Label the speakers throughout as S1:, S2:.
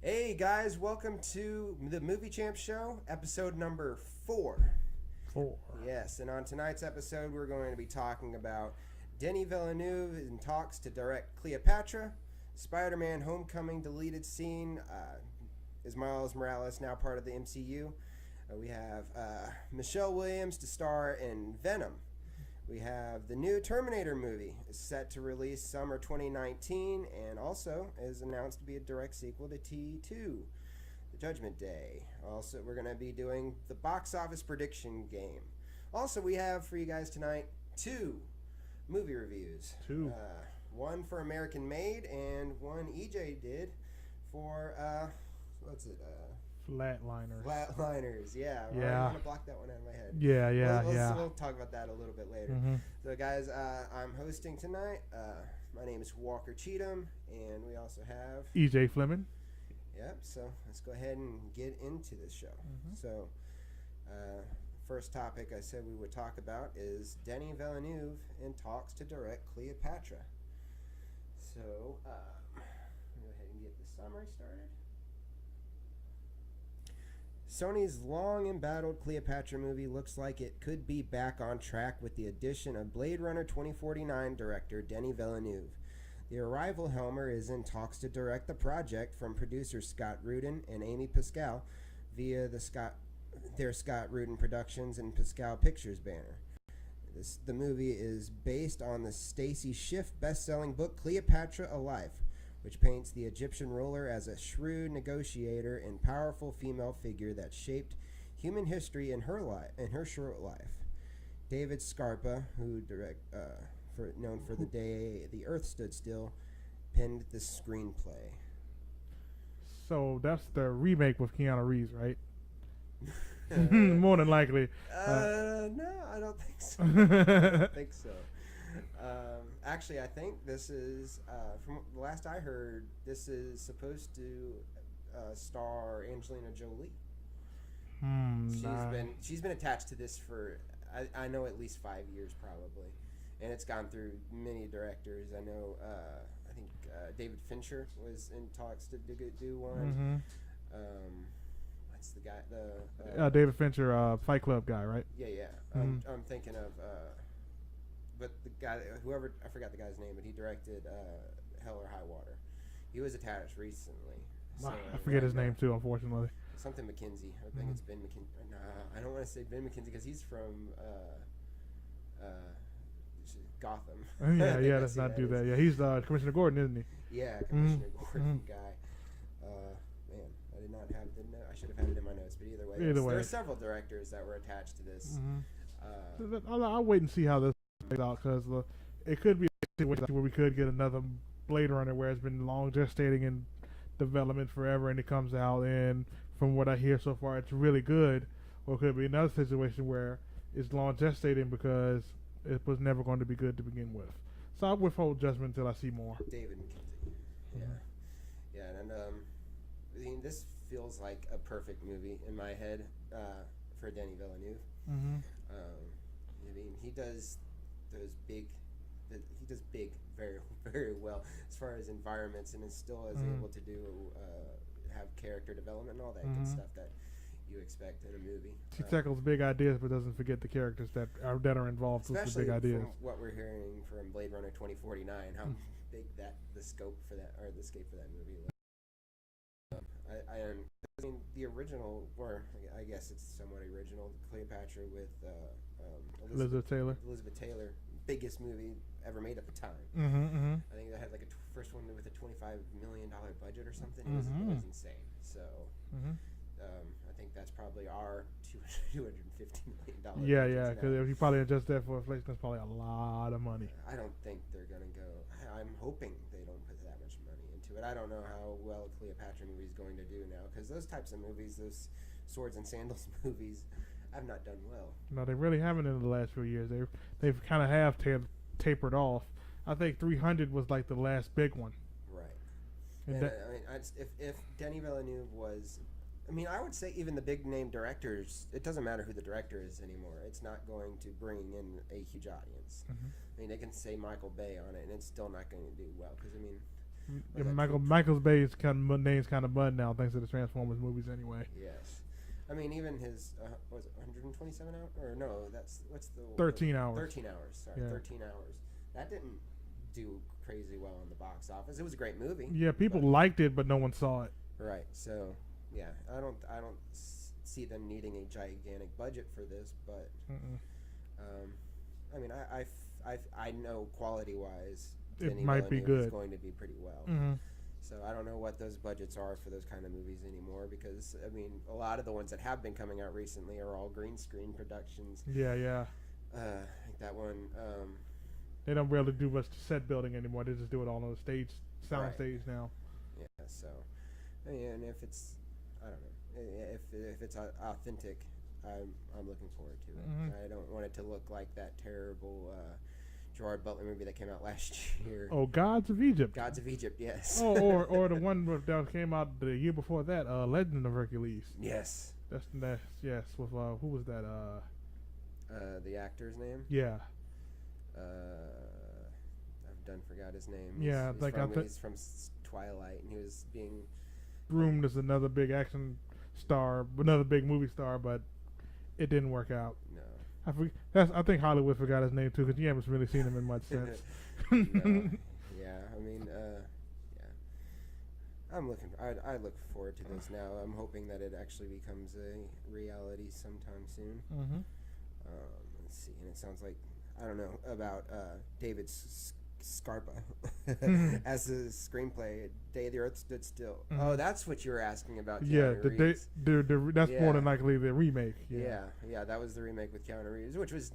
S1: Hey guys, welcome to the Movie Champ Show, episode number 4.
S2: 4.
S1: Yes, and on tonight's episode, we're going to be talking about Denis Villeneuve in talks to direct Cleopatra, Spider-Man Homecoming deleted scene, is Miles Morales now part of the MCU? We have Michelle Williams to star in Venom. We have the new Terminator movie is set to release summer 2019 and also is announced to be a direct sequel to T2, The Judgment Day. Also, we're going to be doing the box office prediction game. Also, we have for you guys tonight 2 movie reviews.
S2: 2.
S1: One for American Made and one EJ did for, what's it?
S2: Flatliners.
S1: Flatliners, yeah. I'm going to block that one out of my head.
S2: Yeah.
S1: We'll talk about that a little bit later.
S2: Mm-hmm.
S1: So, guys, I'm hosting tonight. My name is Walker Cheatham, and we also have...
S2: EJ Flemming.
S1: Yep, so let's go ahead and get into this show.
S2: Mm-hmm.
S1: So, first topic I said we would talk about is Denis Villeneuve in talks to direct Cleopatra. So, go ahead and get the summary started. Sony's long embattled Cleopatra movie looks like it could be back on track with the addition of Blade Runner 2049 director Denis Villeneuve. The Arrival Helmer is in talks to direct the project from producers Scott Rudin and Amy Pascal via their Scott Rudin Productions and Pascal Pictures banner. The movie is based on the Stacy Schiff best-selling book Cleopatra: A Life, which paints the Egyptian ruler as a shrewd negotiator and powerful female figure that shaped human history in her short life. David Scarpa, known for The Day the Earth Stood Still, penned the screenplay.
S2: So that's the remake with Keanu Reeves, right? More than likely.
S1: No, I don't think so. I don't think so. Actually, I think this is, from the last I heard, this is supposed to star Angelina Jolie. She's been attached to this for, I know, at least 5 years probably, and it's gone through many directors. I know, I think David Fincher was in talks to do one.
S2: Mm-hmm.
S1: What's the guy?
S2: David Fincher, Fight Club guy, right?
S1: Yeah.
S2: Mm-hmm.
S1: I'm thinking of. But the guy, I forgot the guy's name, but he directed Hell or High Water. He was attached recently. So,
S2: I forget his name too, unfortunately.
S1: Something McKenzie. I think it's Ben McKenzie. Nah, I don't want to say Ben McKenzie because he's from Gotham.
S2: Yeah, let's not do that. Yeah, he's Commissioner Gordon, isn't he?
S1: Yeah, Commissioner Gordon guy. Man, I did not have the note. I should have had it in my notes, but either way. There are several directors that were attached to this.
S2: I'll wait and see how this plays out, because it could be a situation where we could get another Blade Runner where it's been long gestating in development forever, and it comes out, and from what I hear so far, it's really good. Or it could be another situation where it's long gestating because it was never going to be good to begin with. So I'll withhold judgment until I see more.
S1: David McKenzie. Yeah, and I mean, this feels like a perfect movie in my head for Denis Villeneuve. I mean, he does big very, very well as far as environments, and is still able to do have character development and all that good stuff that you expect in a movie.
S2: He tackles big ideas but doesn't forget the characters that are involved with the big ideas.
S1: From what we're hearing from Blade Runner 2049, how big the scope for that, or the scope for that movie was. I mean, the original, or I guess it's somewhat original, Cleopatra with
S2: Elizabeth
S1: Taylor, biggest movie ever made at the time. I think they had like a first one with a $25 million budget or something. It was insane. So I think that's probably our $250 million.
S2: Yeah, because if you probably adjust that for inflation, that's probably a lot of money.
S1: I don't think they're gonna go. I'm hoping they don't put that much money into it. I don't know how well Cleopatra movie is going to do now, because those types of movies, those swords and sandals movies, have not done well.
S2: No, they really haven't in the last few years. They've kind of tapered off. I think 300 was like the last big one.
S1: Right. And I mean, if Denis Villeneuve was, I mean, I would say even the big name directors, it doesn't matter who the director is anymore. It's not going to bring in a huge audience. I mean, they can say Michael Bay on it, and it's still not going to do well, because I mean,
S2: Yeah, Michael's Bay's name's kind of mud now thanks to the Transformers movies anyway.
S1: Yes. I mean, even his was it 127 hours? Or no, that's what's the
S2: 13 hours.
S1: 13 hours. Sorry,
S2: Yeah.
S1: 13 hours. That didn't do crazy well in the box office. It was a great movie.
S2: Yeah, people liked it, but no one saw it.
S1: Right. So, yeah, I don't see them needing a gigantic budget for this, but I mean, I know quality wise,
S2: it might be good.
S1: It's going to be pretty well.
S2: Mm-hmm.
S1: So I don't know what those budgets are for those kind of movies anymore, because I mean, a lot of the ones that have been coming out recently are all green screen productions.
S2: Yeah.
S1: Like that one.
S2: They don't really do much set building anymore. They just do it all on the stage, sound stage now.
S1: Yeah. So, I mean, and if it's, I don't know, if it's authentic, I'm looking forward to it.
S2: Mm-hmm.
S1: I don't want it to look like that terrible Gerard Butler movie that came out last year.
S2: Oh, Gods of Egypt.
S1: Gods of Egypt, yes.
S2: or the one that came out the year before that, Legend of Hercules.
S1: Yes.
S2: That's yes. With who was that?
S1: The actor's name?
S2: Yeah.
S1: I've forgot his name.
S2: Yeah,
S1: he's from Twilight, and he was being
S2: groomed as another big action star, another big movie star, but it didn't work out.
S1: No.
S2: I think Hollywood forgot his name too, because you haven't really seen him in much since.
S1: No. Yeah, I mean, I'm looking. I look forward to this now. I'm hoping that it actually becomes a reality sometime soon.
S2: Mm-hmm.
S1: Let's see, and it sounds like I don't know about David Scarpa as the screenplay. Day the Earth Stood Still.
S2: Mm-hmm.
S1: Oh, that's what you were asking about.
S2: Yeah,
S1: Keanu Reeves.
S2: that's more than likely the remake.
S1: Yeah, that was the remake with Keanu Reeves, which was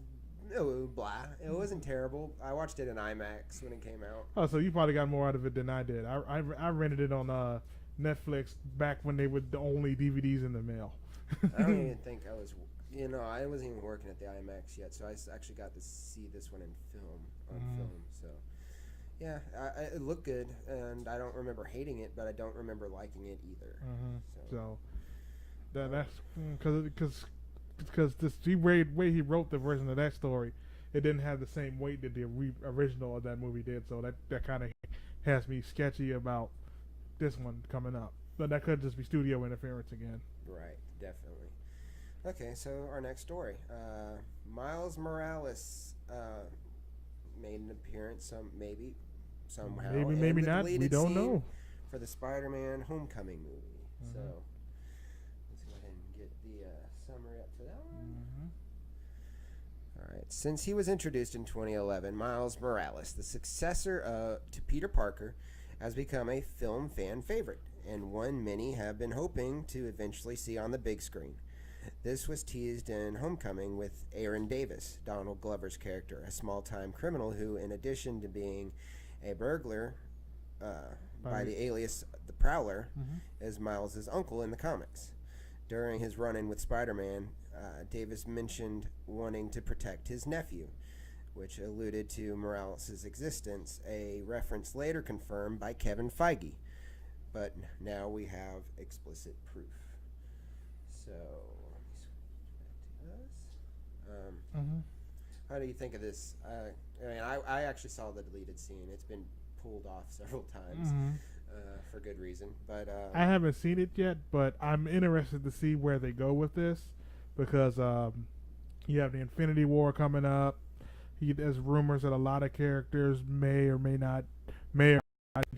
S1: blah. It wasn't terrible. I watched it in IMAX when it came out.
S2: Oh, so you probably got more out of it than I did. I rented it on Netflix back when they were the only DVDs in the mail.
S1: I don't even think I was. I wasn't even working at the IMAX yet, so I actually got to see this one in film. So, yeah, it looked good, and I don't remember hating it, but I don't remember liking it either.
S2: So that's because the way he wrote the version of that story, it didn't have the same weight that the original of that movie did. So that kind of has me sketchy about this one coming up. But that could just be studio interference again.
S1: Right, definitely. Okay, so our next story. Miles Morales made an appearance, somehow.
S2: Maybe not. We don't know.
S1: For the Spider-Man Homecoming movie. So let's go ahead and get the summary up for that one. All right. Since he was introduced in 2011, Miles Morales, the successor to Peter Parker, has become a film fan favorite, and one many have been hoping to eventually see on the big screen. This was teased in Homecoming with Aaron Davis, Donald Glover's character, a small-time criminal who, in addition to being a burglar by the alias the Prowler, is Miles' uncle in the comics. During his run-in with Spider-Man, Davis mentioned wanting to protect his nephew, which alluded to Morales' existence, a reference later confirmed by Kevin Feige. But now we have explicit proof. So, let me switch back to us. How do you think of this? I actually saw the deleted scene. It's been pulled off several times for good reason. But
S2: I haven't seen it yet, but I'm interested to see where they go with this, because you have the Infinity War coming up. There's rumors that a lot of characters may or may not be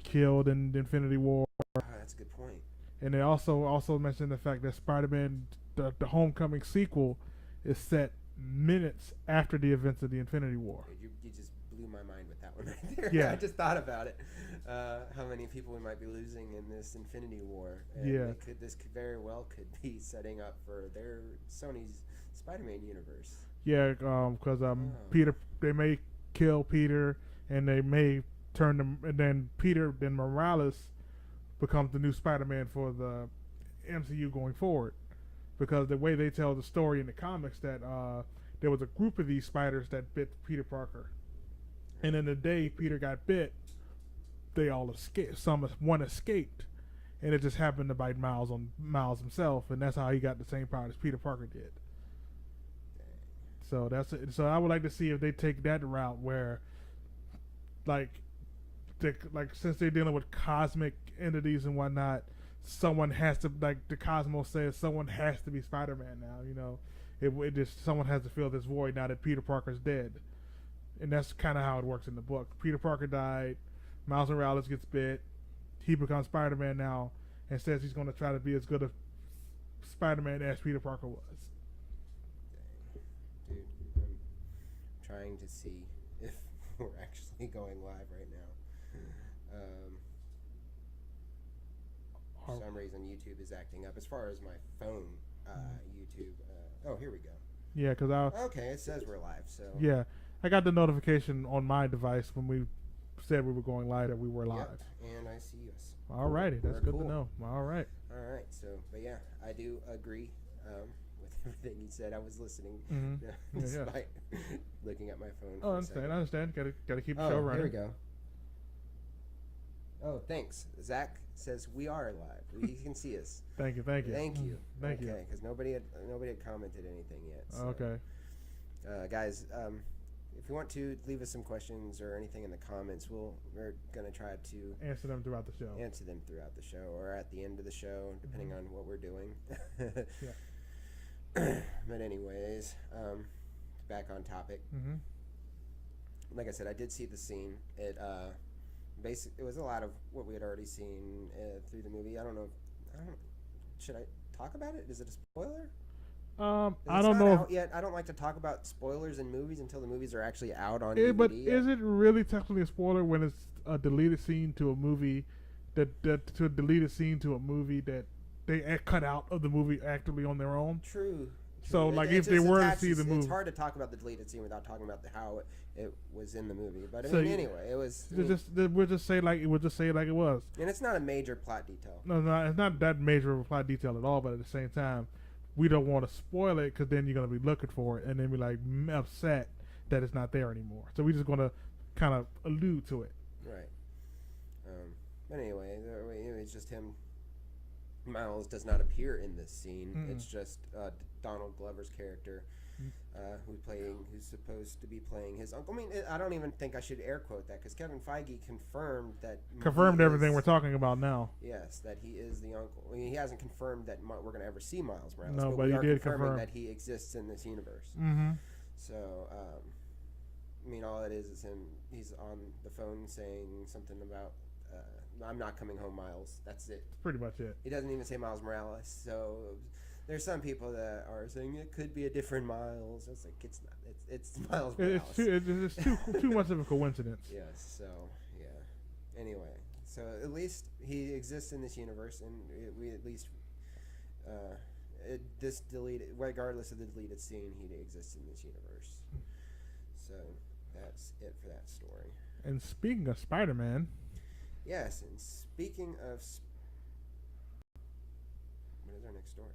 S2: killed in the Infinity War.
S1: That's a good point.
S2: And they also mentioned the fact that Spider-Man, the Homecoming sequel, is set minutes after the events of the Infinity War.
S1: You just blew my mind with that one right there.
S2: Yeah.
S1: I just thought about it. How many people we might be losing in this Infinity War. And this could very well be setting up for their Sony's Spider-Man universe.
S2: Yeah, because Peter, they may kill Peter, and they may turn them, and then Morales becomes the new Spider-Man for the MCU going forward. Because the way they tell the story in the comics, that there was a group of these spiders that bit Peter Parker, and in the day Peter got bit, they all escaped. One escaped, and it just happened to bite Miles himself, and that's how he got the same power as Peter Parker did. So I would like to see if they take that route where, like, since they're dealing with cosmic entities and whatnot, someone has to, like the Cosmos says, someone has to be Spider-Man now. You know, it just someone has to fill this void now that Peter Parker's dead, and that's kind of how it works in the book. Peter Parker died, Miles Morales gets bit, he becomes Spider-Man now, and says he's going to try to be as good a Spider-Man as Peter Parker was.
S1: Dude, I'm trying to see if we're actually going live right now. For some reason, YouTube is acting up. As far as my phone, YouTube. Oh, here we go.
S2: Yeah, because
S1: okay, it says we're live. So
S2: yeah, I got the notification on my device when we said we were going live that we were live.
S1: Yep, and I see us.
S2: Alrighty, that's good to know. All right.
S1: All right. So, but yeah, I do agree with everything you said. I was listening, despite looking at my phone.
S2: Oh, I understand. Got to keep the show running.
S1: Here we go. Oh, thanks. Zach says we are live. He can see us.
S2: Thank you.
S1: Thank you.
S2: Okay,
S1: because nobody had commented anything yet. So.
S2: Okay.
S1: Guys, if you want to leave us some questions or anything in the comments, we're gonna try to
S2: answer them throughout the show. Or
S1: at the end of the show, depending on what we're doing.
S2: Yeah.
S1: But anyways, back on topic.
S2: Mm-hmm.
S1: Like I said, I did see the scene. It was a lot of what we had already seen through the movie. I don't know. Should I talk about it? Is it a spoiler?
S2: I don't know.
S1: Out yet. I don't like to talk about spoilers in movies until the movies are actually out on DVD.
S2: But is it really technically a spoiler when it's a deleted scene to a movie that they cut out of the movie actively on their own?
S1: True.
S2: So like if they were to see the movie,
S1: it's hard to talk about the deleted scene without talking about how it was in the movie. But anyway, it was.
S2: We'll just say like it was.
S1: And it's not a major plot detail.
S2: No, it's not that major of a plot detail at all. But at the same time, we don't want to spoil it because then you're gonna be looking for it and then be like upset that it's not there anymore. So we're just gonna kind of allude to it.
S1: Right. But anyway, it's just him. Miles does not appear in this scene. Mm-mm. It's just Donald Glover's character, who's supposed to be playing his uncle. I mean, I don't even think I should air quote that because Kevin Feige confirmed
S2: everything we're talking about now.
S1: Yes, that he is the uncle. I mean, he hasn't confirmed that we're going to ever see Miles Morales.
S2: No,
S1: but
S2: he did
S1: confirm that he exists in this universe.
S2: Mm-hmm.
S1: So, I mean, all it is him. He's on the phone saying something about. I'm not coming home, Miles. That's it.
S2: That's pretty much it.
S1: He doesn't even say Miles Morales. So there's some people that are saying it could be a different Miles. It's like it's not. It's Miles Morales.
S2: It's too much of a coincidence.
S1: Yes. So yeah. Anyway, so at least he exists in this universe, and we at least this deleted, regardless of the deleted scene, he exists in this universe. So that's it for that story.
S2: And speaking of Spider-Man.
S1: Yes, and speaking of... What is our next story?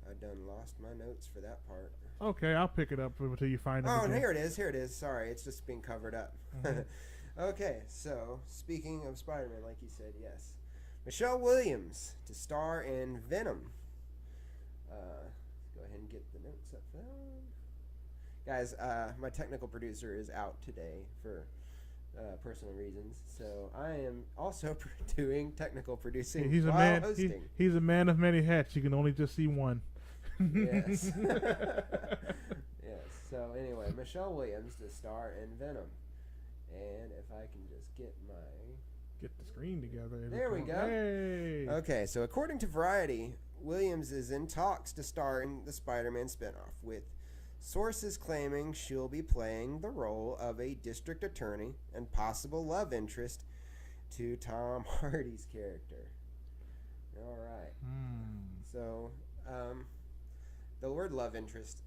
S1: I done lost my notes for that part.
S2: Okay, I'll pick it up until you find it.
S1: Oh, here it is. Sorry, it's just being covered up. Mm-hmm. Okay, so, speaking of Spider-Man, like you said, yes. Michelle Williams to star in Venom. Go ahead and get the notes up for that one. Guys, my technical producer is out today for personal reasons, so I am also doing technical producing while hosting.
S2: He's a man of many hats. You can only just see one.
S1: Yes. Yes. So anyway, Michelle Williams to star in Venom, and if I can just get
S2: the screen together.
S1: There we go.
S2: Hey.
S1: Okay, so according to Variety, Williams is in talks to star in the Spider-Man spinoff, with sources claiming she'll be playing the role of a district attorney and possible love interest to Tom Hardy's character. All right. So, the word love interest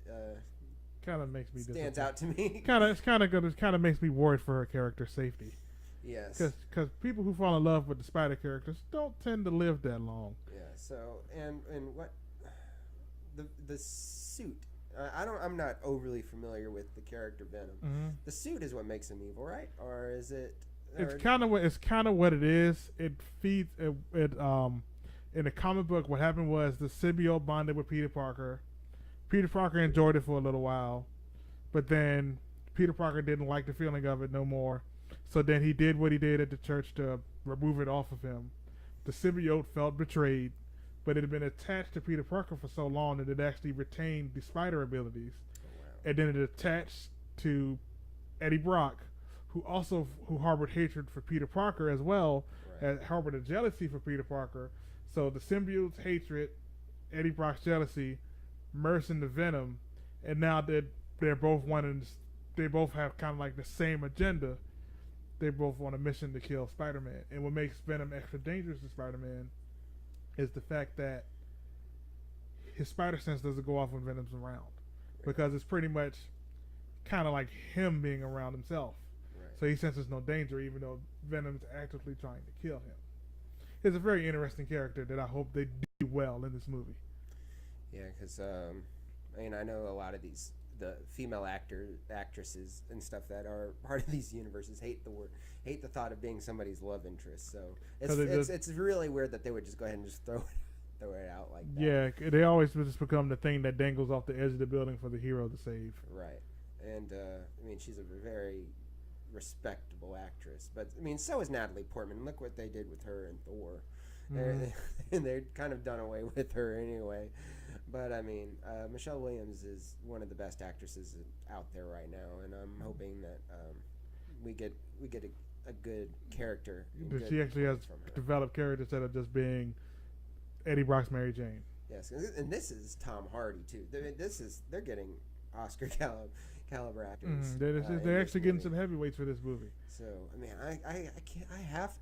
S2: kind of makes me
S1: stands out to me.
S2: It's kind of good. It kind of makes me worried for her character's safety.
S1: Yes.
S2: Because people who fall in love with the Spider characters don't tend to live that long.
S1: Yeah. So and what the suit. I'm not overly familiar with the character Venom.
S2: Mm-hmm.
S1: The suit is what makes him evil, right? Or is it?
S2: It's kind of what it is. It feeds it. In the comic book, what happened was the symbiote bonded with Peter Parker. Peter Parker enjoyed it for a little while, but then Peter Parker didn't like the feeling of it no more. So then he did what he did at the church to remove it off of him. The symbiote felt betrayed, but it had been attached to Peter Parker for so long that it actually retained the spider abilities.
S1: Oh, wow.
S2: And then it attached to Eddie Brock, who harbored hatred for Peter Parker as well,
S1: Right.
S2: harbored a jealousy for Peter Parker. So the symbiote's hatred, Eddie Brock's jealousy, merged into Venom, and now they're both wanting. They both have kind of like the same agenda. They both want a mission to kill Spider-Man. And what makes Venom extra dangerous to Spider-Man is the fact that his spider sense doesn't go off when Venom's around, because it's pretty much kind of like him being around himself.
S1: Right.
S2: So he senses no danger, even though Venom's actively trying to kill him. He's a very interesting character that I hope they do well in this movie.
S1: Yeah, because I mean, I know a lot of the female actresses and stuff that are part of these universes hate the thought of being somebody's love interest. So it's really weird that they would just go ahead and just throw it out like that.
S2: Yeah, they always just become the thing that dangles off the edge of the building for the hero to save.
S1: Right, and I mean, she's a very respectable actress, but I mean, so is Natalie Portman. Look what they did with her in Thor. Mm-hmm. They're kind of done away with her anyway. But I mean, Michelle Williams is one of the best actresses out there right now, and I'm hoping that we get a good character.
S2: She actually has developed character instead of just being Eddie Brock's Mary Jane.
S1: Yes, and this is Tom Hardy too. They're getting Oscar caliber actors.
S2: They're actually getting some heavyweights for this movie.
S1: So I mean,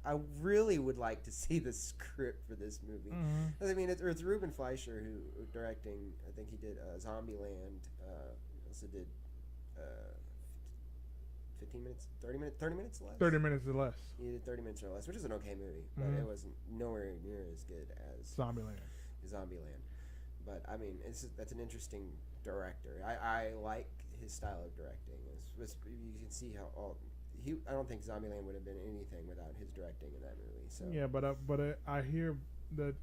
S1: I really would like to see the script for this movie. I mean, it's Ruben Fleischer who directing. I think he did Zombieland. Also did 15 minutes, 30 minutes less.
S2: 30 minutes or less.
S1: He did 30 minutes or less, which is an okay movie, but it wasn't nowhere near as good as
S2: Zombieland.
S1: But I mean, that's an interesting director. I like his style of directing. You can see how I don't think Zombieland would have been anything without his directing in that movie. So
S2: yeah, but I hear that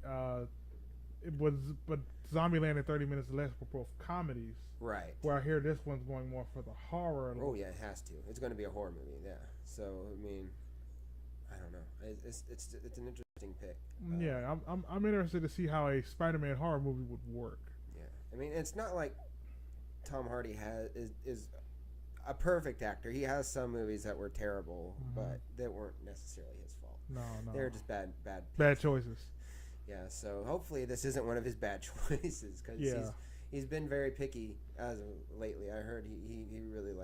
S2: but Zombieland and 30 minutes or less were both comedies.
S1: Right.
S2: Where I hear this one's going more for the horror.
S1: Oh yeah, it has to. It's going to be a horror movie. Yeah. So I mean, I don't know. It's an interesting pick.
S2: Yeah, I'm interested to see how a Spider-Man horror movie would work.
S1: Yeah, I mean, it's not like Tom Hardy is a perfect actor. He has some movies that were terrible, but that weren't necessarily his fault.
S2: No.
S1: They were just bad
S2: choices.
S1: Yeah, so hopefully this isn't one of his bad choices, because he's been very picky as of lately. I heard he really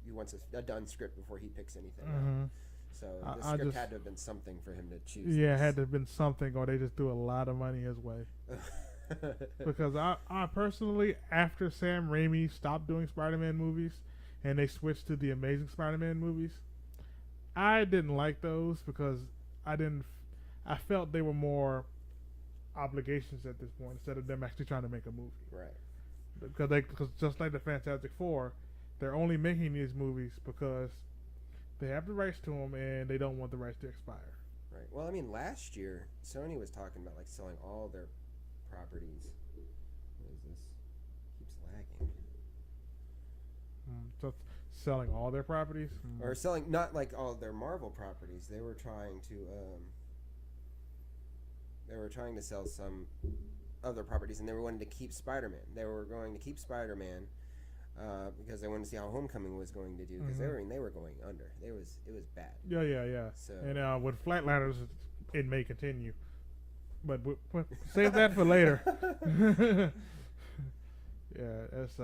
S1: he wants a done script before he picks anything up. So the script had to have been something for him to choose.
S2: Yeah, it had to have been something, or they just threw a lot of money his way. Because I personally, after Sam Raimi stopped doing Spider-Man movies and they switched to the Amazing Spider-Man movies, I didn't like those because I felt they were more obligations at this point instead of them actually trying to make a movie.
S1: Right.
S2: Because just like the Fantastic Four, they're only making these movies because they have the rights to them and they don't want the rights to expire.
S1: Right. Well, I mean, last year Sony was talking about selling all their properties. What is this? Keeps lagging.
S2: So selling all their properties,
S1: or selling not like all their Marvel properties. They were trying to sell some other properties, and they were wanting to keep Spider-Man. They were going to keep Spider-Man because they wanted to see how Homecoming was going to do, because they were going under. It was bad.
S2: Yeah.
S1: So,
S2: and with Flatliners, it may continue, but save that for later. Yeah, that's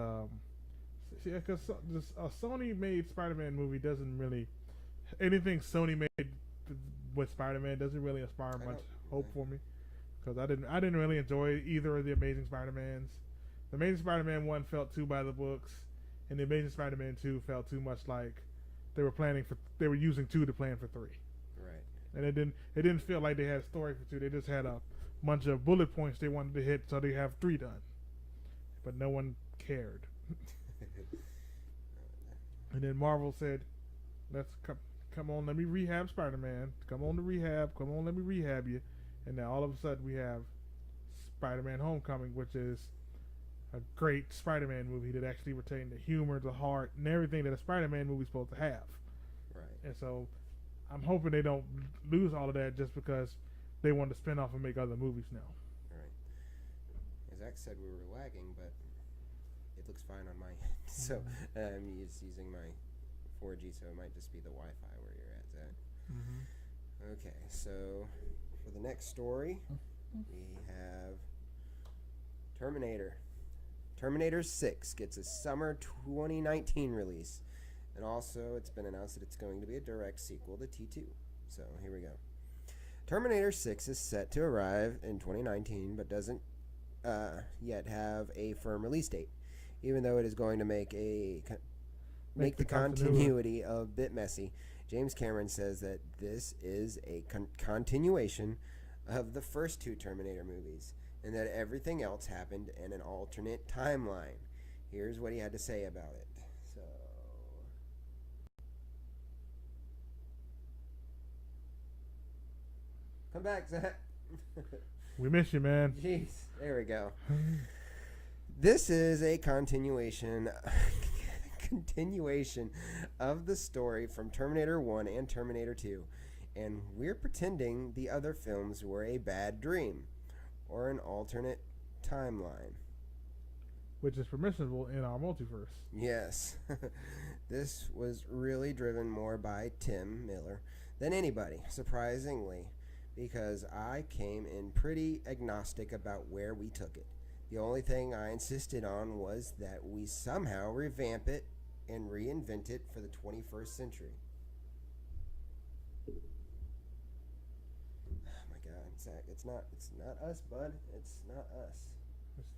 S2: because a Sony-made Spider-Man movie doesn't really, anything Sony made with Spider-Man doesn't really inspire much hope for me, because I didn't really enjoy either of the Amazing Spider-Mans. The Amazing Spider-Man 1 felt too by the books, and the Amazing Spider-Man 2 felt too much like they were using 2 to plan for 3.
S1: Right.
S2: And it didn't feel like they had a story for 2. They just had a bunch of bullet points they wanted to hit, so they have 3 done. But no one cared. And then Marvel said, "Let's come on, let me rehab Spider-Man. Come on to rehab. Come on, let me rehab you." And now all of a sudden we have Spider-Man: Homecoming, which is a great Spider-Man movie that actually retained the humor, the heart, and everything that a Spider-Man movie's supposed to have.
S1: Right.
S2: And so, I'm hoping they don't lose all of that just because they want to spin off and make other movies now.
S1: Right. As Zach said, we were lagging, but it looks fine on my end. So I'm just using my 4G, so it might just be the Wi-Fi where you're at, Zach.
S2: Mm-hmm.
S1: Okay, so for the next story, we have Terminator. Terminator 6 gets a summer 2019 release. And also, it's been announced that it's going to be a direct sequel to T2. So, here we go. Terminator 6 is set to arrive in 2019, but doesn't yet have a firm release date, even though it is going to make the continuity a bit messy. James Cameron says that this is a continuation of the first two Terminator movies, and that everything else happened in an alternate timeline. Here's what he had to say about it. So, come back, Zach.
S2: We miss you, man.
S1: Jeez, there we go. This is a continuation of the story from Terminator 1 and Terminator 2, and we're pretending the other films were a bad dream or an alternate timeline.
S2: Which is permissible in our multiverse.
S1: Yes. This was really driven more by Tim Miller than anybody, surprisingly, because I came in pretty agnostic about where we took it. The only thing I insisted on was that we somehow revamp it and reinvent it for the 21st century. Oh my God, Zach, it's not us, bud. It's not us.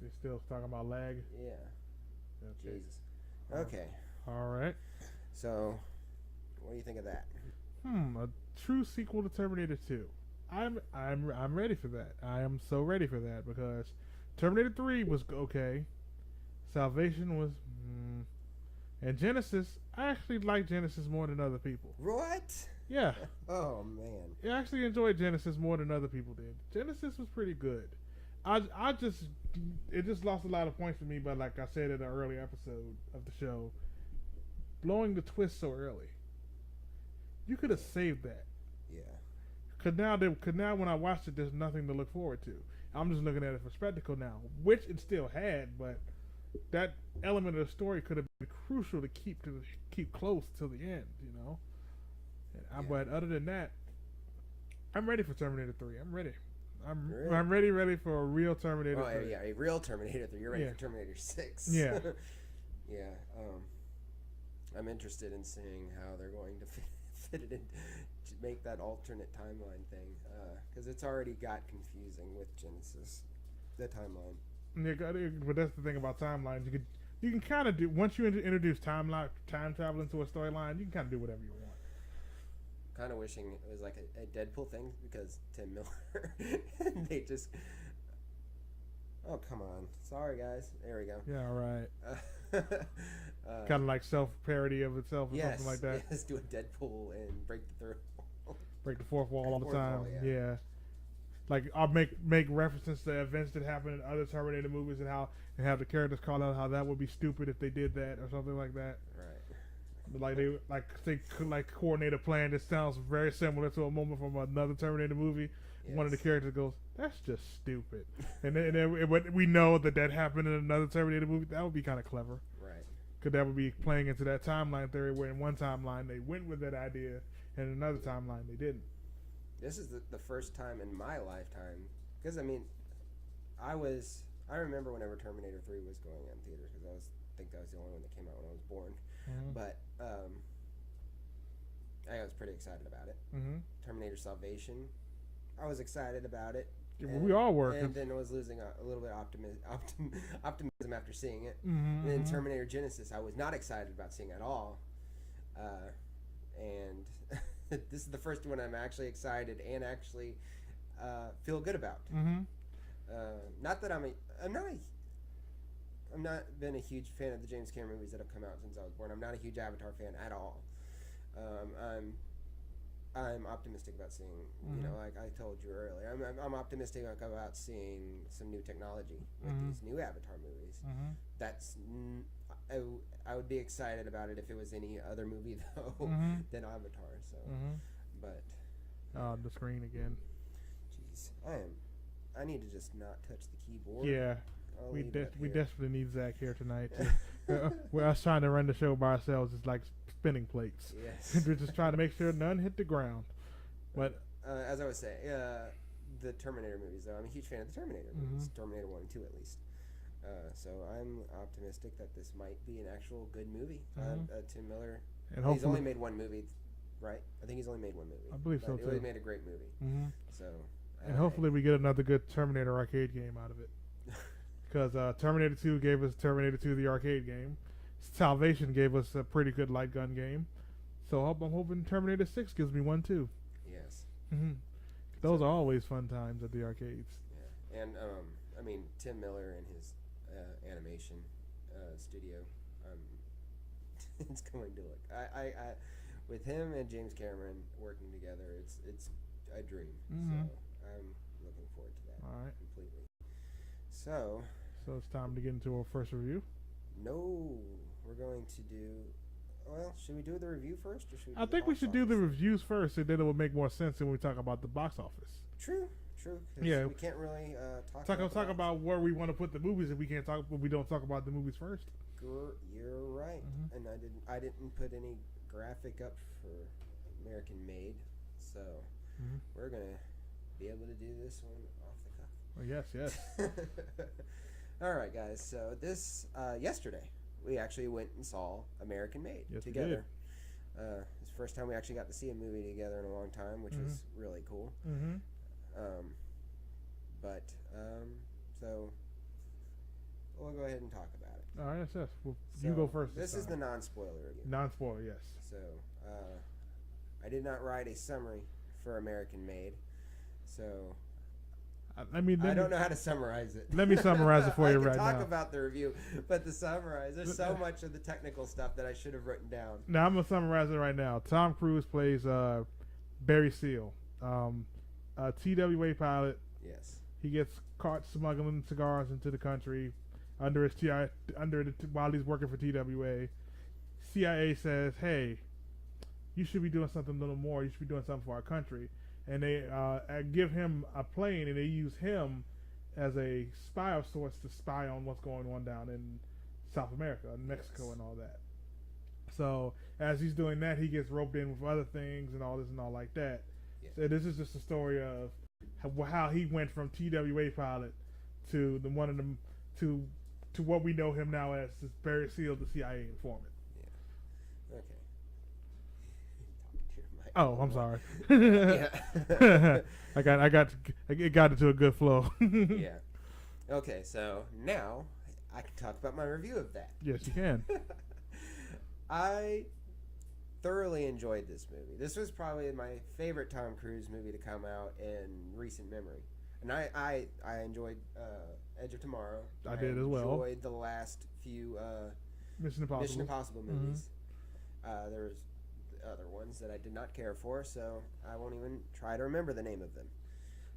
S2: They're still talking about lag.
S1: Yeah.
S2: Okay.
S1: Jesus. Okay.
S2: All right.
S1: So, what do you think of that?
S2: A true sequel to Terminator 2. I'm ready for that. I am so ready for that because Terminator 3 was okay. Salvation was and Genesis, I actually like Genesis more than other people.
S1: What?
S2: Yeah.
S1: Oh man.
S2: I actually enjoyed Genesis more than other people did. Genesis was pretty good. It just lost a lot of points for me, but like I said in an early episode of the show, blowing the twist so early. You could have saved that.
S1: Yeah.
S2: Cause now when I watched it, there's nothing to look forward to. I'm just looking at it for spectacle now, which it still had, but that element of the story could have been crucial to keep close till the end, you know. But other than that, I'm ready for Terminator 3. I'm ready. I'm ready for a real Terminator 3.
S1: Oh yeah, a real Terminator 3. You're ready for Terminator 6.
S2: Yeah.
S1: Yeah. I'm interested in seeing how they're going to fit it in, to make that alternate timeline thing, because it's already got confusing with Genesis, the timeline.
S2: Yeah, but that's the thing about timelines. You can kind of do, once you introduce time travel into a storyline, you can kind of do whatever you want.
S1: Kind of wishing it was like a Deadpool thing because Tim Miller, and they just. Oh come on! Sorry guys. There we go.
S2: Yeah, all right. Kind of like self-parody of itself or something like that.
S1: Yes, do a Deadpool and break the third wall.
S2: Break the fourth wall all the time.
S1: Wall,
S2: yeah. Like I'll make references to events that happen in other Terminator movies and have the characters call out how that would be stupid if they did that or something like that.
S1: Right.
S2: They could coordinate a plan that sounds very similar to a moment from another Terminator movie. Yes. One of the characters goes, "That's just stupid," and then we know that happened in another Terminator movie. That would be kind of clever.
S1: Right.
S2: Because that would be playing into that timeline theory where in one timeline they went with that idea and in another timeline they didn't.
S1: This is the first time in my lifetime, because I mean, I remember whenever Terminator 3 was going on theaters, because I think that was the only one that came out when I was born. Mm-hmm. But I was pretty excited about it. Mm-hmm. Terminator Salvation, I was excited about it.
S2: Yeah, we all were.
S1: And then I was losing a little bit of optimism after seeing it. Mm-hmm. And then Terminator Genesis, I was not excited about seeing at all. And this is the first one I'm actually excited and actually feel good about. Mm-hmm. Not that I'm not been a huge fan of the James Cameron movies that have come out since I was born. I'm not a huge Avatar fan at all. I'm optimistic about seeing, you know, like I told you earlier, I'm optimistic about seeing some new technology with these new Avatar movies. That's I would be excited about it if it was any other movie though than Avatar. So, but
S2: the screen again.
S1: jeez, I need to just not touch the keyboard.
S2: Yeah.
S1: I'll
S2: We
S1: leave it
S2: we
S1: here.
S2: desperately need Zach here tonight. We're us trying to run the show by ourselves. It's like spinning plates.
S1: Yes.
S2: We're just trying to make sure none hit the ground. But
S1: as I was saying, the Terminator movies, though, I'm a huge fan of the Terminator movies. Terminator 1 and 2 at least. So I'm optimistic that this might be an actual good movie. Tim Miller,
S2: and
S1: he's only made one movie, right? I think he's only made one movie.
S2: I believe so too.
S1: He made a great movie. So.
S2: And hopefully we get another good Terminator arcade game out of it. Because Terminator 2 gave us Terminator 2 the arcade game. Salvation gave us a pretty good light gun game. So I'm hoping Terminator 6 gives me one too.
S1: Yes.
S2: Those are always fun times at the arcades.
S1: Yeah. And I mean, Tim Miller and his animation studio, it's going to look. I with him and James Cameron working together, it's a dream. So I'm looking forward to that.
S2: All right.
S1: Completely. So
S2: it's time to get into our first review.
S1: No, we're going to do. Well, should we do the review first, or should we?
S2: I think we should do the reviews first, and then it will make more sense when we talk about the box office.
S1: True.
S2: Yeah,
S1: we can't really
S2: talk about where we want to put the movies if we can't talk. If we don't talk about the movies first.
S1: You're right, and I didn't put any graphic up for American Made, so we're gonna be able to do this one off the cuff.
S2: Well, yes.
S1: All right, guys. So this yesterday we actually went and saw American Made
S2: We
S1: together.
S2: did.
S1: It's the first time we actually got to see a movie together in a long time, which was really cool. So we'll go ahead and talk about it.
S2: All right, yes. Well, you go first.
S1: This is the non-spoiler review.
S2: Non-spoiler, yes.
S1: So I did not write a summary for American Made, so
S2: I mean,
S1: I don't know how to summarize it.
S2: Let me summarize it for you right now.
S1: I can talk about the review, but to summarize, there's so much of the technical stuff that I should have written down.
S2: Now I'm gonna summarize it right now. Tom Cruise plays Barry Seal, a TWA pilot.
S1: Yes.
S2: He gets caught smuggling cigars into the country while he's working for TWA. CIA says, "Hey, you should be doing something a little more. You should be doing something for our country." And they give him a plane, and they use him as a spy of sorts to spy on what's going on down in South America, and Mexico, and all that. So as he's doing that, he gets roped in with other things and all this and all like that. Yeah. So this is just a story of how he went from TWA pilot to to what we know him now as Barry Seal, the CIA informant.
S1: Yeah. Okay.
S2: Oh, I'm sorry.
S1: Yeah.
S2: It got into a good flow.
S1: Yeah. Okay, so now I can talk about my review of that.
S2: Yes, you can.
S1: I thoroughly enjoyed this movie. This was probably my favorite Tom Cruise movie to come out in recent memory. And I enjoyed Edge of Tomorrow.
S2: I did as well.
S1: I enjoyed the last few
S2: Mission Impossible
S1: movies. There was other ones that I did not care for, so I won't even try to remember the name of them.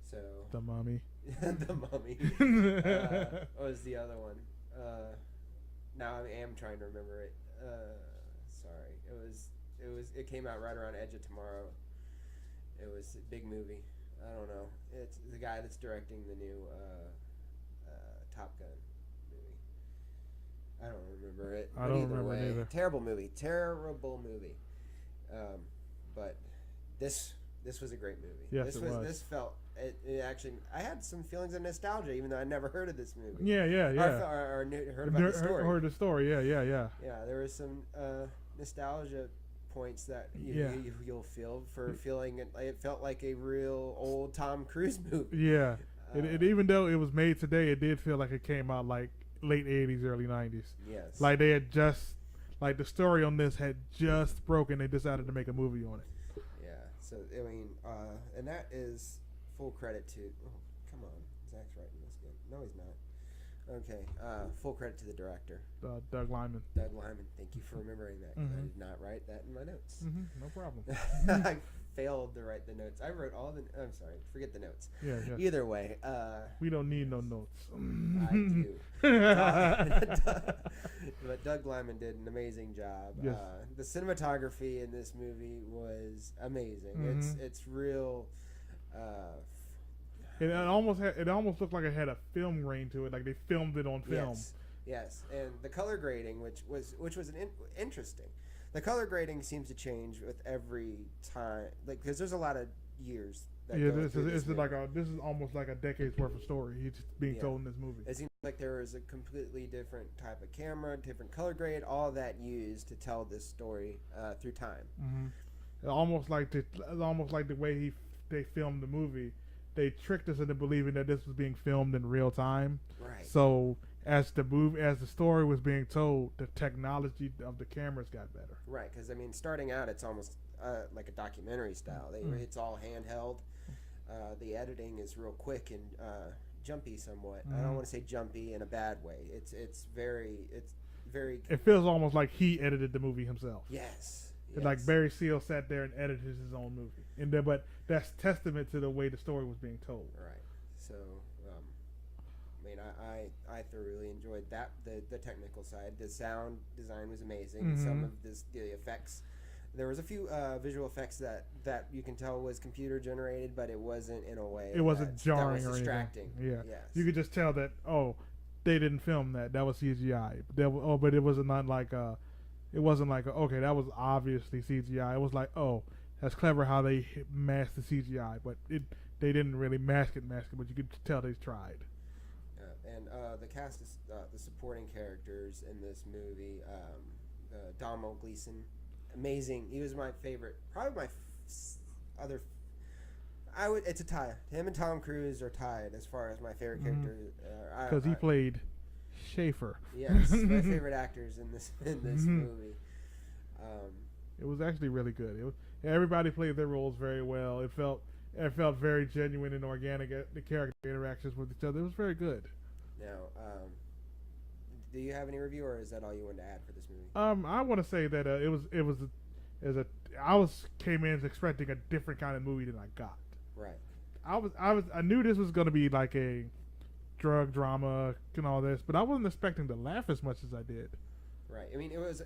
S1: So
S2: The Mummy.
S1: The Mummy. What was the other one? Now I am trying to remember it. Sorry, it came out right around Edge of Tomorrow. It was a big movie. I don't know. It's the guy that's directing the new Top Gun movie. I don't remember it.
S2: I don't remember it either.
S1: Terrible movie. But this was a great movie.
S2: Yes, it was.
S1: This felt it actually. I had some feelings of nostalgia, even though I'd never heard of this movie.
S2: Yeah.
S1: Or heard about the story.
S2: Heard the story. Yeah.
S1: Yeah, there was some nostalgia points that you'll feel for feeling it felt like a real old Tom Cruise movie.
S2: Yeah. Even though it was made today, it did feel like it came out like late 80s, early 90s.
S1: Yes.
S2: Like they had just. Like the story on this had just broken, they decided to make a movie on it.
S1: Yeah, so I mean, and that is full credit to. Oh, come on, Zach's writing this good. No, he's not. Okay, full credit to the director,
S2: Doug Liman.
S1: Doug Liman, thank you for remembering that. 'Cause I did not write that in my notes.
S2: No problem.
S1: failed to write the notes. I wrote all the. I'm sorry, forget the notes.
S2: Yeah.
S1: Either way,
S2: We don't need no notes.
S1: I do. But Doug Liman did an amazing job.
S2: Yes.
S1: The cinematography in this movie was amazing.
S2: Mm-hmm.
S1: It's real.
S2: It almost looked like it had a film grain to it, like they filmed it on film.
S1: Yes, and the color grading, which was interesting. The color grading seems to change with every time, like because there's a lot of years.
S2: This is almost like a decade's worth of story. It's being told in this movie.
S1: It seems like there was a completely different type of camera, different color grade, all of that used to tell this story through time.
S2: Mm-hmm. Almost like the way they filmed the movie. They tricked us into believing that this was being filmed in real time.
S1: Right.
S2: So as the story was being told, the technology of the cameras got better.
S1: Right, because I mean, starting out, it's almost like a documentary style. It's all handheld. The editing is real quick and jumpy somewhat. I don't want to say jumpy in a bad way. It's very.
S2: It feels almost like he edited the movie himself.
S1: Yes.
S2: Like Barry Seal sat there and edited his own movie, but that's testament to the way the story was being told.
S1: Right. So, I mean, I thoroughly enjoyed that. The technical side, the sound design was amazing.
S2: Mm-hmm.
S1: Some of the effects. There was a few visual effects that you can tell was computer generated, but it wasn't in a way.
S2: It wasn't jarring
S1: that was
S2: or
S1: distracting.
S2: anything. Yeah.
S1: Yes.
S2: You could just tell that they didn't film that. That was CGI. But it wasn't not like It wasn't like okay, that was obviously CGI. It was like that's clever how they masked the CGI, but they didn't really mask it, but you could tell they tried.
S1: And the cast is the supporting characters in this movie. Domhnall Gleeson, amazing. He was my favorite. Probably my other. It's a tie. Him and Tom Cruise are tied as far as my favorite character.
S2: Because he played Schaefer.
S1: Yes, my favorite actors in this movie.
S2: It was actually really good. Everybody played their roles very well. It felt very genuine and organic. The character interactions with each other. It was very good.
S1: Now, do you have any review, or is that all you wanted to add for this movie?
S2: I want to say that came in expecting a different kind of movie than I got.
S1: Right.
S2: I knew this was going to be like a drug drama and all this, but I wasn't expecting to laugh as much as I did.
S1: Right. I mean, it was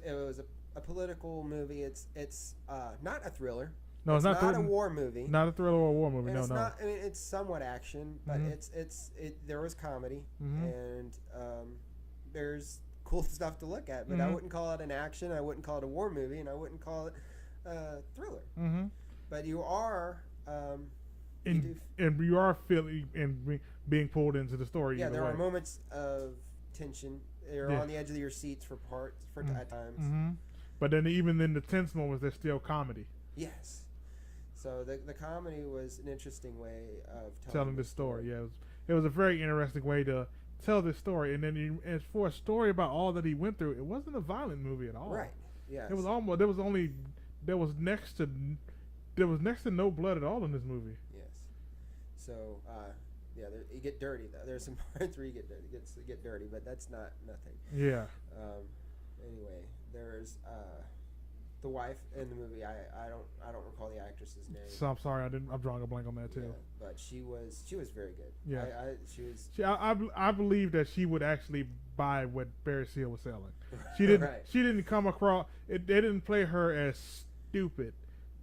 S1: a political movie. It's not a thriller.
S2: No, it's not
S1: a war movie.
S2: Not a thriller or a war movie.
S1: And
S2: no,
S1: it's
S2: no.
S1: Not, I mean, it's somewhat action, but there was comedy and there's cool stuff to look at. But I wouldn't call it an action. I wouldn't call it a war movie, and I wouldn't call it a thriller. But you are.
S2: You are feeling and being pulled into the story.
S1: Yeah, there
S2: way.
S1: are moments of tension. You're on the edge of your seats at times.
S2: But then even in the tense moments, there's still comedy.
S1: Yes. So the comedy was an interesting way of
S2: telling this story. Yeah, it was a very interesting way to tell this story. And then as for a story about all that he went through, it wasn't a violent movie at all.
S1: Right. Yeah.
S2: It was almost there was next to no blood at all in this movie.
S1: Yes. So you get dirty though. There's some parts where you get dirty, but that's nothing.
S2: Yeah.
S1: Anyway, there's the wife in the movie. I don't recall the actress's name.
S2: So I'm sorry, I'm drawing a blank on that too.
S1: Yeah, but she was very good.
S2: Yeah.
S1: I
S2: I believe that she would actually buy what Barry Seal was selling. She didn't.
S1: Right.
S2: She didn't come across. They didn't play her as stupid,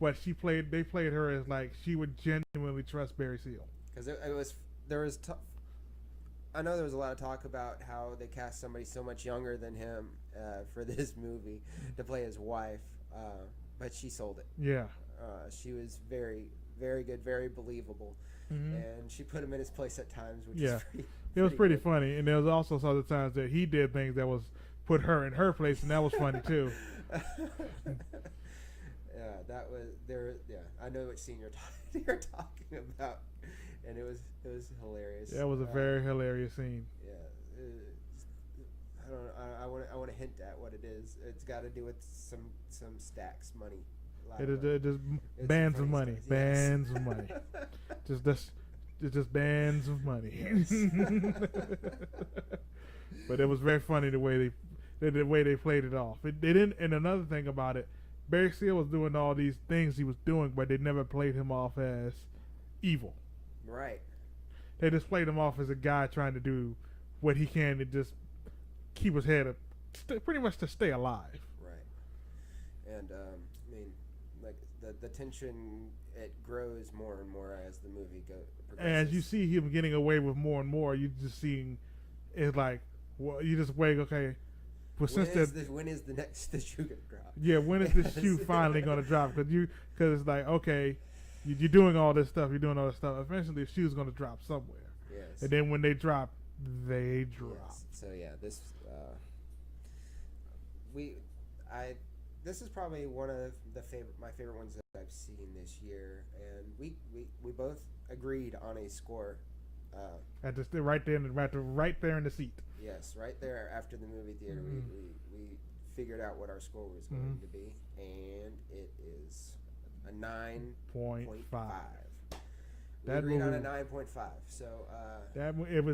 S2: but they played her as like she would genuinely trust Barry Seal.
S1: Because I know there was a lot of talk about how they cast somebody so much younger than him for this movie to play his wife, but she sold it.
S2: Yeah.
S1: She was very, very good, very believable, and she put him in his place at times, which is
S2: it was pretty funny. And there was also some other times that he did things that was put her in her place, and that was funny too.
S1: Yeah, that was there. Yeah, I know which scene you're talking about, and it was hilarious.
S2: That was a very hilarious scene.
S1: Yeah, I don't know. I want to hint at what it is. It's got to do with some stacks money.
S2: It is just bands of money.
S1: Stuff,
S2: bands of money. Just bands of money.
S1: Yes.
S2: But it was very funny the way they played it off. They didn't. And another thing about it, Barry Seal was doing all these things he was doing, but they never played him off as evil.
S1: Right.
S2: They just played him off as a guy trying to do what he can to just keep his head up, pretty much to stay alive.
S1: Right. And I mean, like the tension, it grows more and more as the movie progresses.
S2: As you see him getting away with more and more, you just seeing it's like, well, you just wait. Okay, well,
S1: when is the shoe gonna drop?
S2: Yeah, when is the shoe finally gonna drop? Because it's like, okay, you're doing all this stuff, Eventually, the shoe's gonna drop somewhere.
S1: Yes.
S2: And then when they drop, they drop.
S1: Yes. So yeah, this is probably one of my favorite ones that I've seen this year, and we both agreed on a score.
S2: Right there in the seat.
S1: Yes, right there after the movie theater, we figured out what our score was going to be, and it is a 9.5. We agreed on a 9.5. So
S2: it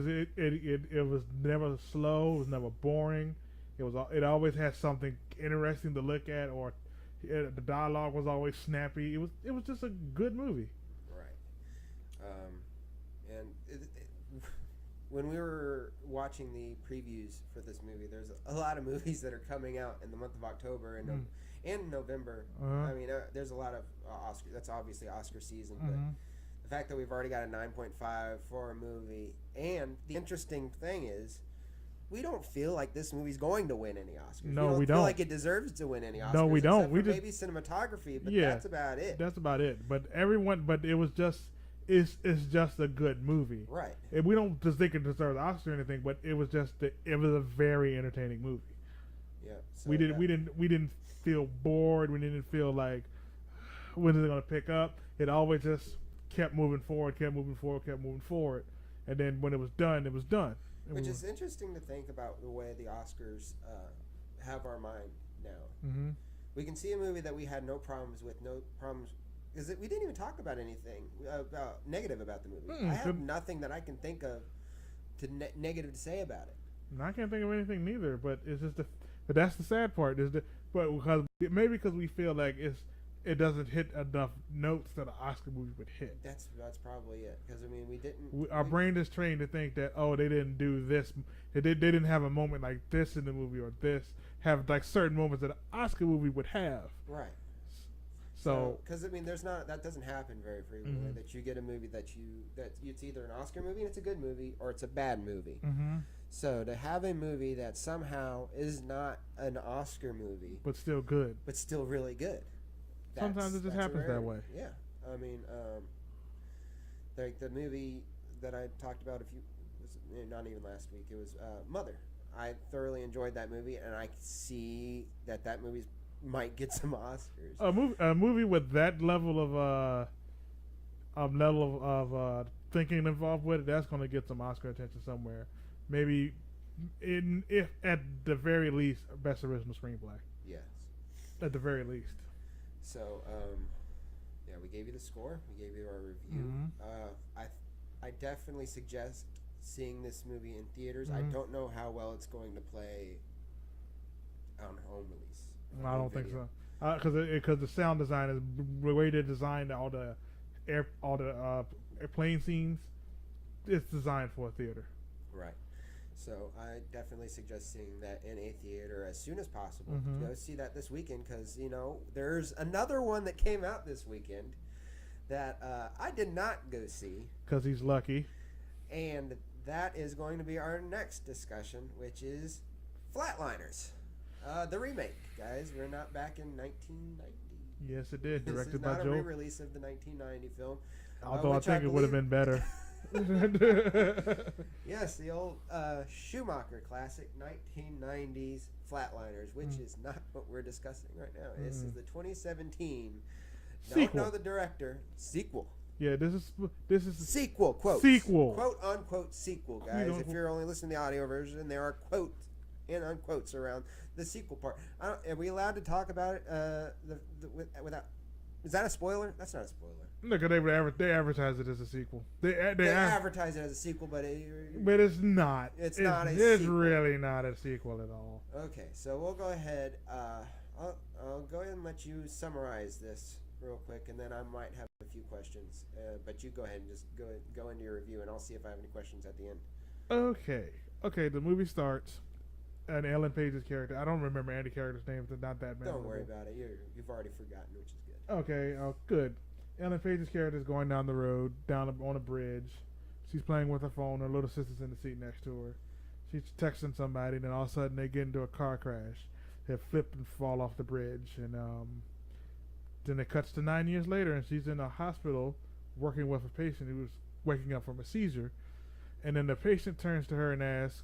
S2: was never slow. It was never boring. It always had something interesting to look at, or the dialogue was always snappy. It was just a good movie.
S1: Right. And when we were watching the previews for this movie, there's a lot of movies that are coming out in the month of October and November. I mean, there's a lot of Oscar. That's obviously Oscar season, but the fact that we've already got a 9.5 for a movie, and the interesting thing is, we don't feel like this movie's going to win any Oscars.
S2: No,
S1: we don't feel like it deserves to win any Oscars.
S2: No, we don't.
S1: Except for maybe cinematography, but that's about it.
S2: That's about it. But it was just. It's just a good movie,
S1: right?
S2: And we don't just think it deserves an Oscar or anything, but it was a very entertaining movie.
S1: Yeah, so
S2: we didn't feel bored. We didn't feel like when is it going to pick up. It always just kept moving forward, and then when it was done, it was done.
S1: Which is interesting to think about the way the Oscars have our mind now.
S2: Mm-hmm.
S1: We can see a movie that we had no problems with, because we didn't even talk about anything negative about the movie. I have nothing that I can think of negative to say about it.
S2: I can't think of anything neither. But it's just but that's the sad part. Because we feel like it doesn't hit enough notes that an Oscar movie would hit.
S1: That's probably it. Because I mean,
S2: our brain is trained to think that they didn't do this. They didn't have a moment like this in the movie, or have like certain moments that an Oscar movie would have.
S1: Right.
S2: So,
S1: because I mean, that doesn't happen very frequently. That you get a movie that it's either an Oscar movie and it's a good movie, or it's a bad movie. So to have a movie that somehow is not an Oscar movie,
S2: but still good,
S1: but still really good.
S2: Sometimes it just happens that way.
S1: Yeah, I mean, like the movie that I talked about not even last week. It was Mother. I thoroughly enjoyed that movie, and I see that movie might get some Oscars.
S2: A movie with that level of thinking involved with it, that's going to get some Oscar attention somewhere. Maybe, if at the very least, best original screenplay.
S1: Yes.
S2: At the very least.
S1: So, we gave you the score. We gave you our review. I definitely suggest seeing this movie in theaters. I don't know how well it's going to play on home release.
S2: I don't think so. Because the sound design is the way they designed all the airplane scenes. It's designed for a theater.
S1: Right. So I definitely suggest seeing that in a theater as soon as possible. Go see that this weekend, because there's another one that came out this weekend that I did not go see.
S2: Because he's lucky.
S1: And that is going to be our next discussion, which is Flatliners. The remake, guys. We're not back in 1990.
S2: Yes, it did. Directed
S1: by Joe. This is not a re-release of the 1990 film.
S2: Although I think it would have been better.
S1: Yes, the old Schumacher classic 1990s Flatliners, which is not what we're discussing right now. This is the 2017.
S2: Sequel.
S1: Don't know the director. Sequel.
S2: Yeah, this is
S1: sequel. Quote.
S2: Sequel.
S1: Quote unquote sequel, guys. If you're only listening to the audio version, there are quotes and unquotes around the sequel part. Are we allowed to talk about it without? Is that a spoiler? That's not a spoiler.
S2: Look, they advertise it as a sequel. They
S1: advertise it as a sequel, but
S2: it's not.
S1: It's not a
S2: sequel. It's
S1: sequel.
S2: really not a sequel at all.
S1: Okay, so we'll go ahead. I'll go ahead and let you summarize this real quick, and then I might have a few questions. But you go ahead and just go into your review, and I'll see if I have any questions at the end.
S2: Okay. The movie starts, and Ellen Page's character. I don't remember any character's names. They're not that memorable.
S1: Don't worry about it. You've already forgotten, which is good.
S2: Okay. Good. Ellen Page's character is going down the road, down on a bridge. She's playing with her phone. Her little sister's in the seat next to her. She's texting somebody, and then all of a sudden they get into a car crash. They flip and fall off the bridge, and then it cuts to 9 years later, and she's in a hospital working with a patient who was waking up from a seizure. And then the patient turns to her and asks,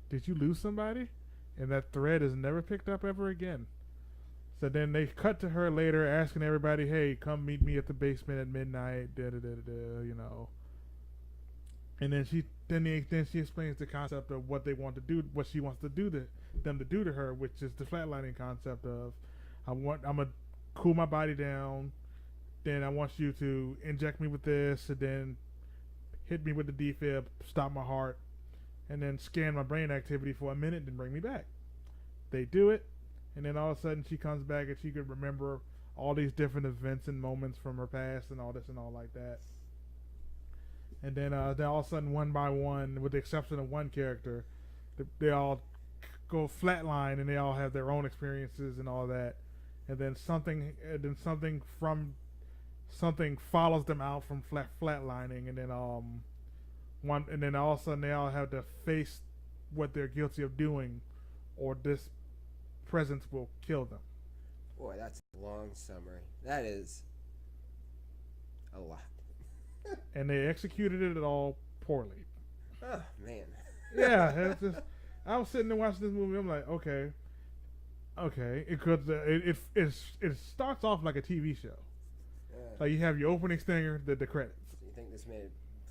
S2: "Did you lose somebody?" And that thread is never picked up ever again. So then they cut to her later asking everybody, "Hey, come meet me at the basement at midnight," you know. And then she explains the concept of what they want to do, what she wants to do them to do to her, which is the flatlining concept of, I'm gonna cool my body down, then I want you to inject me with this, and then hit me with the defib, stop my heart, and then scan my brain activity for a minute, then bring me back. They do it, and then all of a sudden she comes back and she could remember all these different events and moments from her past and all this and all like that. And then all of a sudden, one by one, with the exception of one character, they all go flatline, and they all have their own experiences and all that. And then something follows them out from flatlining, and then and then all of a sudden they all have to face what they're guilty of doing, or this presence will kill them.
S1: Boy, that's a long summary. That is a lot.
S2: And they executed it all poorly.
S1: Oh man.
S2: Yeah, it's just, I was sitting there watching this movie. I'm like, okay, it starts off like a TV show. Like you have your opening stinger, the credits.
S1: So you think this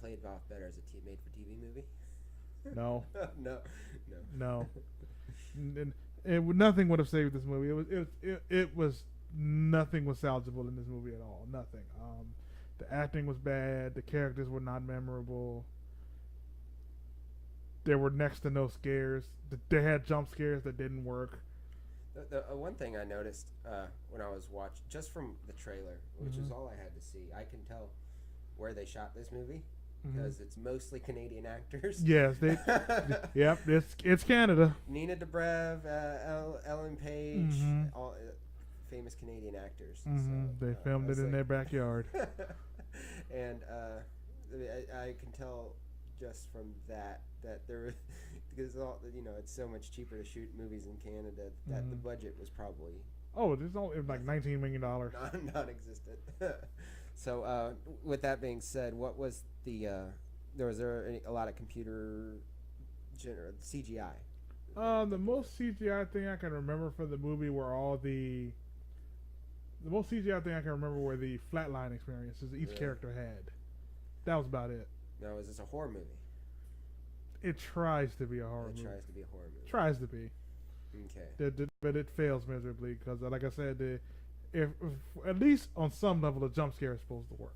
S1: played off better as a made for TV movie?
S2: No.
S1: No.
S2: Nothing would have saved this movie. It was nothing was salvageable in this movie at all. Nothing. The acting was bad. The characters were not memorable. There were next to no scares. They had jump scares that didn't work.
S1: The one thing I noticed when I was watching, just from the trailer, which is all I had to see, I can tell where they shot this movie because it's mostly Canadian actors.
S2: Yes, yep, it's Canada.
S1: Nina Dobrev, Ellen Page, all famous Canadian actors. So,
S2: they filmed it in their backyard.
S1: And I can tell just from that there, because it's so much cheaper to shoot movies in Canada that the budget was probably
S2: there's only like $19 million.
S1: Non-existent. So with that being said, what was a lot of computer CGI?
S2: The most CGI thing I can remember from the movie were the most CGI thing I can remember were the flatline experiences each character had. That was about it.
S1: Now, is this a horror movie?
S2: It tries to be a horror movie.
S1: It tries to be a horror movie.
S2: Tries to be.
S1: Okay.
S2: But it fails miserably because, like I said, if at least on some level, a jump scare is supposed to work.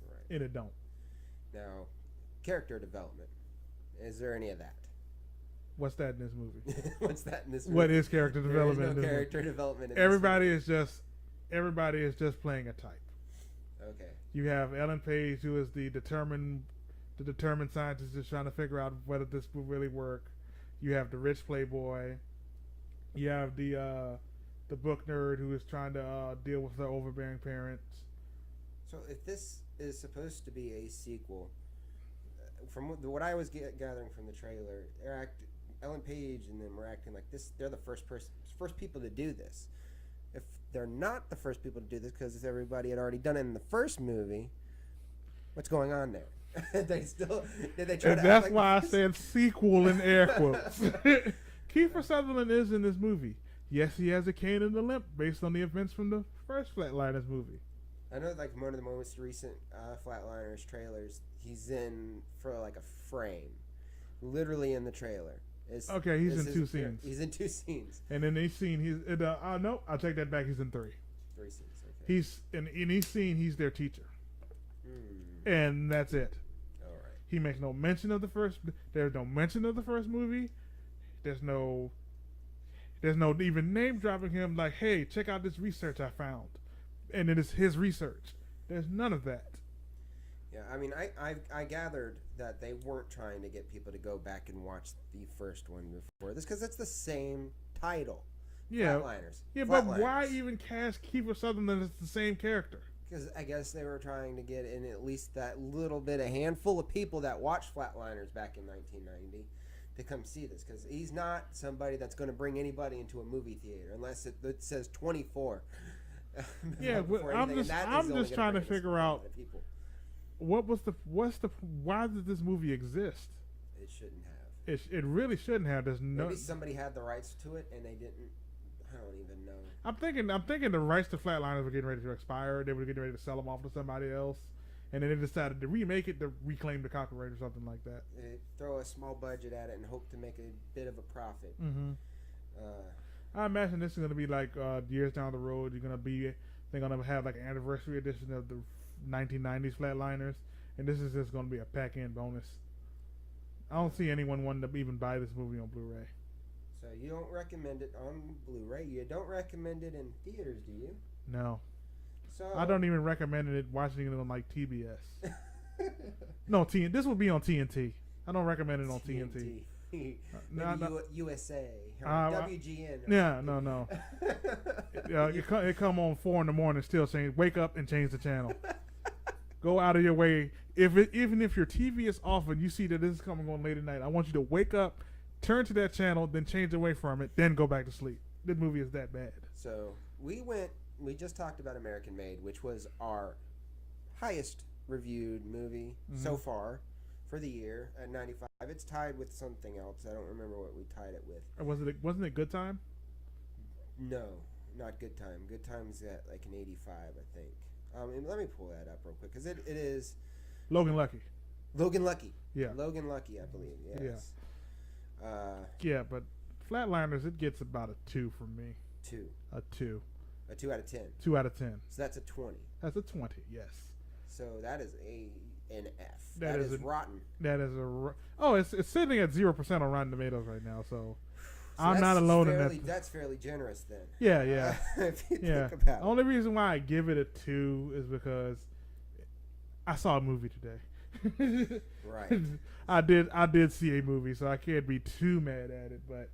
S1: Right.
S2: And it don't.
S1: Now, character development. Is there any of that?
S2: What's that in this movie?
S1: What's that in this movie?
S2: What is character development?
S1: There is no character development in
S2: everybody this movie. Everybody is just playing a type.
S1: Okay.
S2: You have Ellen Page, who is the determined scientist, just trying to figure out whether this will really work. You have the rich playboy. You have the book nerd who is trying to deal with their overbearing parents.
S1: So if this is supposed to be a sequel, from what I was gathering from the trailer, Ellen Page and them were acting like this. They're the first people to do this. If they're not the first people to do this because everybody had already done it in the first movie, what's going on there? Did they try to?
S2: That's why I said sequel in air quotes. Kiefer Sutherland is in this movie. Yes, he has a cane and a limp based on the events from the first Flatliners movie.
S1: I know, like one of the most recent Flatliners trailers, he's in for like a frame, literally in the trailer.
S2: He's in 2 scenes.
S1: He's in 2 scenes.
S2: And in each scene, no, I'll take that back. He's in 3.
S1: 3 scenes. Okay.
S2: He's in each scene. He's their teacher, and that's it.
S1: All right.
S2: He makes no mention of the first. There's no mention of the first movie. There's no There's no even name dropping him like, hey, check out this research I found. And it is his research. There's none of that.
S1: Yeah, I mean, I gathered that they weren't trying to get people to go back and watch the first one before this because it's the same title.
S2: Yeah.
S1: Flatliners.
S2: Yeah,
S1: Flatliners.
S2: but why even cast Kiefer Sutherland as the same character?
S1: Because I guess they were trying to get in at least that little bit, a handful of people that watched Flatliners back in 1990 to come see this. Because he's not somebody that's going to bring anybody into a movie theater unless it says 24.
S2: Yeah, but I'm just trying to figure out why did this movie exist?
S1: It shouldn't have.
S2: It really shouldn't have.
S1: Maybe somebody had the rights to it and they didn't. I don't even know.
S2: I'm thinking the rights to Flatliners were getting ready to expire. They were getting ready to sell them off to somebody else, and then they decided to remake it to reclaim the copyright or something like that.
S1: They throw a small budget at it and hope to make a bit of a profit.
S2: Mm-hmm. I imagine this is going to be like years down the road. They're going to have like an anniversary edition of the 1990s Flatliners, and this is just going to be a pack-in bonus. I don't see anyone wanting to even buy this movie on Blu-ray.
S1: So you don't recommend it on Blu-ray. You don't recommend it in theaters, do you?
S2: No.
S1: So
S2: I don't even recommend it watching it on like TBS. No, this would be on TNT. I don't recommend it on TNT.
S1: USA, WGN.
S2: Yeah, no. It come on 4 a.m. still saying, "Wake up and change the channel." Go out of your way. Even if your TV is off and you see that this is coming on late at night, I want you to wake up, turn to that channel, then change away from it, then go back to sleep. This movie is that bad.
S1: So we just talked about American Made, which was our highest reviewed movie so far for the year at 95. It's tied with something else. I don't remember what we tied it with.
S2: Wasn't it Good Time?
S1: No, not Good Time. Good Time's at like an 85, I think. Let me pull that up real quick because it is
S2: Logan Lucky.
S1: Yeah. Logan Lucky, I believe. Yes.
S2: Yeah, but Flatliners, it gets about a 2 from me.
S1: 2.
S2: A 2.
S1: A 2 out of 10.
S2: 2 out of 10.
S1: So that's a 20.
S2: That's a 20. Yes.
S1: So that is an F. That is rotten.
S2: That is it's sitting at 0% on Rotten Tomatoes right now. So I'm not alone in that.
S1: That's fairly generous then.
S2: Yeah.
S1: If you think about it.
S2: The only reason why I give it a 2 is because I saw a movie today.
S1: Right.
S2: I did see a movie, so I can't be too mad at it. But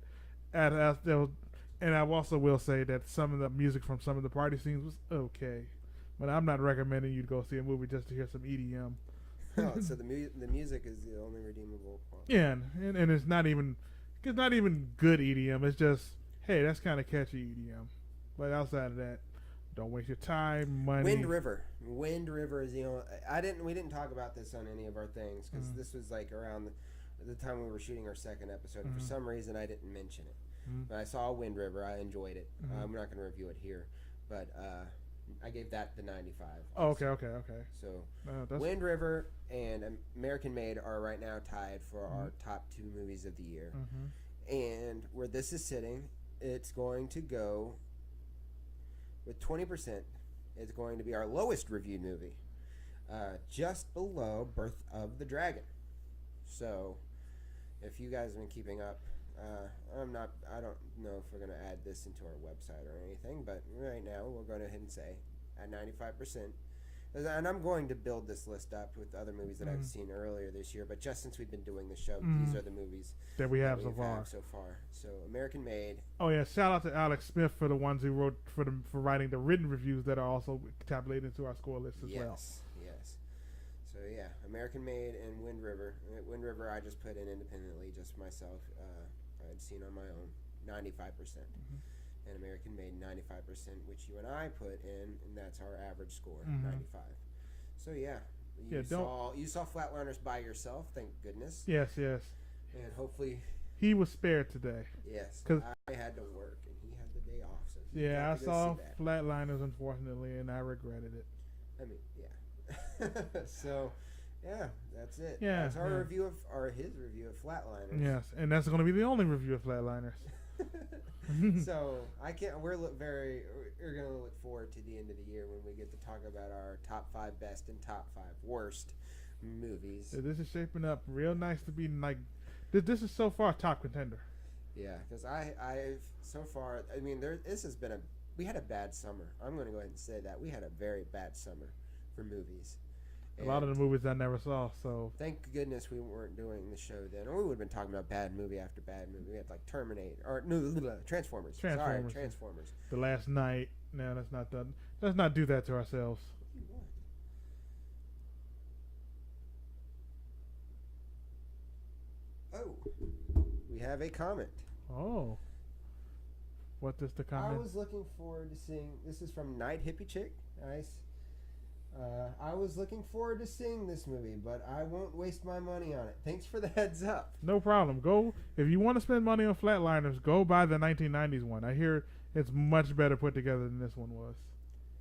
S2: and I also will say that some of the music from some of the party scenes was okay. But I'm not recommending you to go see a movie just to hear some EDM.
S1: Oh, so the music is the only redeemable part.
S2: Yeah, and it's not even good EDM. It's just, hey, that's kind of catchy EDM. But outside of that, don't waste your time, money.
S1: Wind River is the only. We didn't talk about this on any of our things because this was like around the time we were shooting our second episode. And for some reason, I didn't mention it. But I saw Wind River. I enjoyed it. We're not going to review it here, but I gave that the 95.
S2: Oh, okay.
S1: So Wind River and American Made are right now tied for our top 2 movies of the year. And where this is sitting, it's going to go with 20%. It's going to be our lowest reviewed movie, just below Birth of the Dragon. So if you guys have been keeping up, I don't know if we're going to add this into our website or anything, but right now we'll go ahead and say at 95%. And I'm going to build this list up with other movies that I've seen earlier this year, but just since we've been doing the show, these are the movies
S2: that we have so
S1: far. So American Made.
S2: Oh yeah, shout out to Alex Smith for the ones who wrote for writing the written reviews that are also tabulated into our score list as well.
S1: Yes. So yeah, American Made and Wind River. Wind River I just put in independently, just myself. I'd seen on my own 95%. And American Made 95%, which you and I put in, and that's our average score, 95. So yeah, you saw Flatliners by yourself, thank goodness.
S2: Yes.
S1: And hopefully
S2: he was spared today.
S1: Yes, because I had to work and he had the day off. So
S2: yeah, I saw Flatliners unfortunately, and I regretted it.
S1: I mean, yeah. So yeah, that's it.
S2: Yeah,
S1: that's our review of his review of Flatliners.
S2: Yes, and that's going to be the only review of Flatliners.
S1: So we're gonna look forward to the end of the year when we get to talk about our top 5 best and top 5 worst movies.
S2: So this is shaping up real nice to be like this is so far a top contender.
S1: Yeah, because I've so far. I mean, this has been we had a bad summer. I'm going to go ahead and say that we had a very bad summer for movies.
S2: A lot of the movies I never saw, so
S1: thank goodness we weren't doing the show then, or we would have been talking about bad movie after bad movie. We had like Terminator or no, Transformers. Sorry, Transformers.
S2: The Last Night. No, that's not done. Let's not do that to ourselves.
S1: Oh, we have a comment.
S2: Oh, what is the comment?
S1: I was looking forward to seeing. This is from Night Hippie Chick. Nice. I was looking forward to seeing this movie, but I won't waste my money on it. Thanks for the heads up.
S2: No problem. Go if you want to spend money on Flatliners. Go buy the 1990s one. I hear it's much better put together than this one was.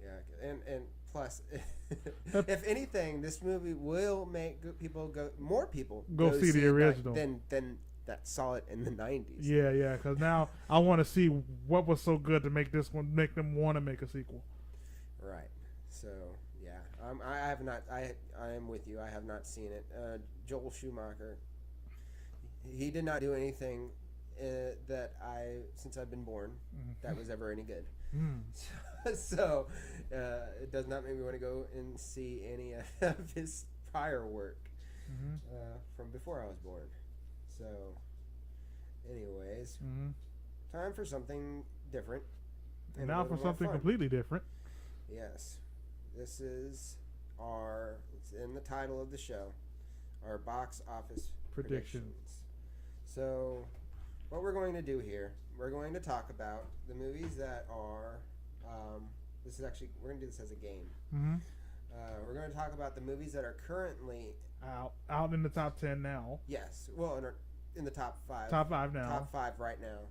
S1: Yeah, and plus, if anything, this movie will make more people
S2: go see the original
S1: than that saw it in the 90s.
S2: Yeah, because now I want to see what was so good to make this one make them want to make a sequel.
S1: Right. So. I have not. I am with you. I have not seen it. Joel Schumacher. He did not do anything that since I've been born that was ever any good. So it does not make me want to go and see any of his prior work from before I was born. So, anyways, time for something different.
S2: And now for something completely different.
S1: Yes. This is it's in the title of the show, our box office predictions. So, what we're going to do here, we're going to talk about the movies that are, we're going to do this as a game. We're going to talk about the movies that are currently
S2: out in the top 10 now.
S1: Yes, well, in the top 5.
S2: Top 5 now.
S1: Top 5 right now.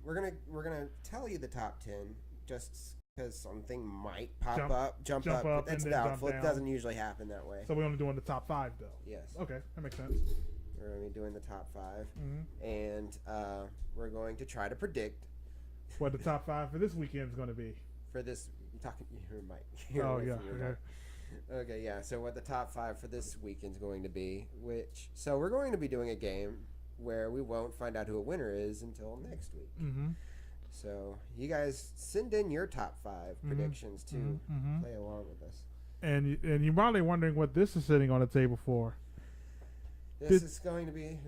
S1: We're gonna tell you the top 10 just because something might jump up. But that's doubtful. It doesn't usually happen that way.
S2: So we're only doing the top 5 though.
S1: Yes.
S2: Okay, that makes sense.
S1: We're going to be doing the top 5, and we're going to try to predict
S2: what the top 5 for this weekend is going to be.
S1: For this, you're talking your mic.
S2: Oh yeah.
S1: Okay, yeah. So what the top 5 for this weekend is going to be? So we're going to be doing a game where we won't find out who a winner is until next week. So you guys send in your top 5 predictions to play along with us.
S2: And you're probably wondering what this is sitting on the table for.
S1: This is going to be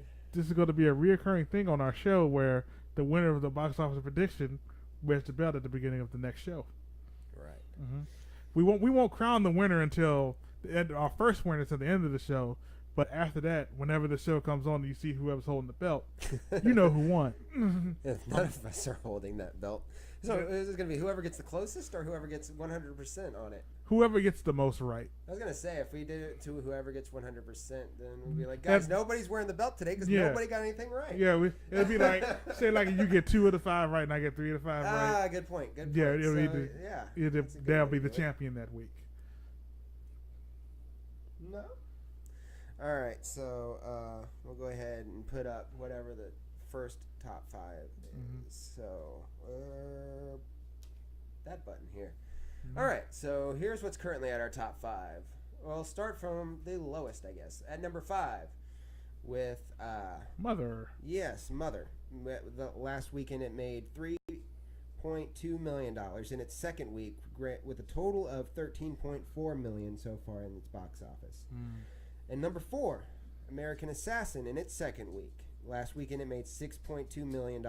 S2: a reoccurring thing on our show where the winner of the box office prediction wears the belt at the beginning of the next show.
S1: Right.
S2: We won't crown the winner until our first winner until the end of the show. But after that, whenever the show comes on and you see whoever's holding the belt, you know who won.
S1: If none of us are holding that belt. So is it going to be whoever gets the closest or whoever gets 100% on it?
S2: Whoever gets the most right.
S1: I was going to say, if we did it to whoever gets 100%, then we'd be like, guys, nobody's wearing the belt today because nobody got anything right.
S2: Yeah, it'd be like, say like you get 2 of the 5 right and I get 3 of the 5 right.
S1: Ah, good point.
S2: Yeah, they'll be the champion that week.
S1: No. All right, so we'll go ahead and put up whatever the first top 5 is. So that button here. All right, so here's what's currently at our top 5. We'll start from the lowest, I guess. At number 5 with
S2: Mother.
S1: Yes, Mother. The last weekend it made $3.2 million in its second week with a total of $13.4 million so far in its box office. And number 4, American Assassin in its second week. Last weekend it made $6.2 million,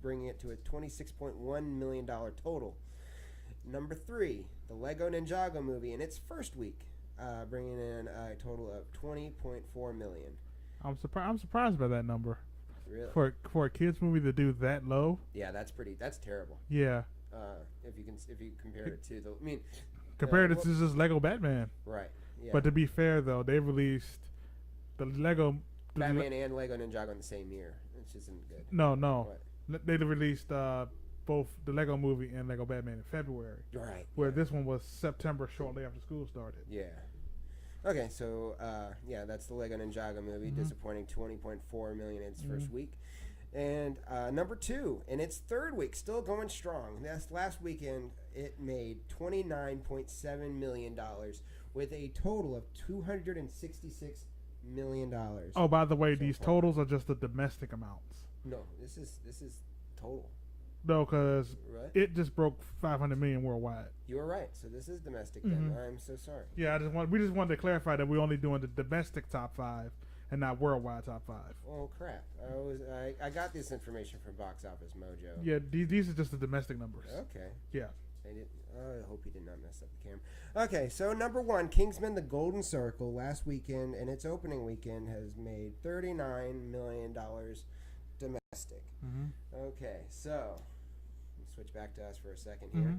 S1: bringing it to a $26.1 million total. Number 3, the Lego Ninjago movie in its first week, bringing in a total of $20.4 million. I'm
S2: surprised by that number.
S1: Really?
S2: For a kids movie to do that low?
S1: Yeah, that's terrible.
S2: Yeah.
S1: If you compare it to
S2: compared it to just Lego Batman.
S1: Right. Yeah.
S2: But to be fair, though, they released the Lego
S1: Batman and Lego Ninjago in the same year, which isn't good.
S2: No. What? They released both the Lego movie and Lego Batman in February.
S1: Right.
S2: Where this one was September, shortly after school started.
S1: Yeah. Okay, so that's the Lego Ninjago movie. Disappointing, $20.4 million in its first week. And number 2, in its third week, still going strong. Last weekend, it made $29.7 million with a total of $266 million.
S2: Oh, by the way, these totals are just the domestic amounts.
S1: No, this is total.
S2: No, because
S1: Right?
S2: it just broke 500 million worldwide.
S1: You were right. So this is domestic
S2: Mhm.
S1: then. I'm so sorry.
S2: Yeah, we just wanted to clarify that we're only doing the domestic top 5 and not worldwide top 5.
S1: Oh crap! I got this information from Box Office Mojo.
S2: Yeah, these are just the domestic numbers.
S1: Okay.
S2: Yeah.
S1: I hope he did not mess up the camera. Okay, so number one, Kingsman: The Golden Circle last weekend and its opening weekend has made $39 million domestic.
S2: Mm-hmm.
S1: Okay, so let's switch back to us for a second here.
S2: Mm-hmm.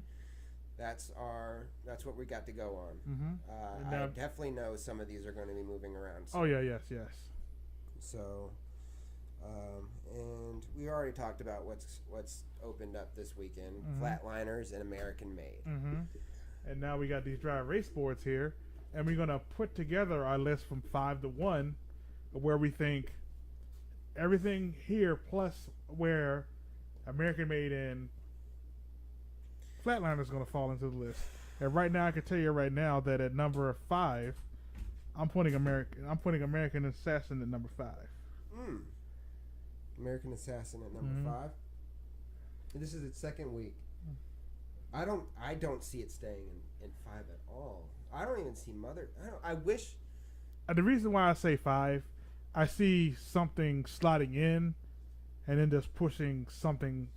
S1: That's what we got to go on.
S2: Mm-hmm.
S1: I definitely know some of these are going to be moving around. So.
S2: Oh yeah, yes.
S1: So, and we already talked about what's opened up this weekend: Flatliners and American Made.
S2: Mm-hmm. And now we got these dry erase boards here, and we're gonna put together our list from 5 to 1, where we think everything here plus where American Made and Flatliners is gonna fall into the list. And right now, I can tell you right now that at number 5, I'm putting American Assassin at number 5.
S1: American Assassin at number 5. And this is its second week. I don't see it staying in 5 at all. I don't even see Mother. I wish.
S2: The reason why I say 5, I see something sliding in, and then just pushing something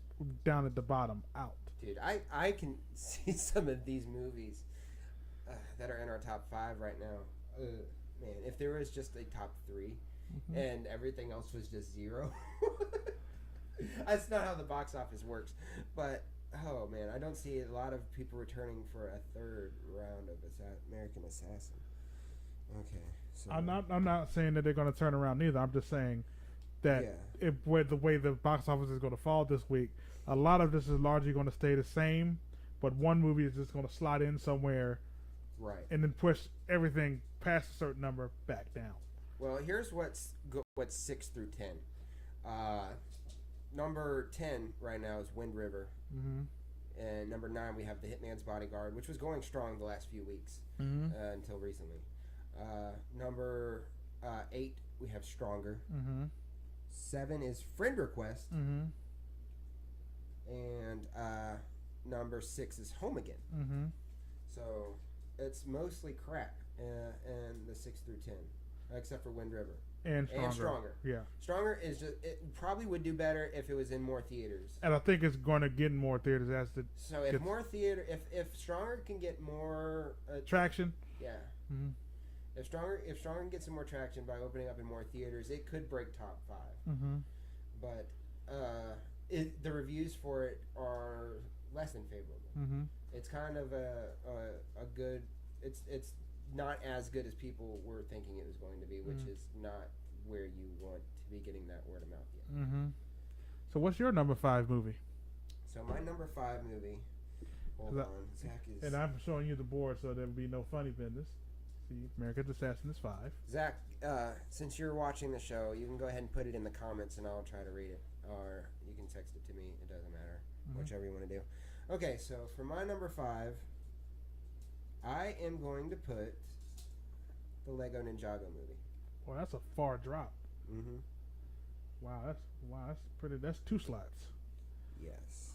S2: down at the bottom out.
S1: Dude, I can see some of these movies that are in our top 5 right now. Man, if there was just a top 3 and everything else was just 0. That's not how the box office works. But oh man, I don't see a lot of people returning for a third round of American Assassin. Okay, so
S2: I'm not saying that they're going to turn around either. I'm just saying that with the way the box office is going to fall this week, a lot of this is largely going to stay the same, but one movie is just going to slide in somewhere,
S1: right,
S2: and then push everything past a certain number back down.
S1: Well, here's what's 6 through 10. Number 10 right now is Wind River. And number 9 we have The Hitman's Bodyguard, which was going strong the last few weeks until recently. Number 8 we have Stronger. 7 is Friend Request. And number 6 is Home Again. So it's mostly crap in the 6 through 10, except for Wind River.
S2: And Stronger. Yeah.
S1: Stronger is just, it probably would do better if it was in more theaters.
S2: And I think it's going to get in more theaters as the
S1: So if more theater, if Stronger can get more
S2: traction.
S1: Yeah. If Stronger can get some more traction by opening up in more theaters, it could break top 5. But the reviews for it are less than favorable. It's kind of a good. It's not as good as people were thinking it was going to be, which is not where you want to be getting that word of mouth yet.
S2: So what's your number 5 movie?
S1: So my number 5 movie. Hold on, Zach is.
S2: And I'm showing you the board, so there'll be no funny business. See, American Assassin is 5.
S1: Zach, since you're watching the show, you can go ahead and put it in the comments, and I'll try to read it, or you can text it to me. It doesn't matter, whichever you want to do. Okay, so for my number 5, I am going to put the Lego Ninjago movie.
S2: Well, that's a far drop. Wow, that's pretty. That's 2 slots.
S1: Yes,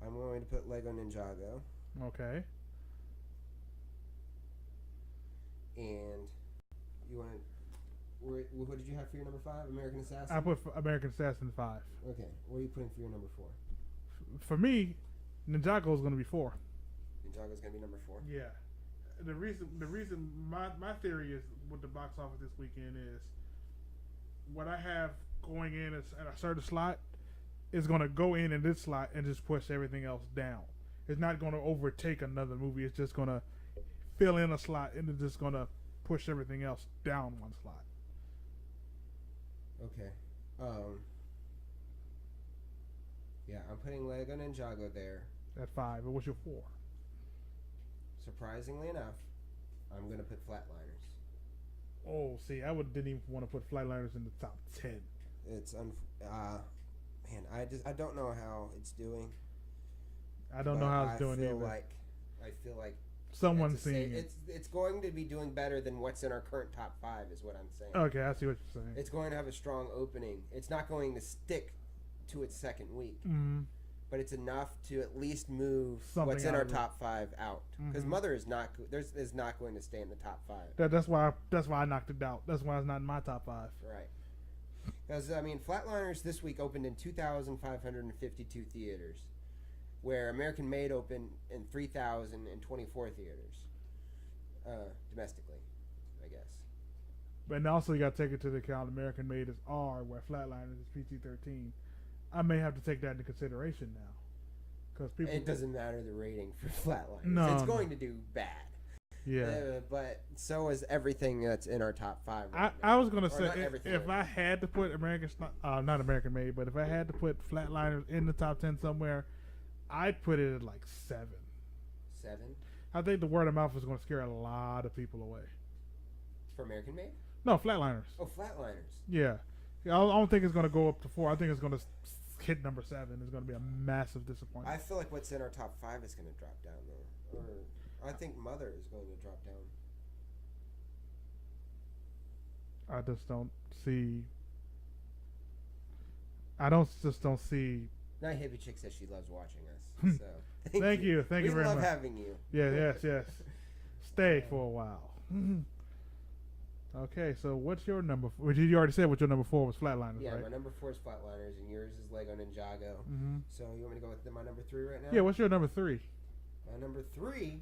S1: I'm going to put Lego Ninjago.
S2: Okay.
S1: And you want to? What did you have for your number 5? American Assassin.
S2: I put American Assassin 5.
S1: Okay, what are you putting for your number 4?
S2: For me, Ninjago is going to be 4.
S1: Ninjago is going to be number 4.
S2: Yeah. The reason my theory is with the box office this weekend is what I have going in at a certain slot is going to go in this slot and just push everything else down. It's not going to overtake another movie. It's just going to fill in a slot and it's just going to push everything else down one slot.
S1: Okay. Yeah, I'm putting Lego Ninjago there.
S2: At 5. And what's your 4?
S1: Surprisingly enough, I'm going to put Flatliners.
S2: Oh, see, I didn't even want to put Flatliners in the top 10.
S1: It's man, I don't know how it's doing.
S2: I don't know how it's doing either.
S1: I feel like
S2: Someone's seeing it.
S1: It's going to be doing better than what's in our current top 5 is what I'm saying.
S2: Okay, I see what you're saying.
S1: It's going to have a strong opening. It's not going to stick to its second week.
S2: Mm-hmm.
S1: But it's enough to at least move
S2: Something
S1: what's in our
S2: out of it.
S1: top 5 out. Because
S2: Mhm.
S1: Mother is not going to stay in the top 5.
S2: That's why I knocked it out. That's why it's not in my top 5.
S1: Right. Because, I mean, Flatliners this week opened in 2,552 theaters, where American Made opened in 3,024 theaters, domestically, I guess.
S2: And also you got to take into account American Made is R, where Flatliners is PG-13. I may have to take that into consideration now, because people.
S1: It doesn't matter the rating for Flatliners.
S2: No,
S1: it's going to do bad.
S2: Yeah.
S1: But so is everything that's in our top 5.
S2: I was gonna
S1: Or
S2: say
S1: not everything.
S2: if I had to put not American Made, but if I had to put Flatliners in the top 10 somewhere, I'd put it at like 7.
S1: 7
S2: I think the word of mouth is going to scare a lot of people away.
S1: for American Made.
S2: No, Flatliners.
S1: Oh, Flatliners.
S2: Yeah, I don't think it's going to go up to 4. I think it's going to hit number 7. It's going to be a massive disappointment.
S1: I feel like what's in our top 5 is going to drop down though, or I think Mother is going to drop down.
S2: I just don't see. I don't see.
S1: Now Hippie Chick says she loves watching us. So
S2: Thank you very
S1: We love
S2: much.
S1: having you.
S2: Yeah, yes. Stay for a while. Okay, so what's your number? You already said what your number 4 was, Flatliners,
S1: Yeah,
S2: right?
S1: my number 4 is Flatliners, and yours is Lego Ninjago.
S2: Mm-hmm.
S1: So you want me to go with my number 3 right now?
S2: Yeah, what's your number 3?
S1: My number 3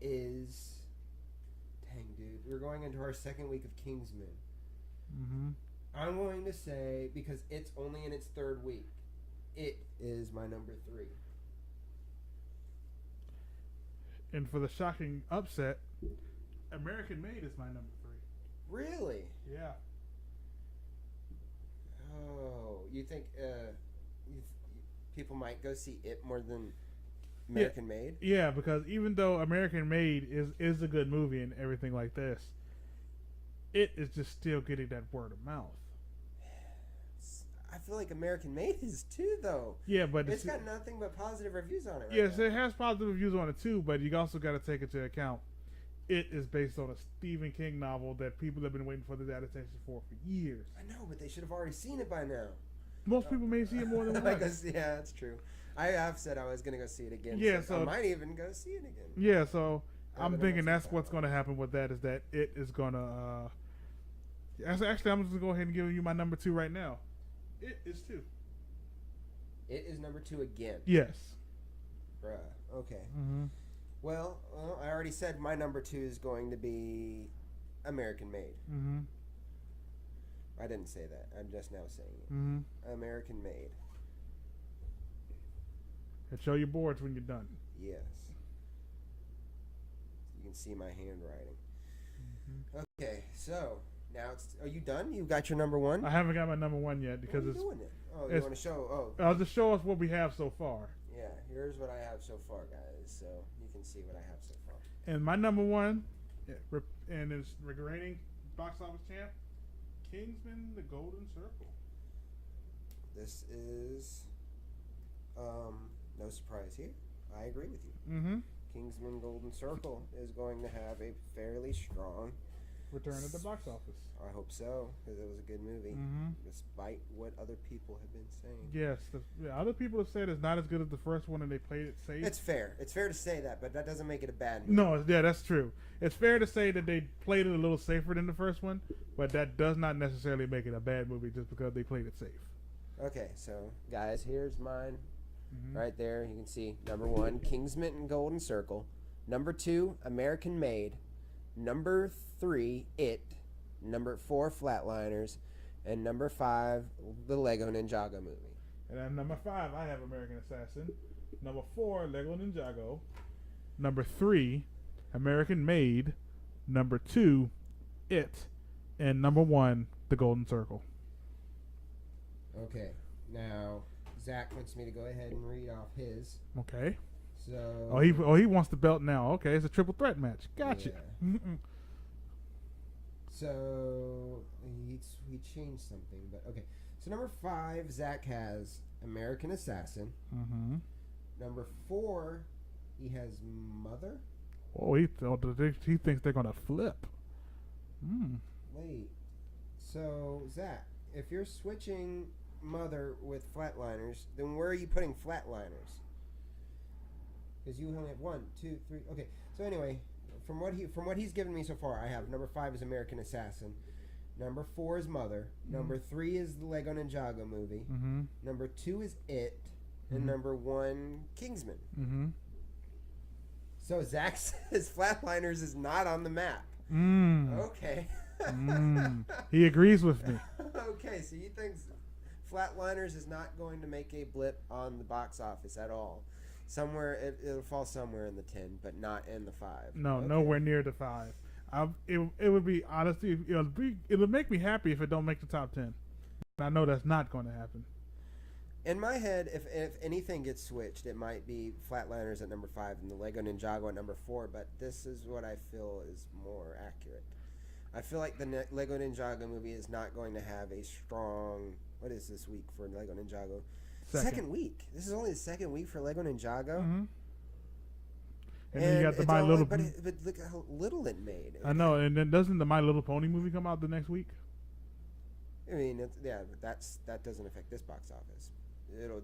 S1: is. Dang, dude, we're going into our second week of Kingsman.
S2: Mm-hmm.
S1: I'm going to say, because it's only in its 3rd week, it is my number 3.
S2: And for the shocking upset, American Made is my number 3.
S1: Really?
S2: Yeah.
S1: Oh, you think people might go see it more than American Made?
S2: Yeah, because even though American Made is a good movie and everything like this, it is just still getting that word of mouth.
S1: I feel like American Made is too, though.
S2: Yeah, but
S1: It's got nothing but positive reviews on it. Right
S2: yes,
S1: now.
S2: it has positive reviews on it too, but you also got to take into account it is based on a Stephen King novel that people have been waiting for the adaptation for years.
S1: I know, but they should have already seen it by now.
S2: Most people may see it more than once.
S1: Yeah, that's true. I have said I was going to go see it again.
S2: Yeah,
S1: so I might even go see it again.
S2: Yeah, so I'm
S1: Evan
S2: thinking
S1: Emerson
S2: that's what's going to happen with that is that it is going to. Actually, I'm just going to go ahead and give you my number 2 right now. It is 2.
S1: It is number 2 again.
S2: Yes.
S1: Bruh. Okay.
S2: Mm-hmm.
S1: Well, I already said my number 2 is going to be American Made.
S2: Mm-hmm.
S1: I didn't say that. I'm just now saying it.
S2: Mm-hmm.
S1: American Made.
S2: And show your boards when you're done.
S1: Yes. You can see my handwriting.
S2: Mm-hmm.
S1: Okay, so now are you done? You got your number 1?
S2: I haven't got my number 1 yet because
S1: what are
S2: it's.
S1: you doing it? Oh, you want to show? Oh.
S2: I'll just show us what we have so far.
S1: Yeah, here's what I have so far, guys. So you can see what I have so far.
S2: And my number 1, and it's reigning box office champ, Kingsman: The Golden Circle.
S1: This is, no surprise here. I agree with you.
S2: Mm-hmm.
S1: Kingsman: Golden Circle is going to have a fairly strong
S2: return at the box office.
S1: I hope so, because it was a good movie, despite what other people have been saying.
S2: Yes, other people have said it's not as good as the first one, and they played it safe.
S1: It's fair. It's fair to say that, but that doesn't make it a bad movie.
S2: No, yeah, that's true. It's fair to say that they played it a little safer than the first one, but that does not necessarily make it a bad movie just because they played it safe.
S1: Okay, so guys, here's mine. Right there, you can see number 1, Kingsman and Golden Circle. Number 2, American Made. Number 3, It. Number 4, Flatliners. And number 5, the Lego Ninjago movie.
S2: And at number 5, I have American Assassin. Number 4, Lego Ninjago. Number 3, American Made. Number 2, It. And number 1, The Golden Circle.
S1: Okay, now Zach wants me to go ahead and read off his.
S2: Okay.
S1: So.
S2: He wants the belt now. Okay, it's a triple threat match. Gotcha.
S1: Yeah. So he changed something, but okay. So number 5, Zach has American Assassin.
S2: Mm-hmm.
S1: Number 4, He has mother.
S2: Oh, he thinks they're gonna flip.
S1: Wait. So Zach, if you're switching mother with Flatliners, then where are you putting Flatliners? Because you only have 1, 2, 3. Okay. So anyway, from what he's given me so far, I have number 5 is American Assassin. Number 4 is Mother. Number 3 is the Lego Ninjago movie. Number 2 is It. And number 1, Kingsman. So Zach says Flatliners is not on the map. Okay.
S2: He agrees with me.
S1: Okay, so you think Flatliners is not going to make a blip on the box office at all. Somewhere it'll fall somewhere in the 10, but not in the 5.
S2: No,
S1: okay.
S2: Nowhere near the 5. It would be honestly it would make me happy if it don't make the top 10. I know that's not going to happen.
S1: In my head, if anything gets switched, it might be Flatliners at number 5 and the Lego Ninjago at number 4. But this is what I feel is more accurate. I feel like the Lego Ninjago movie is not going to have a strong. What is this week for Lego Ninjago? Second week. This is only the second week for Lego Ninjago.
S2: And then you got the My Little.
S1: But look how little it made.
S2: I know, and then doesn't the My Little Pony movie come out the next week?
S1: I mean, but that doesn't affect this box office.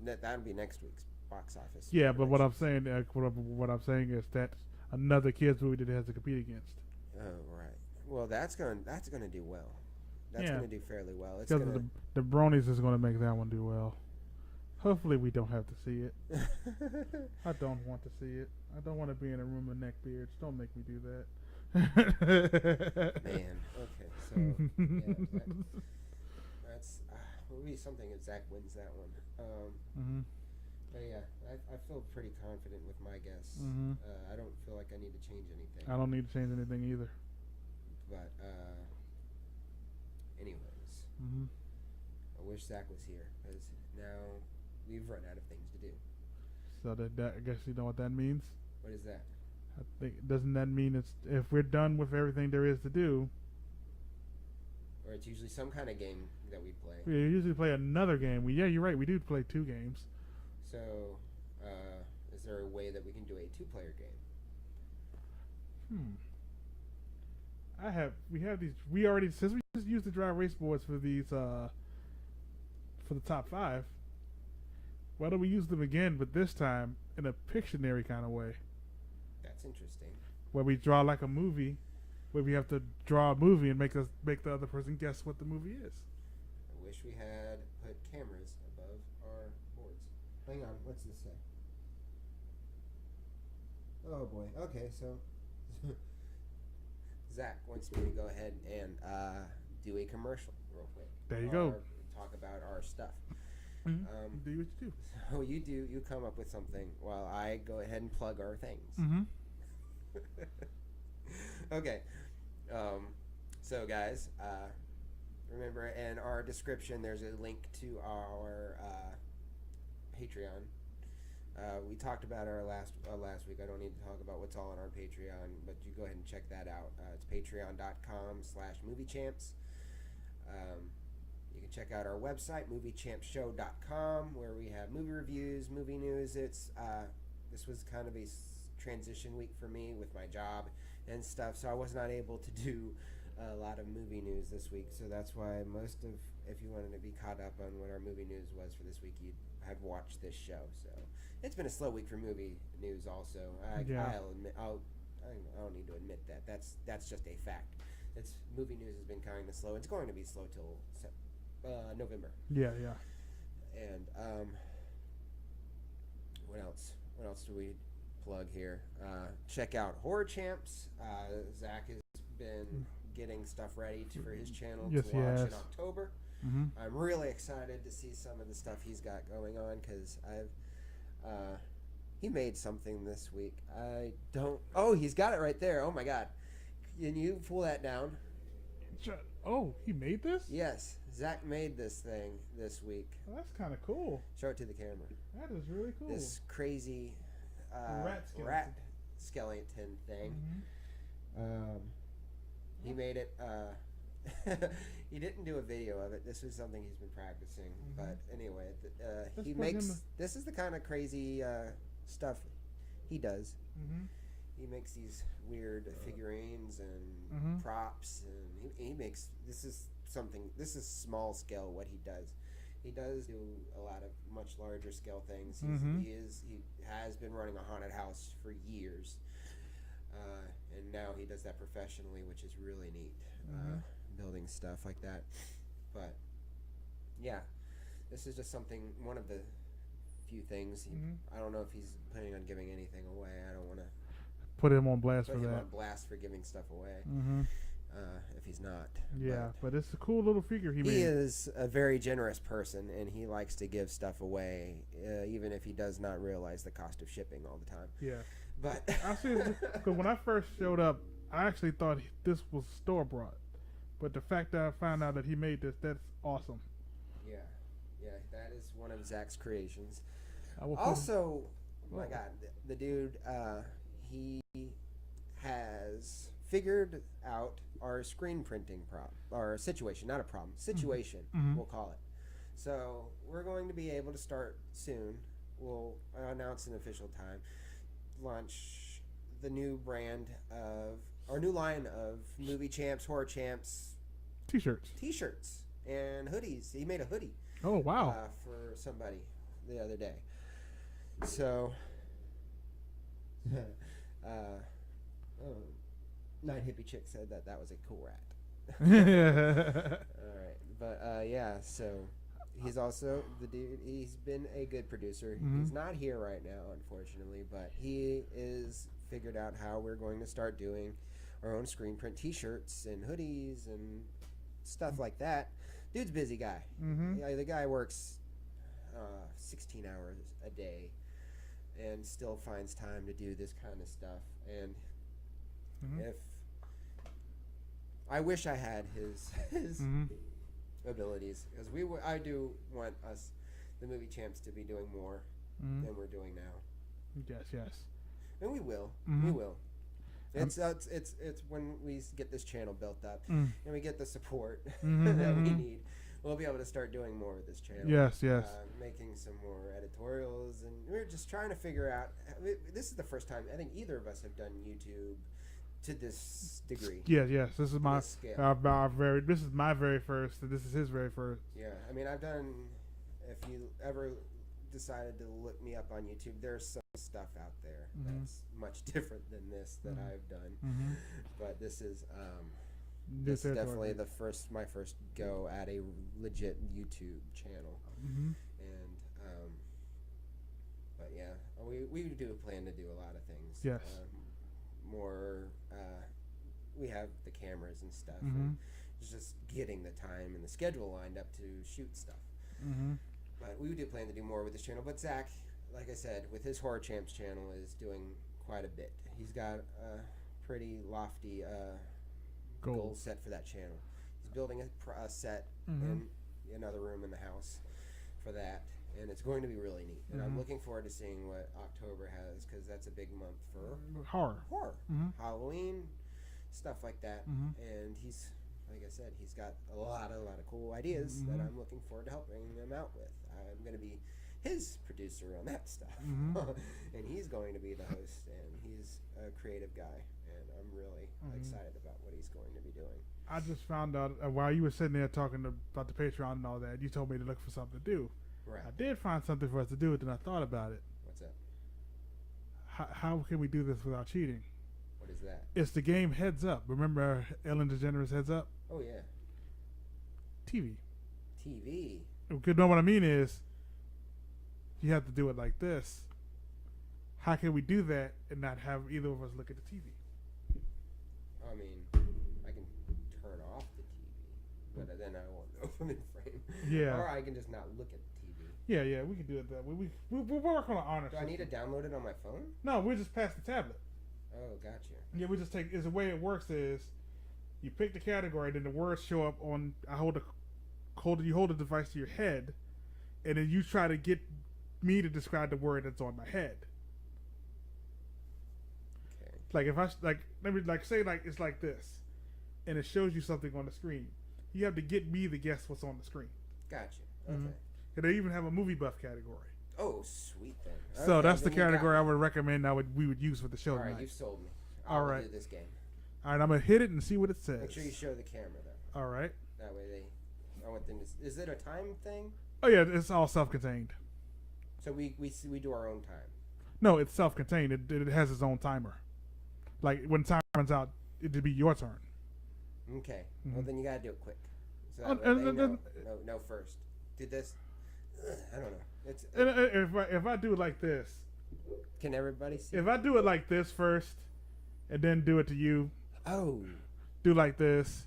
S1: That'll be next week's box office.
S2: Yeah, but what I'm saying is that another kids movie that has to compete against.
S1: Oh right. Well, that's gonna do well. That's gonna do fairly well. It's
S2: because the Bronies is gonna make that one do well. Hopefully, we don't have to see it. I don't want to see it. I don't want to be in a room of neckbeards. Don't make me do that.
S1: Man. Okay. So yeah, that's will be something if Zach wins that one. But yeah, I feel pretty confident with my guess. I don't feel like I need to change anything.
S2: I don't need to change anything either.
S1: But anyways, I wish Zach was here because now we've run out of things to do.
S2: So that I guess you know what that means.
S1: What is that?
S2: I think doesn't that mean it's if we're done with everything there is to do?
S1: Or it's usually some kind of game that we play.
S2: We usually play another game. Yeah, you're right. We do play 2 games.
S1: So, is there a way that we can do a 2-player game?
S2: We have these. We already since we just used the dry erase boards for these for the top 5. Why don't we use them again, but this time in a Pictionary kind of way?
S1: That's interesting.
S2: Where we draw like a movie, where we have to draw a movie and make the other person guess what the movie is.
S1: I wish we had put cameras above our boards. Hang on, what's this say? Oh boy. Okay, so Zach wants me to go ahead and do a commercial real quick.
S2: There you go.
S1: Talk about our stuff.
S2: Do what you do.
S1: So you come up with something while I go ahead and plug our things. Okay. So guys, remember in our description there's a link to our Patreon. We talked about our last week. I don't need to talk about what's all on our Patreon, but you go ahead and check that out. It's patreon.com/moviechamps. You can check out our website, moviechampshow.com, where we have movie reviews, movie news. This was kind of a transition week for me with my job and stuff, so I was not able to do a lot of movie news this week. So that's why if you wanted to be caught up on what our movie news was for this week, you'd have watched this show. So it's been a slow week for movie news. Also, I'll admit. I don't need to admit that. That's just a fact. Movie news has been kind of slow. It's going to be slow till November.
S2: Yeah.
S1: And what else? What else do we plug here? Check out Horror Champs. Zach has been getting stuff ready for his channel to launch in October. I'm really excited to see some of the stuff he's got going on because he made something this week. Oh, he's got it right there. Oh my God. Can you pull that down?
S2: Oh, he made this?
S1: Yes. Zach made this thing this week.
S2: Well, that's kind of cool.
S1: Show it to the camera.
S2: That is really cool.
S1: This crazy rat skeleton thing. He made it. He didn't do a video of it. This was something he's been practicing. But anyway, he makes. This is the kind of crazy stuff he does.
S2: Mm-hmm.
S1: He makes these weird figurines and
S2: Mm-hmm.
S1: props, and he makes this is small scale what he does. He does do a lot of much larger scale things.
S2: Mm-hmm.
S1: He has been running a haunted house for years, and now he does that professionally, which is really neat.
S2: Mm-hmm.
S1: Building stuff like that, but yeah, this is just one of the few things.
S2: Mm-hmm.
S1: I don't know if he's planning on giving anything away. I don't want to
S2: Put him on blast
S1: put
S2: for
S1: him
S2: that.
S1: on blast for giving stuff away.
S2: Mm-hmm.
S1: If he's not.
S2: Yeah, but it's a cool little figure he made.
S1: He is a very generous person, and he likes to give stuff away, even if he does not realize the cost of shipping all the time.
S2: Yeah.
S1: But
S2: I see, because when I first showed up, I actually thought this was store bought, but the fact that I found out that he made this—that's awesome.
S1: yeah, that is one of Zach's creations.
S2: I will
S1: Also, my God, the dude, he has figured out our screen printing situation, not a problem, situation,
S2: Mm-hmm.
S1: we'll call it. So we're going to be able to start soon. We'll announce an official time. Launch the new brand of, our new line of Movie Champs, Horror Champs
S2: T-shirts
S1: and hoodies. He made a hoodie.
S2: Oh wow!
S1: For somebody the other day. So, Night Hippie Chick said that was a cool rat. All right, but yeah. So he's also the dude. He's been a good producer.
S2: Mm-hmm.
S1: He's not here right now, unfortunately, but he is figured out how we're going to start doing our own screen print T-shirts and hoodies and stuff like that. Dude's a busy guy.
S2: Mm-hmm.
S1: Yeah, the guy works 16 hours a day and still finds time to do this kind of stuff. And
S2: Mm-hmm.
S1: if I wish I had his
S2: Mm-hmm.
S1: abilities, because I do want us, the Movie Champs, to be doing more
S2: Mm-hmm.
S1: than we're doing now,
S2: Yes.
S1: and we will.
S2: Mm-hmm.
S1: We will. It's when we get this channel built up
S2: Mm.
S1: and we get the support
S2: Mm-hmm.
S1: that we need, we'll be able to start doing more with this channel.
S2: Yes.
S1: Making some more editorials, and we're just trying to figure out. This is the first time I think either of us have done YouTube to this degree.
S2: Yes. This is my
S1: This scale.
S2: This is my very first. And this is his very first.
S1: Yeah, I mean, I've done. If you ever decided to look me up on YouTube, there's some stuff out there
S2: Mhm.
S1: that's much different than this that
S2: Mhm.
S1: I've done.
S2: Mm-hmm.
S1: But this is this is definitely my first go at a legit YouTube channel.
S2: Mm-hmm.
S1: And but yeah, we do plan to do a lot of things.
S2: Yes.
S1: More. We have the cameras and stuff.
S2: Mm-hmm.
S1: And it's just getting the time and the schedule lined up to shoot stuff.
S2: Mm-hmm.
S1: But we do plan to do more with this channel. But Zach, like I said, with his Horror Champs channel, is doing quite a bit. He's got a pretty lofty goal set for that channel. He's building a set
S2: Mm-hmm.
S1: in another room in the house for that. And it's going to be really neat. And I'm
S2: Mhm.
S1: looking forward to seeing what October has, because that's a big month for
S2: horror.
S1: horror, Halloween, stuff like that.
S2: Mhm.
S1: And he's, like I said, he's got a lot of cool ideas that
S2: Mhm.
S1: I'm looking forward to helping him out with. I'm going to be his producer on that stuff.
S2: Mhm.
S1: And he's going to be the host, and he's a creative guy, and I'm really
S2: Mhm.
S1: excited about what he's going to be doing.
S2: I just found out while you were sitting there talking about the Patreon and all that, you told me to look for something to do.
S1: Right.
S2: I did find something for us to do, and then I thought about it.
S1: What's that?
S2: How can we do this without cheating?
S1: What is that?
S2: It's the game Heads Up. Remember Ellen DeGeneres Heads Up?
S1: Oh, yeah.
S2: TV.
S1: TV.
S2: You know what I mean is, you have to do it like this. How can we do that and not have either of us look at the TV?
S1: I mean, I can turn off the TV, but then I won't know if I'm in frame.
S2: Yeah.
S1: Or I can just not look at the TV.
S2: Yeah, we can do it that way. We'll work on an honor
S1: Do I need to download it on my phone?
S2: No, we'll just pass the tablet.
S1: Oh, gotcha.
S2: Yeah, we just take. Is the way it works is, you pick the category, then the words show up on. You hold the device to your head, and then you try to get me to describe the word that's on my head.
S1: Okay.
S2: Like if let me say it's like this, and it shows you something on the screen. You have to get me to guess what's on the screen.
S1: Gotcha. Okay.
S2: Mhm. And they even have a movie buff category.
S1: Oh, sweet then.
S2: So
S1: Okay,
S2: that's the
S1: then you got
S2: category I
S1: me.
S2: would recommend. We would use for the show
S1: All right,
S2: tonight.
S1: you've sold me.
S2: All
S1: I'll
S2: right.
S1: do this game.
S2: All right, I'm gonna hit it and see what it says.
S1: Make sure you show the camera though.
S2: All right.
S1: That way I want them to. Is it a time thing?
S2: Oh yeah, it's all self-contained.
S1: So we do our own time.
S2: No, it's self-contained. It has its own timer. Like when time runs out, it'd be your turn.
S1: Okay.
S2: Mm-hmm.
S1: Well, then you gotta do it quick. So
S2: Oh,
S1: that way they know. No, first. Do this. I don't know. It's.
S2: If I do it like this,
S1: Can everybody see?
S2: if I do it like this first, and then do it to you,
S1: Oh.
S2: do like this,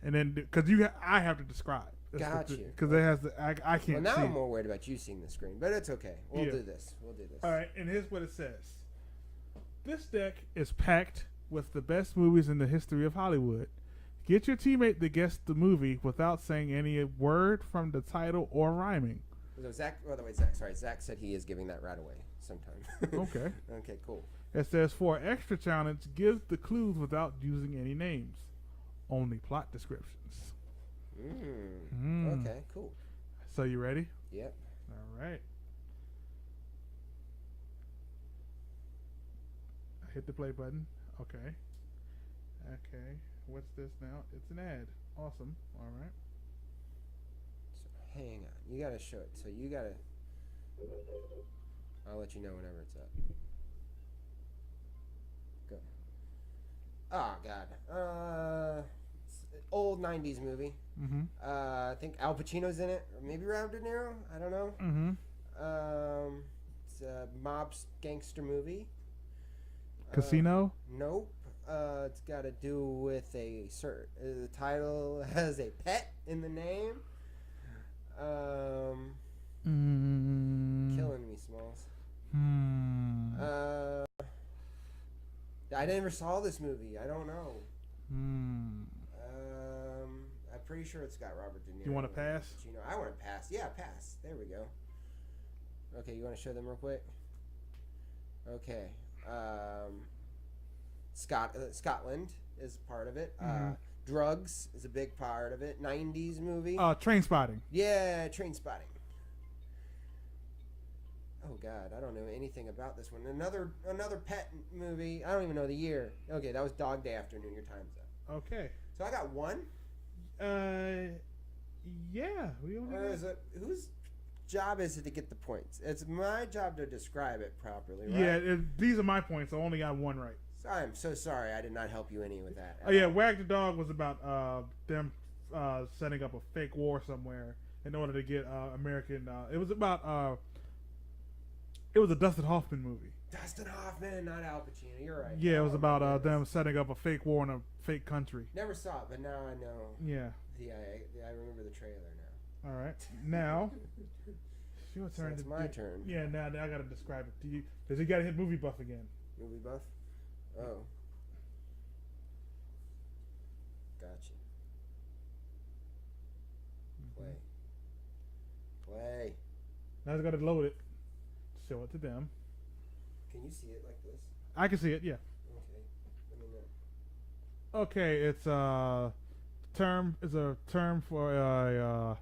S2: and then because I have to describe.
S1: Got you.
S2: Because it has I can't.
S1: Well, now
S2: see.
S1: I'm more worried about you seeing the screen, but it's okay. We'll
S2: Yeah.
S1: do this.
S2: All right, and here's what it says. This deck is packed with the best movies in the history of Hollywood. Get your teammate to guess the movie without saying any word from the title or rhyming.
S1: So Zach, by the way, Zach said he is giving that right away sometime.
S2: Okay.
S1: Okay, cool.
S2: It says for extra challenge, give the clues without using any names. Only plot descriptions.
S1: Okay, cool.
S2: So you ready?
S1: Yep.
S2: All right. I hit the play button. Okay. Okay. What's this now? It's an ad. Awesome. All right.
S1: So hang on. You gotta show it. So you gotta. I'll let you know whenever it's up. Go. Oh God. Old '90s movie.
S2: Mm-hmm.
S1: I think Al Pacino's in it, or maybe Robert De Niro. I don't know.
S2: Mm-hmm.
S1: It's a mob gangster movie.
S2: Casino?
S1: Nope. It's got to do with a certain. The title has a pet in the name. Killing me, Smalls. I never saw this movie. I don't know. I'm pretty sure it's got Robert De Niro.
S2: You want to pass?
S1: I want to pass. Yeah, pass. There we go. Okay, you want to show them real quick? Okay. Scotland is part of it. Drugs is a big part of it. 90s movie.
S2: Train Spotting.
S1: Yeah, Train Spotting. Oh God, I don't know anything about this one. Another pet movie. I don't even know the year. Okay, that was Dog Day Afternoon. Your time's up.
S2: Okay.
S1: So I got one.
S2: Yeah.
S1: Whose job is it to get the points? It's my job to describe it properly, right?
S2: Yeah, these are my points. I only got one right.
S1: So I'm so sorry I did not help you any with that.
S2: Oh yeah, Wag the Dog was about them setting up a fake war somewhere in order to get American. It was about it was a Dustin Hoffman movie.
S1: Dustin Hoffman, not Al Pacino. You're right.
S2: Yeah, it was about them setting up a fake war in a fake country.
S1: Never saw it, but now I know.
S2: Yeah.
S1: I remember the trailer now.
S2: All right. Now, it's your turn.
S1: So it's my turn.
S2: Yeah. Now I gotta describe it to you. Does he gotta hit movie buff again?
S1: Movie buff. Oh. Gotcha. Play.
S2: Now he's gotta load it. Show it to them.
S1: Can you see it like this?
S2: I can see it. Yeah.
S1: Okay. Let me know.
S2: Okay, it's a term for a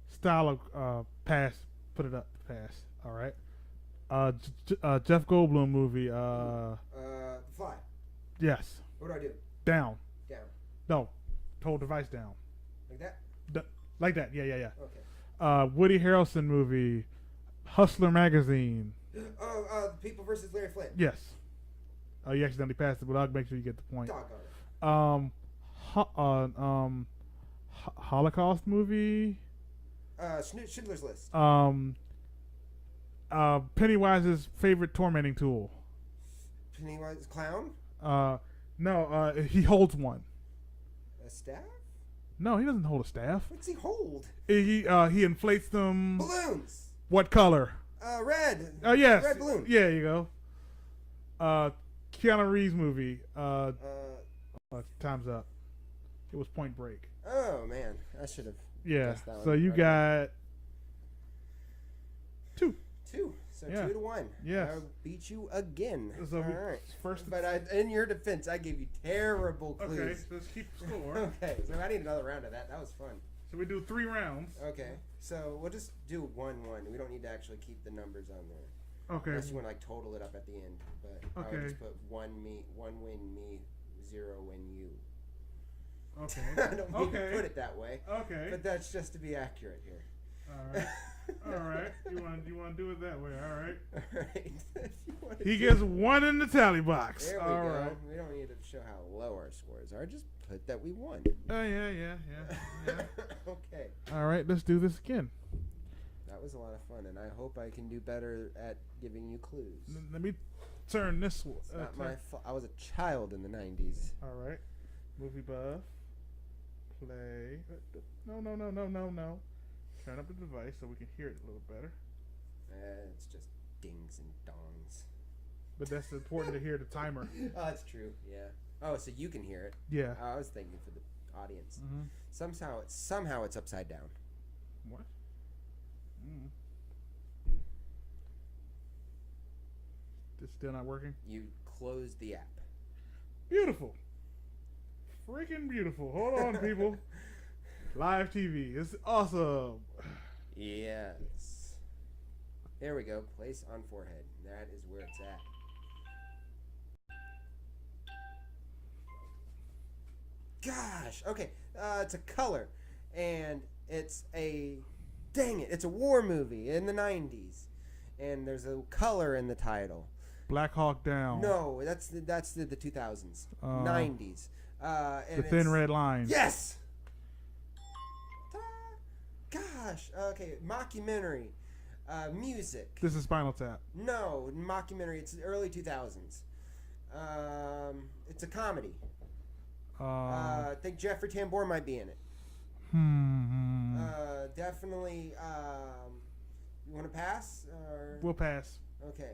S2: style of pass. Put it up, pass. All right. Jeff Goldblum movie.
S1: Fly.
S2: Yes.
S1: What do I do?
S2: Down.
S1: Down.
S2: No, hold device down.
S1: Like that?
S2: Like that. Yeah.
S1: Okay.
S2: Woody Harrelson movie. Hustler magazine.
S1: Oh, People versus Larry Flint.
S2: Yes. You accidentally passed it, but I'll make sure you get the point.
S1: Doggone it.
S2: Holocaust movie.
S1: Schindler's List.
S2: Pennywise's favorite tormenting tool.
S1: Pennywise clown.
S2: No. He holds one.
S1: A staff.
S2: No, he doesn't hold a staff.
S1: What's he hold?
S2: He inflates them.
S1: Balloons.
S2: What color?
S1: Red.
S2: Oh yes.
S1: Red balloon.
S2: Yeah, you go. Keanu Reeves movie. Time's up. It was Point Break.
S1: Oh man, I should have.
S2: Yeah.
S1: That one
S2: So you
S1: right
S2: got two.
S1: So
S2: Yeah.
S1: 2-1.
S2: Yes.
S1: I beat you again.
S2: So
S1: all right.
S2: First.
S1: But in your defense, I gave you terrible clues.
S2: Okay. So let's keep the score.
S1: Okay. So I need another round of that. That was fun.
S2: So we do 3 rounds.
S1: Okay. So we'll just do 1-1. We don't need to actually keep the numbers on there.
S2: Okay.
S1: Unless you want to like total it up at the end. But I would just put 1 win me, 0 win you.
S2: Okay.
S1: I don't mean to put it that way.
S2: Okay.
S1: But that's just to be accurate here.
S2: All right. All right. You want to do it that way? All right.
S1: All right.
S2: He gets 1 in the tally box.
S1: There we
S2: All
S1: go.
S2: right.
S1: We don't need to show how low our scores are. Just put that we won.
S2: Oh yeah.
S1: Okay.
S2: All right. Let's do this again.
S1: That was a lot of fun, and I hope I can do better at giving you clues.
S2: Let me turn this one.
S1: It's not my fault. I was a child in the 90s.
S2: All right. Movie buff. Play. No. Turn up the device so we can hear it a little better.
S1: It's just dings and dongs.
S2: But that's important to hear the timer.
S1: Oh, that's true. Yeah. Oh, so you can hear it.
S2: Yeah.
S1: I was thinking for the audience.
S2: Mm-hmm.
S1: Somehow it's upside down.
S2: What? Mm. It's still not working?
S1: You closed the app.
S2: Beautiful. Freaking beautiful. Hold on, people. Live TV. It's awesome.
S1: Yes. There we go. Place on forehead. That is where it's at. Gosh. Okay. It's a color. And it's it's a war movie in the 90s. And there's a color in the title.
S2: Black Hawk Down.
S1: No, that's the 2000s. 90s. And
S2: the Thin Red Line.
S1: Yes! Gosh. Okay. Mockumentary. Music.
S2: This is Spinal Tap.
S1: No, mockumentary. It's early 2000s. It's a comedy. I think Jeffrey Tambor might be in it. Definitely. You want to pass? Or?
S2: We'll pass.
S1: Okay.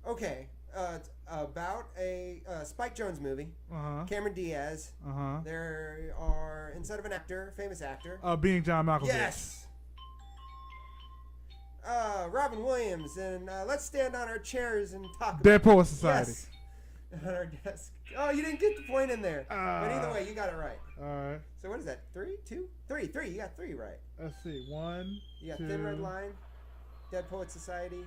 S1: Okay. It's about a Spike Jonze movie.
S2: Uh-huh.
S1: Cameron Diaz.
S2: Uh-huh.
S1: There are, instead of an actor, famous actor.
S2: Being John Malkovich.
S1: Yes. Robin Williams, and let's stand on our chairs and talk.
S2: Dead Poet Society.
S1: Yes. On our desk. Oh, you didn't get the point in there. But either way, you got it right.
S2: All right.
S1: So what is that? 3, 2, 3, 3. You got 3 right.
S2: Let's see. 1,
S1: You got
S2: 2.
S1: Thin Red Line, Dead Poet Society,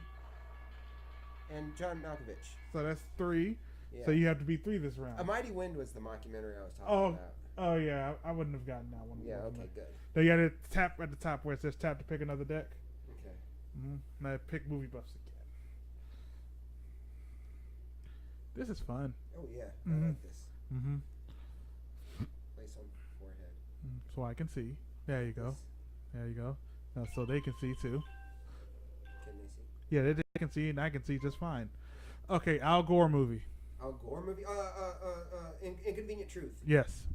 S1: and John Malkovich.
S2: So that's 3.
S1: Yeah.
S2: So you have to be 3 this round.
S1: A Mighty Wind was the mockumentary I was talking about.
S2: Oh yeah. I wouldn't have gotten that one.
S1: Yeah. Okay. Good.
S2: Now you got to tap at the top where it says tap to pick another deck.
S1: Okay.
S2: Mm-hmm. Now pick movie buffs again. This is fun.
S1: Oh yeah.
S2: Mm-hmm.
S1: I like this.
S2: Mm-hmm.
S1: Place on forehead.
S2: So I can see. There you go. There you go. Now, so they can see too.
S1: Can they see?
S2: Yeah, they can see, and I can see just fine. Okay, Al Gore movie.
S1: Al Gore movie? Inconvenient Truth.
S2: Yes.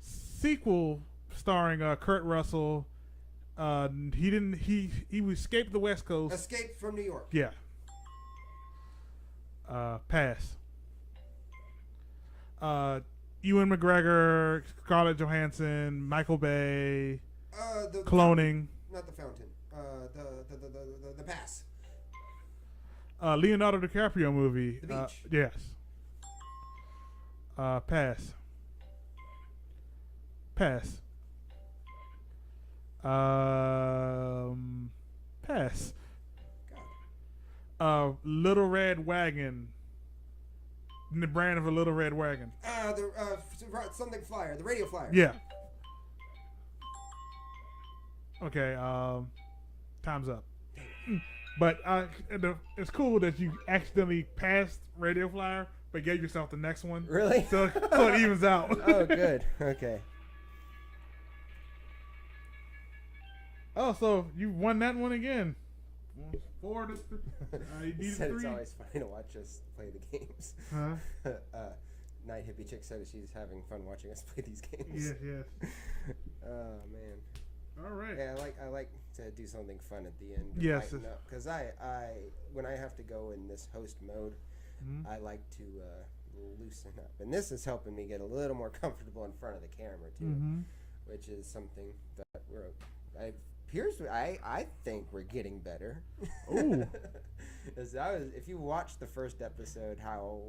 S2: Sequel starring Kurt Russell. He escaped the West Coast.
S1: Escape from New York.
S2: Yeah. Pass. Ewan McGregor, Scarlett Johansson, Michael Bay.
S1: The
S2: cloning.
S1: Not the fountain. The pass.
S2: Leonardo DiCaprio movie.
S1: The Beach.
S2: Yes. Pass. Pass. Pass. Little Red Wagon. The brand of a Little Red Wagon.
S1: Something flyer. The radio flyer.
S2: Yeah. Okay. Time's up. But it's cool that you accidentally passed radio flyer, but gave yourself the next one.
S1: Really?
S2: So it evens out.
S1: Oh, good. Okay.
S2: Oh, so you won that one again. 4 to
S1: He said
S2: 3.
S1: it's always funny to watch us play the games.
S2: Huh?
S1: Night Hippie Chick said she's having fun watching us play these games.
S2: Yes.
S1: Oh man.
S2: All right.
S1: Yeah, I like to do something fun at the end.
S2: Yes.
S1: Because when I have to go in this host mode, I like to loosen up, and this is helping me get a little more comfortable in front of the camera too, which is something that I think we're getting better.
S2: Ooh.
S1: If you watched the first episode, how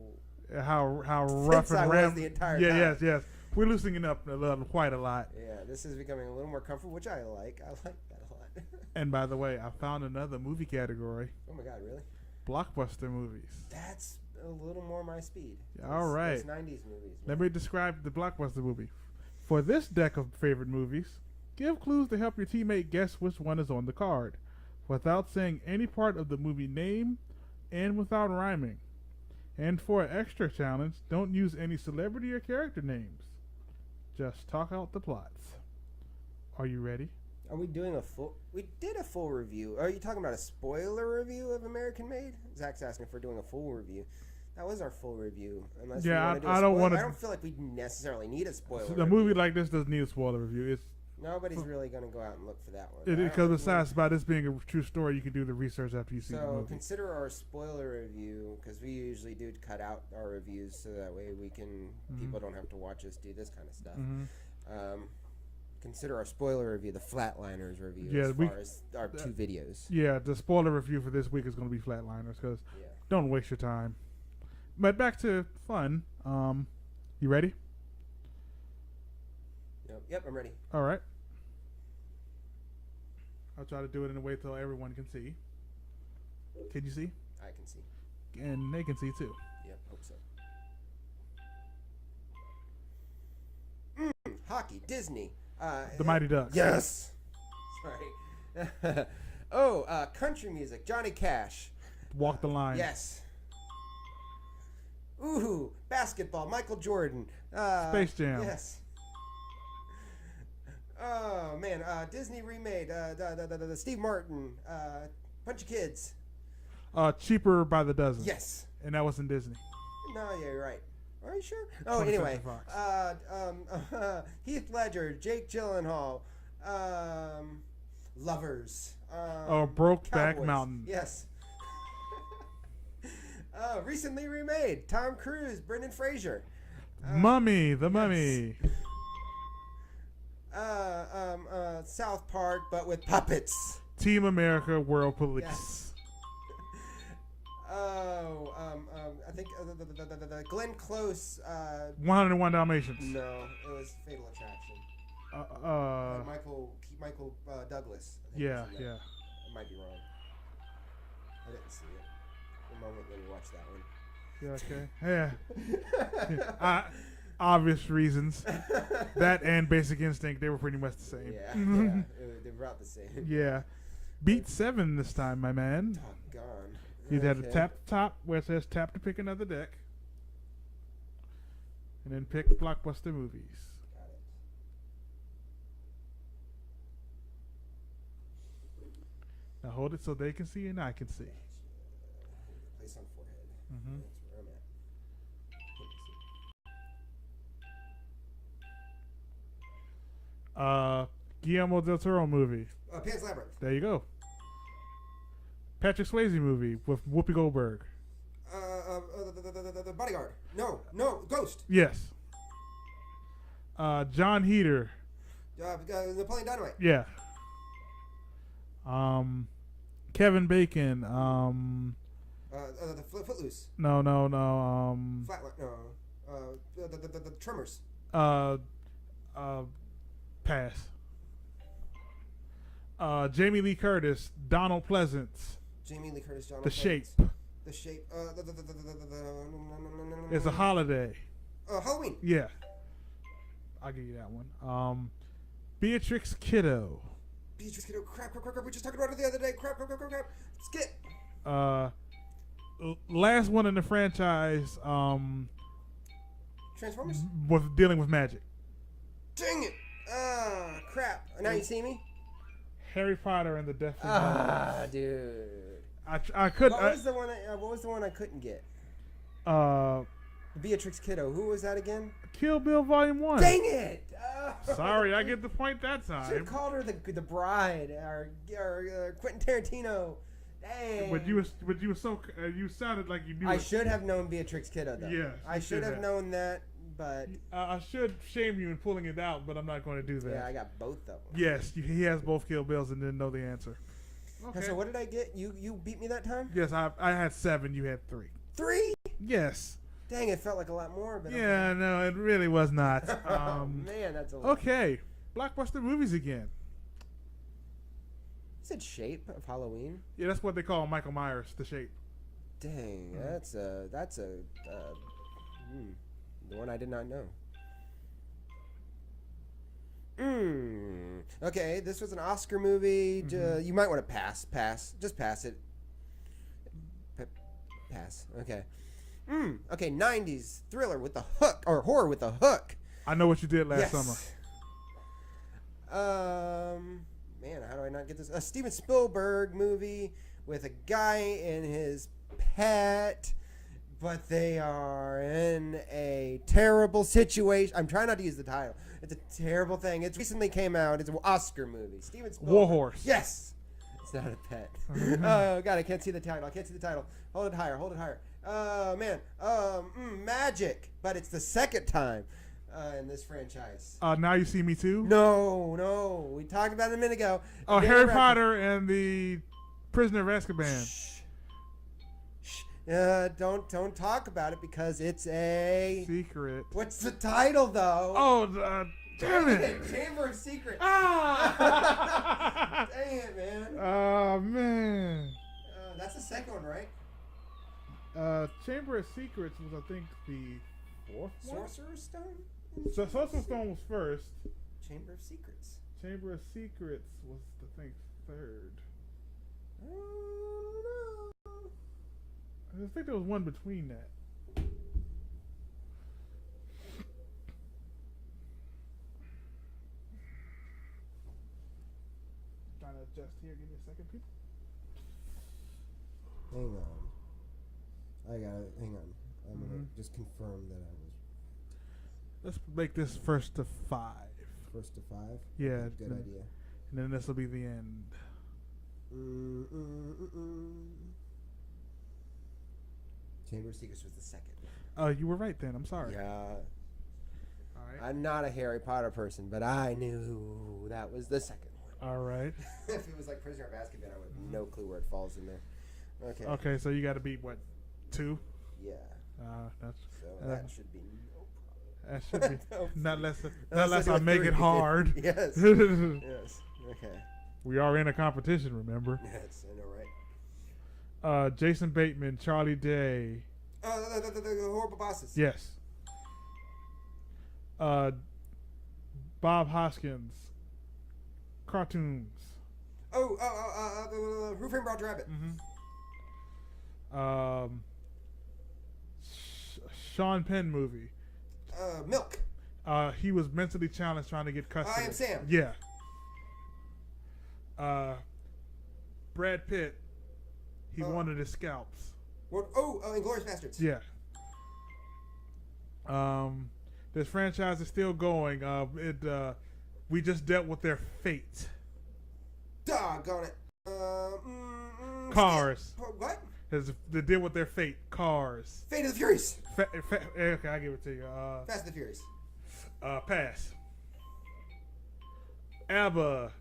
S2: how rough
S1: Since
S2: and
S1: I was
S2: ram.
S1: the entire
S2: Yeah,
S1: time.
S2: yes. We're loosening up quite a lot.
S1: Yeah, this is becoming a little more comfortable, which I like. I like that a lot.
S2: And by the way, I found another movie category:
S1: Oh my God, really?
S2: blockbuster movies.
S1: That's a little more my speed.
S2: All right.
S1: Those 90s movies.
S2: Let
S1: man.
S2: me describe the blockbuster movie. For this deck of favorite movies, give clues to help your teammate guess which one is on the card, without saying any part of the movie name and without rhyming. And for an extra challenge, don't use any celebrity or character names. Just talk out the plots. Are you ready?
S1: Are we doing a full... We did a full review. Are you talking about a spoiler review of American Made? Zach's asking if we're doing a full review. That was our full review. Unless
S2: Yeah,
S1: we want to do
S2: I don't
S1: want
S2: want
S1: to...
S2: to...
S1: I don't feel like we necessarily need a spoiler
S2: A
S1: review.
S2: movie like this doesn't need a spoiler review. It's
S1: Nobody's really going to go out and look for that one.
S2: because besides by this being a true story, you can do the research after you see the
S1: So
S2: movie.
S1: consider our spoiler review, because we usually do cut out our reviews so that way we can... People don't have to watch us do this kind of stuff. Consider our spoiler review the Flatliners review as far as our two videos.
S2: Yeah, the spoiler review for this week is going to be Flatliners because don't waste your time. But back to fun. You ready?
S1: Yep, I'm ready.
S2: All right. I'll try to do it in a way so everyone can see. Can you see?
S1: I can see.
S2: And they can see too.
S1: Yep, hope so. Hockey, Disney.
S2: The Mighty Ducks.
S1: Yes. Sorry. Country music, Johnny Cash.
S2: Walk the line.
S1: Yes. Ooh, basketball, Michael Jordan.
S2: Space Jam.
S1: Yes. Oh man, Disney remade the Steve Martin, Bunch of Kids.
S2: Cheaper by the dozen.
S1: Yes.
S2: And that wasn't Disney.
S1: No, yeah, you're right. Are you sure? Oh,
S2: 20th
S1: anyway.
S2: Century
S1: Heath Ledger, Jake Gyllenhaal, Lovers.
S2: Brokeback
S1: Cowboys.
S2: Mountain.
S1: Yes. Recently remade. Tom Cruise, Brendan Fraser.
S2: Mummy, the Mummy.
S1: South Park, but with puppets.
S2: Team America, World Police.
S1: Yes. I think the Glenn Close.
S2: 101 Dalmatians.
S1: No, it was Fatal Attraction. Michael Douglas. I think
S2: Yeah,
S1: was in that.
S2: yeah.
S1: I might be wrong. I didn't see it. The moment when we watched that one.
S2: Yeah, okay. Yeah. Obvious reasons. That and Basic Instinct, they were pretty much the same.
S1: Yeah, they're about the same.
S2: Yeah. Beat 7 this time, my man.
S1: Gone.
S2: You had to tap the top where it says tap to pick another deck. And then pick blockbuster movies.
S1: Got it.
S2: Now hold it so they can see and I can see.
S1: Place on forehead.
S2: Mm-hmm.
S1: That's where I'm at.
S2: Guillermo del Toro movie.
S1: Pan's Labyrinth.
S2: There you go. Patrick Swayze movie with Whoopi Goldberg.
S1: The Bodyguard. No, Ghost.
S2: Yes. John Heater.
S1: Napoleon Dynamite.
S2: Yeah. Kevin Bacon.
S1: The Footloose.
S2: No.
S1: Flatline. No. The Tremors.
S2: Pass. Jamie Lee Curtis, Donald Pleasance.
S1: Jamie Lee Curtis. Donald
S2: The
S1: Pleasance.
S2: Shape.
S1: The Shape.
S2: It's a holiday.
S1: Halloween.
S2: Yeah. I'll give you that one. Beatrix Kiddo.
S1: Beatrix Kiddo. Crap. We just talked about it the other day. Crap. Skip.
S2: Last one in the franchise.
S1: Transformers.
S2: With dealing with magic.
S1: Dang it. Crap. Now you see me?
S2: Harry Potter and the Deathly Hallows.
S1: Dude.
S2: I couldn't.
S1: What was the one I couldn't get? Beatrix Kiddo. Who was that again?
S2: Kill Bill Volume 1.
S1: Dang it!
S2: Sorry, I get the point that
S1: Should have
S2: time.
S1: called her the bride or Quentin Tarantino. Dang.
S2: But you were so you sounded like you knew.
S1: I
S2: it.
S1: should have known Beatrix Kiddo though.
S2: Yeah,
S1: I should have known that, but
S2: I should shame you in pulling it out, but I'm not going to do that.
S1: yeah, I got both of them.
S2: Yes, he has both Kill Bills and didn't know the answer. Okay.
S1: So what did I get? You beat me that time?
S2: Yes, I had 7. You had 3.
S1: 3?
S2: Yes.
S1: Dang, it felt like a lot more. But
S2: Yeah, no, it really was not.
S1: Man, that's a lot.
S2: Okay, blockbuster movies again.
S1: You said Shape of Halloween?
S2: Yeah, that's what they call Michael Myers, The Shape.
S1: Dang, that's the one I did not know. Okay, this was an Oscar movie. You might want to pass. Just pass it. Pass. Okay. Okay, 90s thriller with a hook, or horror with a hook.
S2: I know what you did last summer.
S1: Man, how do I not get this? A Steven Spielberg movie with a guy and his pet, but they are in a terrible situation. I'm trying not to use the title. It's a terrible thing. It recently came out. It's an Oscar movie. Steven Spielberg.
S2: Warhorse.
S1: Yes. It's not a pet. Oh, God, I can't see the title. Hold it higher. Oh, man. Magic. But it's the second time in this franchise.
S2: Now You See Me Too?
S1: No. We talked about it a minute ago.
S2: Oh, Harry Potter and the Prisoner of Azkaban.
S1: Shh. Don't talk about it because it's a
S2: secret.
S1: What's the title, though?
S2: Oh, damn it.
S1: Chamber of Secrets.
S2: Ah!
S1: Dang it, man.
S2: Oh, man.
S1: That's the second one, right?
S2: Chamber of Secrets was, I think, the fourth one?
S1: Sorcerer's Stone?
S2: So Sorcerer's Stone was first.
S1: Chamber of Secrets.
S2: Chamber of Secrets was, I think, third. I think there was one between that. Trying to adjust here. Give me a second, people.
S1: Hang on. Hang on. I'm gonna just confirm that I was.
S2: Let's make this first to 5.
S1: First to 5?
S2: Yeah.
S1: Good idea.
S2: And then this will be the end.
S1: Chamber of Secrets was the second.
S2: Oh, you were right then. I'm sorry.
S1: Yeah.
S2: All right.
S1: I'm not a Harry Potter person, but I knew that was the second one.
S2: All right.
S1: If it was like Prisoner of Azkaban, I would have no clue where it falls in there. Okay.
S2: Okay, so you got to beat what, 2?
S1: Yeah.
S2: That's
S1: so that should be no problem.
S2: That should be
S1: No.
S2: not less I make it hard.
S1: Yes. Yes. Okay.
S2: We are in a competition, remember?
S1: Yes, I know, right?
S2: Jason Bateman, Charlie Day.
S1: The horrible bosses.
S2: Yes. Bob Hoskins. Cartoons.
S1: Who Framed Roger Rabbit?
S2: Sean Penn movie.
S1: Milk.
S2: He was mentally challenged trying to get custody.
S1: I Am Sam.
S2: Yeah. Brad Pitt. He wanted his scalps.
S1: What? Inglourious Bastards.
S2: Yeah. This franchise is still going. We just dealt with their fate.
S1: Doggone it.
S2: Cars.
S1: What?
S2: They deal with their fate. Cars.
S1: Fate of the Furious.
S2: Okay, I'll give it to you.
S1: Fast and the Furious.
S2: Pass. ABBA.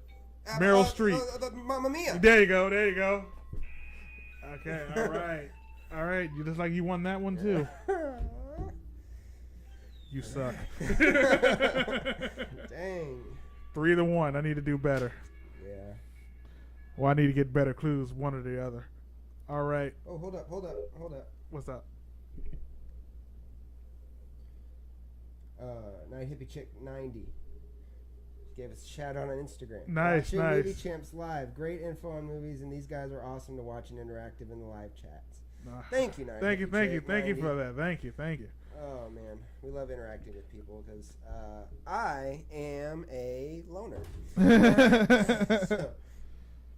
S2: Meryl Streep.
S1: Mamma Mia.
S2: There you go. Okay, all right. You just like you won that one too. You suck.
S1: Dang.
S2: 3-1. I need to do better.
S1: Yeah.
S2: Well, I need to get better clues, one or the other. All right.
S1: Oh, hold up.
S2: What's up?
S1: Night Hippie Chick 90. Gave us a shout out on Instagram.
S2: Nice.
S1: Movie Champs Live. Great info on movies, and these guys are awesome to watch and interactive in the live chats. Thank you, Night
S2: Thank you
S1: Hippie Chick
S2: for
S1: 90.
S2: that. Thank you.
S1: Oh man, we love interacting with people because I am a loner. So,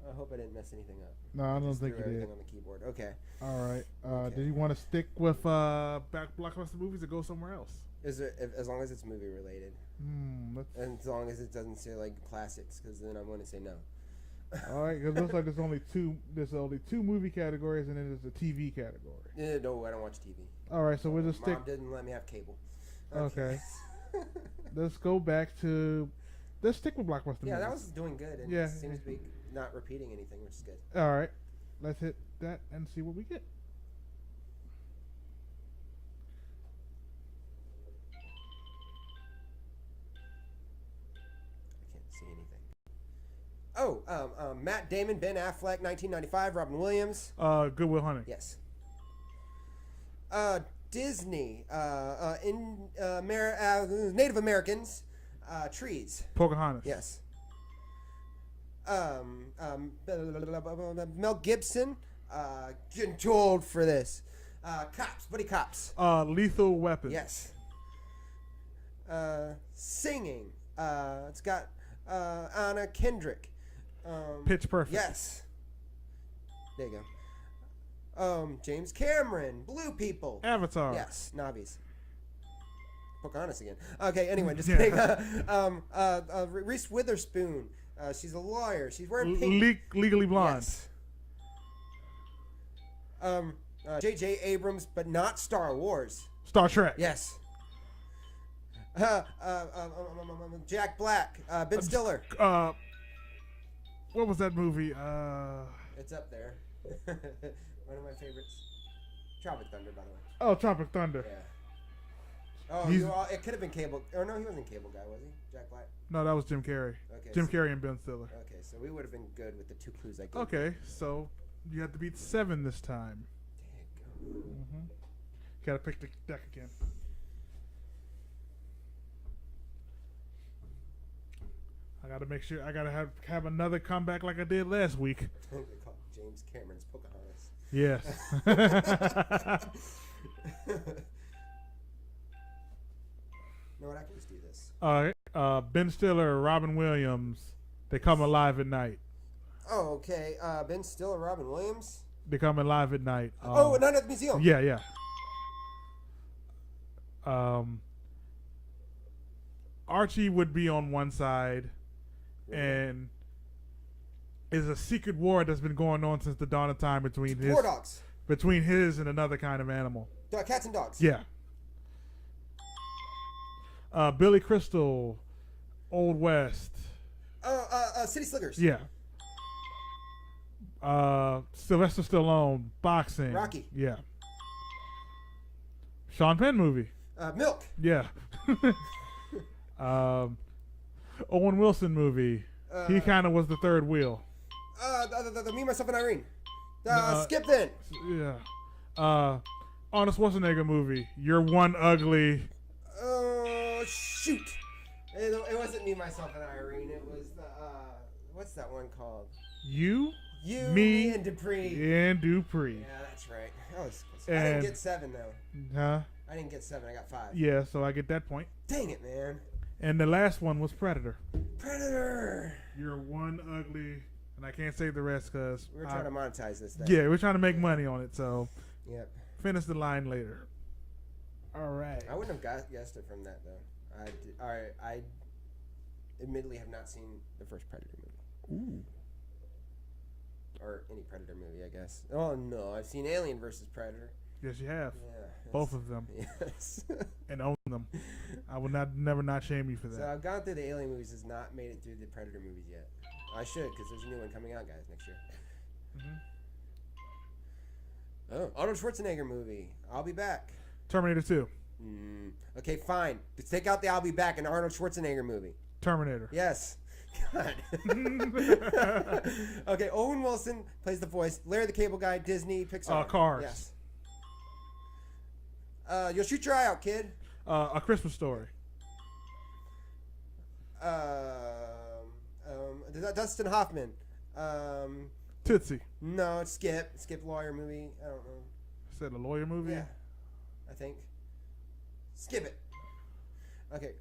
S1: I hope I didn't mess anything up.
S2: No, I don't think you
S1: everything
S2: did.
S1: on the keyboard. Okay.
S2: All right.
S1: Okay.
S2: Did you want to stick with back blockbuster movies or go somewhere else?
S1: Is it as long as it's movie related, and as long as it doesn't say like classics, because then I'm going to say no.
S2: All right, because it looks like there's only two movie categories, and then there's a TV category.
S1: No, I don't watch TV.
S2: All right, so we'll just stick.
S1: Mom didn't let me have cable.
S2: Okay. Let's go back to. Let's stick with blockbuster movies.
S1: Yeah, that was doing good, and it seems to be not repeating anything, which is good.
S2: All right, let's hit that and see what we get.
S1: Matt Damon, Ben Affleck, 1995. Robin Williams.
S2: Good Will Hunting.
S1: Yes. Disney. Native Americans. Trees.
S2: Pocahontas.
S1: Yes. Mel Gibson. Getting too old for this. Cops. Buddy Cops.
S2: Lethal Weapon.
S1: Yes. Singing. It's got Anna Kendrick.
S2: Pitch Perfect.
S1: Yes. There you go. James Cameron. Blue People.
S2: Avatar.
S1: Yes. Navis. Pocahontas again. Okay. Anyway, just kidding. Reese Witherspoon. She's a lawyer. She's wearing pink.
S2: Legally Blonde.
S1: Yes. J.J. Abrams, but not Star Wars.
S2: Star Trek.
S1: Yes. Jack Black. Ben Stiller.
S2: What was that movie?
S1: It's up there. One of my favorites. Tropic Thunder, by the way.
S2: Oh, Tropic Thunder.
S1: Yeah. Oh, it could have been Cable. Or no, he wasn't Cable Guy, was he? Jack Black?
S2: No, that was Jim Carrey.
S1: Okay.
S2: Jim Carrey and Ben Stiller.
S1: Okay, so we would have been good with the 2 clues I gave.
S2: Okay, so you have to beat 7 this time.
S1: Dang.
S2: Gotta pick the deck again. I gotta make sure. I gotta have another comeback like I did last week.
S1: They call James Cameron's Pocahontas.
S2: Yes.
S1: No, I can just do this.
S2: All right. Ben Stiller, Robin Williams. They Come Alive at Night.
S1: Oh, okay. Ben Stiller, Robin Williams.
S2: They Come Alive at Night.
S1: Night at the Museum.
S2: Yeah. Archie would be on one side, and is a secret war that's been going on since the dawn of time between
S1: War dogs.
S2: between his and another kind of animal.
S1: Cats and dogs.
S2: Yeah. Billy Crystal, Old West.
S1: City Slickers.
S2: Yeah. Sylvester Stallone, boxing.
S1: Rocky.
S2: Yeah. Sean Penn movie.
S1: Milk.
S2: Yeah. Owen Wilson movie. He kind of was the third wheel.
S1: The Me, Myself, and Irene. Skip then.
S2: Yeah. Arnold Schwarzenegger movie. You're One Ugly.
S1: Shoot. It wasn't Me, Myself, and Irene. It was the what's that one called?
S2: You,
S1: Me, and Dupree.
S2: and Dupree.
S1: Yeah, that's right. I didn't get 7 though.
S2: Huh?
S1: I didn't get 7. I got 5.
S2: Yeah, so I get that point.
S1: Dang it, man.
S2: And the last one was Predator.
S1: Predator.
S2: You're One Ugly, and I can't say the rest because
S1: We're trying to monetize this thing.
S2: Yeah, we're trying to make money on it. So
S1: Yep.
S2: finish the line later. All right.
S1: I wouldn't have guessed it from that though. I admittedly have not seen the first Predator movie.
S2: Ooh.
S1: Or any Predator movie, I guess. Oh no, I've seen Alien versus Predator.
S2: Yes, you have.
S1: Yeah.
S2: Both of them.
S1: Yes.
S2: And own them. I will never not shame you for that.
S1: So I've gone through the Alien movies, has not made it through the Predator movies yet. I should, because there's a new one coming out, guys, next year.
S2: Mm-hmm.
S1: Oh, Arnold Schwarzenegger movie. I'll be back.
S2: Terminator 2.
S1: Okay, fine. Let's take out the I'll be back in Arnold Schwarzenegger movie.
S2: Terminator.
S1: Yes. God. Okay, Owen Wilson plays the voice. Larry the Cable Guy, Disney, Pixar.
S2: Cars.
S1: Yes. You'll shoot your eye out, kid.
S2: A Christmas Story.
S1: Dustin Hoffman.
S2: Tootsie.
S1: No, it's Skip. Skip lawyer movie. I don't know.
S2: Is that a lawyer movie?
S1: Yeah, I think. Skip it. Okay.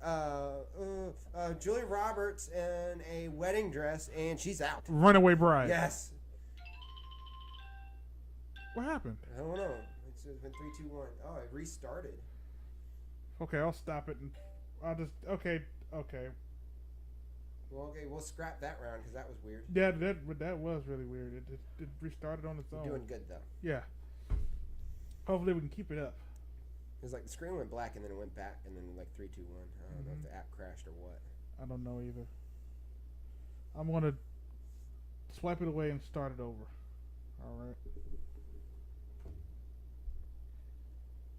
S1: Julia Roberts in a wedding dress, and she's out.
S2: Runaway Bride.
S1: Yes.
S2: What happened?
S1: I don't know. It's been 3, 2, 1. Oh, it restarted.
S2: Okay, I'll stop it and I'll just okay.
S1: Well, okay, we'll scrap that round because that was weird.
S2: Yeah, that was really weird. It restarted on its own.
S1: You're doing good though.
S2: Yeah. Hopefully we can keep it up.
S1: It was like the screen went black and then it went back and then like 3, 2, 1. I don't know if the app crashed or what.
S2: I don't know either. I'm gonna swipe it away and start it over. All right.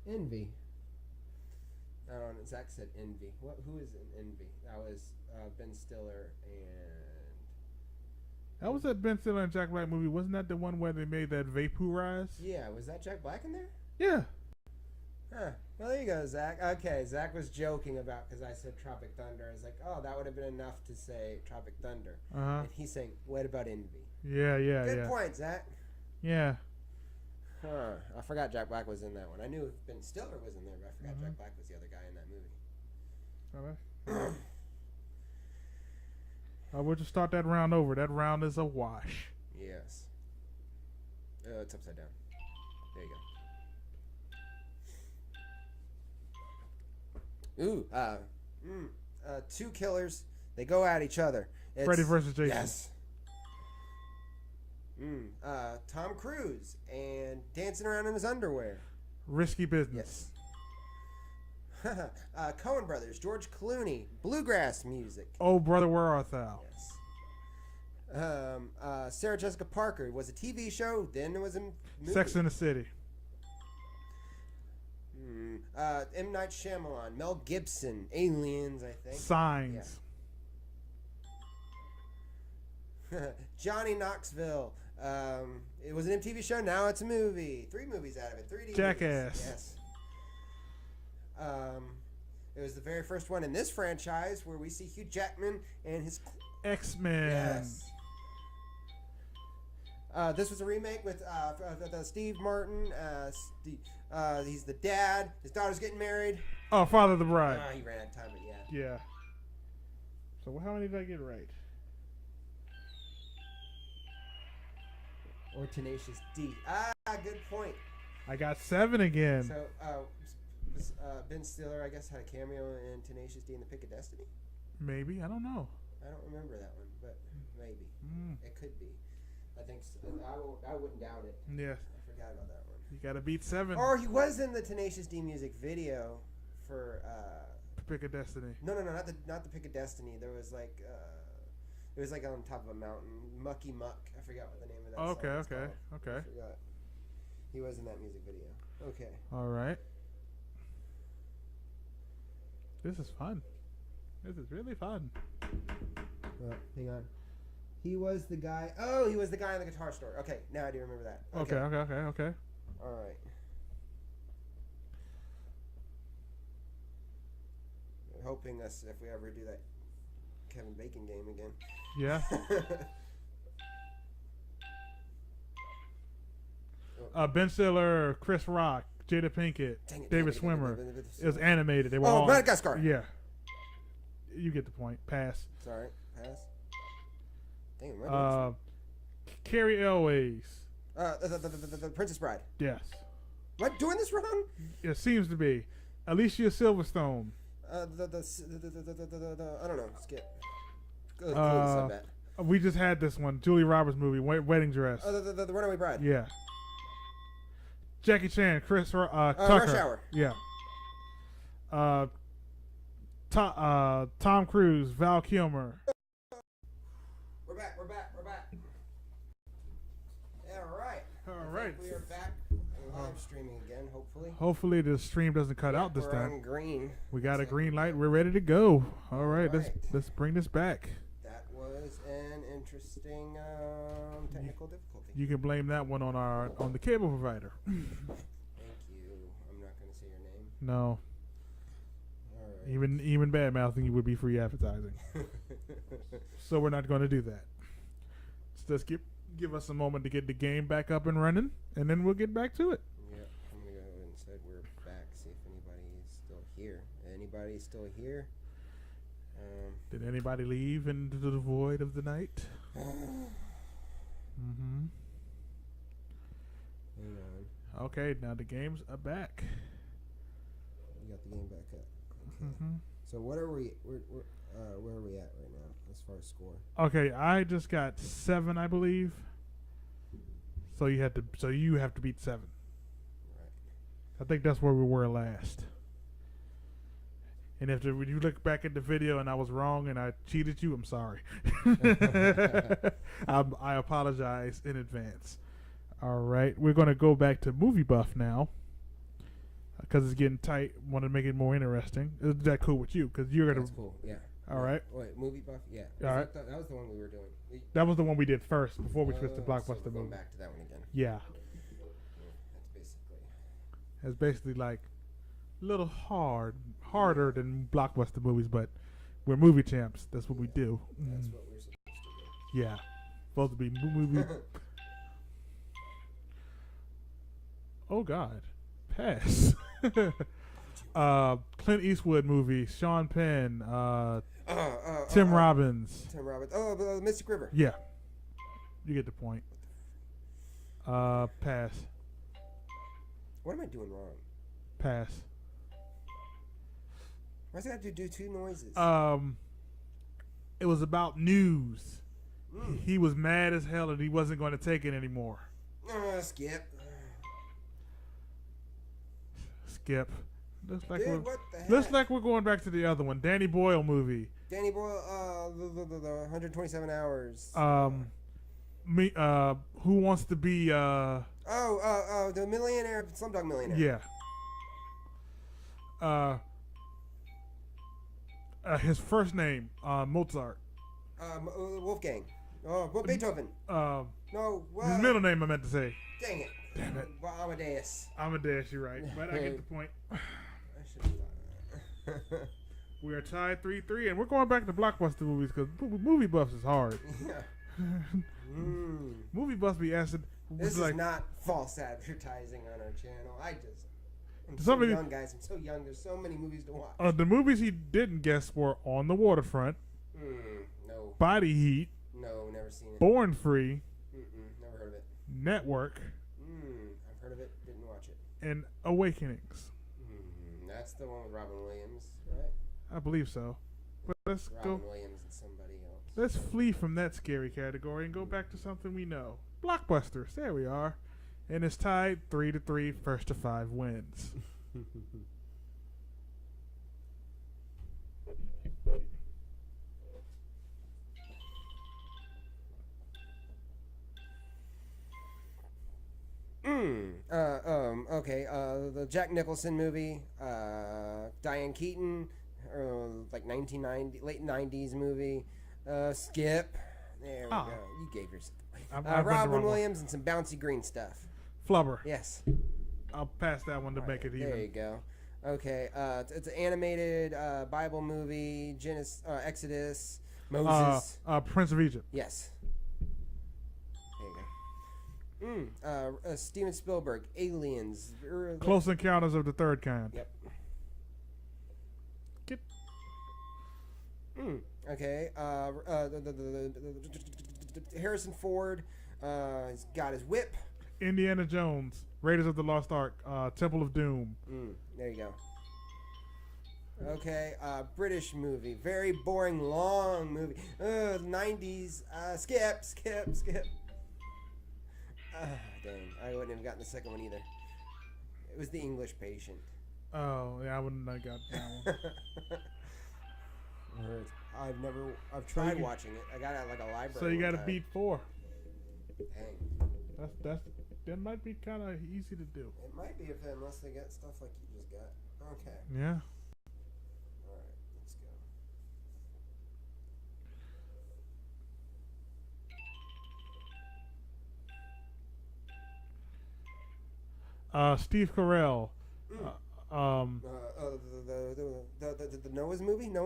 S1: Envy. I don't know. Zach said Envy. Who is in Envy? That was Ben Stiller and
S2: That was that Ben Stiller and Jack Black movie. Wasn't that the one where they made that vaporize?
S1: Yeah, was that Jack Black in there?
S2: Yeah.
S1: Huh. Well, there you go, Zach. Okay, Zach was joking about because I said Tropic Thunder. I was like, oh, that would have been enough to say Tropic Thunder. And he's saying, what about Envy?
S2: Yeah.
S1: Good point, Zach.
S2: Yeah.
S1: Huh. I forgot Jack Black was in that one. I knew Ben Stiller was in there, but I forgot Jack Black was the other guy in that movie.
S2: We'll just start that round over. That round is a wash.
S1: Yes. It's upside down. There you go. Ooh. Two killers. They go at each other. It's,
S2: Freddy versus Jason.
S1: Yes. Tom Cruise and dancing around in his underwear.
S2: Risky business.
S1: Yes. Coen Brothers, George Clooney, bluegrass music.
S2: Oh, brother, where art thou?
S1: Yes. Sarah Jessica Parker was a TV show, then it was a movie.
S2: Sex in the City.
S1: M. Night Shyamalan, Mel Gibson, Aliens, I think.
S2: Signs.
S1: Yeah. Johnny Knoxville. It was an MTV show, now it's a movie. 3 movies out of it. 3D
S2: Jackass.
S1: Movies. Yes. It was the very first one in this franchise where we see Hugh Jackman and his
S2: X-Men.
S1: Yes. This was a remake with Steve Martin. He's the dad. His daughter's getting married.
S2: Oh, Father of the Bride.
S1: He ran out of time, but yeah.
S2: Yeah. So how many did I get right?
S1: Or Tenacious D. Good point.
S2: I got 7 again.
S1: So, Ben Stiller, I guess, had a cameo in Tenacious D in The Pick of Destiny?
S2: Maybe. I don't know.
S1: I don't remember that one, but maybe. It could be. I think so. I wouldn't doubt it.
S2: Yeah.
S1: I forgot about that one.
S2: You got to beat 7.
S1: Or he was in the Tenacious D music video for...
S2: Pick of Destiny.
S1: No, not the Pick of Destiny. There was like... it was like on top of a mountain. Mucky Muck. I forgot what the name of that song was called.
S2: Okay.
S1: I forgot. He was in that music video. Okay.
S2: All right. This is fun. This is really fun.
S1: Hang on. He was the guy. Oh, he was the guy in the guitar store. Okay, now I do remember that.
S2: Okay.
S1: All right. Hoping us if we ever do that Kevin Bacon game again.
S2: Yeah. Ben Stiller, Chris Rock, Jada Pinkett, David Schwimmer. It was animated. They were all
S1: Madagascar.
S2: Yeah. You get the point. Pass.
S1: Sorry. Pass. Damn.
S2: Carrie Elways.
S1: The Princess Bride.
S2: Yes.
S1: Am I doing this wrong?
S2: It seems to be. Alicia Silverstone.
S1: I don't know. Skip. Go
S2: we just had this one. Julie Roberts movie, Wedding Dress.
S1: The Runaway Bride.
S2: Yeah. Jackie Chan, Chris Tucker.
S1: Rush Hour.
S2: Yeah. Tom Cruise, Val Kilmer.
S1: We're back. All right. We are back live streaming again, hopefully.
S2: Hopefully the stream doesn't cut out this time.
S1: We're on green.
S2: We got a green light. We're ready to go. All right. Let's bring this back.
S1: That was an interesting technical difficulty.
S2: You can blame that one on the cable provider.
S1: Thank you. I'm not going to say your name.
S2: No.
S1: All right.
S2: Even bad mouthing you would be free advertising. So we're not going to do that. So let's give us a moment to get the game back up and running, and then we'll get back to it.
S1: Yeah, I'm going to go ahead and say we're back, see if anybody's still here. Anybody still here?
S2: Did anybody leave into the void of the night? Mm-hmm.
S1: Hang on.
S2: Okay, now the games are back.
S1: You got the game back up. Okay.
S2: Mm-hmm.
S1: So what are we? Where are we at right now as far as score?
S2: Okay, I just got 7, I believe. So you have to beat 7.
S1: Right.
S2: I think that's where we were last. And if you look back at the video and I was wrong and I cheated you, I'm sorry. I apologize in advance. All right, we're going to go back to Movie Buff now because it's getting tight. Want to make it more interesting. Is that cool with you? Because you're gonna.
S1: That's cool. Yeah.
S2: All right.
S1: Wait, movie buff? Yeah.
S2: All right.
S1: That was the one we were doing.
S2: That was the one we did first before we switched to
S1: So
S2: Blockbuster
S1: we're going
S2: movie.
S1: back to that one again.
S2: Yeah.
S1: That's basically.
S2: It's basically like a little harder than Blockbuster movies, but we're movie champs. That's what we do.
S1: That's what we're supposed to do.
S2: Yeah. Supposed to be movie. Oh God. Pass. Clint Eastwood movie. Sean Penn. Tim Robbins.
S1: Tim Robbins. Oh, Mystic River.
S2: Yeah. You get the point. Pass.
S1: What am I doing wrong?
S2: Pass.
S1: Why does it have to do two noises?
S2: It was about news. He was mad as hell and he wasn't going to take it anymore.
S1: Skip.
S2: Skip. Looks like
S1: Dude, what the heck?
S2: looks like we're going back to the other one. Danny Boyle movie.
S1: Danny Boyle, the 127 hours.
S2: Who wants to be
S1: the millionaire, Slumdog Millionaire.
S2: Yeah. His first name, Mozart.
S1: Wolfgang. Oh, Beethoven. No,
S2: His middle name I meant to say.
S1: Dang it.
S2: Damn it.
S1: Amadeus.
S2: Amadeus, you're right. But I get the point.
S1: I should have thought.
S2: We are tied 3-3, and we're going back to Blockbuster movies because movie buffs is hard.
S1: Yeah.
S2: Movie buffs be asking.
S1: This
S2: like,
S1: is not false advertising on our channel. I'm
S2: So
S1: so
S2: many-
S1: young, guys. I'm so young. There's so many movies to watch.
S2: the movies he didn't guess were On the Waterfront,
S1: No.
S2: Body Heat,
S1: No, never seen it.
S2: Born Free,
S1: Never heard of it.
S2: Network,
S1: I've heard of it. Didn't watch it.
S2: and Awakenings.
S1: That's the one with Robin Williams, right?
S2: I believe so. But let's
S1: Robin
S2: go.
S1: Williams and somebody else.
S2: Let's flee from that scary category and go back to something we know. Blockbusters. There we are. And it's tied 3-3. First to 5 wins.
S1: Okay. The Jack Nicholson movie, Diane Keaton, like 1990, late 90s movie. Skip. There we go. You gave yourself. Robin Williams and some bouncy green stuff.
S2: Flubber.
S1: Yes.
S2: I'll pass that one to make it even.
S1: There you go. Okay. It's an animated Bible movie. Exodus. Moses.
S2: Prince of Egypt.
S1: Yes. There you go. Steven Spielberg. Aliens.
S2: Close Encounters of the Third Kind.
S1: Yep. Okay. Harrison Ford. He's got his whip.
S2: Indiana Jones. Raiders of the Lost Ark. Temple of Doom.
S1: There you go. Okay. British movie. Very boring, long movie. 90s. Skip. Dang. I wouldn't have gotten the second one either. It was The English Patient.
S2: Oh, yeah, I wouldn't have got that one.
S1: I've tried watching it. I got it at like a library.
S2: So you got to beat 4.
S1: Dang.
S2: That might be kind of easy to do.
S1: It might be unless they get stuff like you just got. Okay.
S2: Yeah.
S1: All right. Let's go.
S2: Steve Carell.
S1: The Noah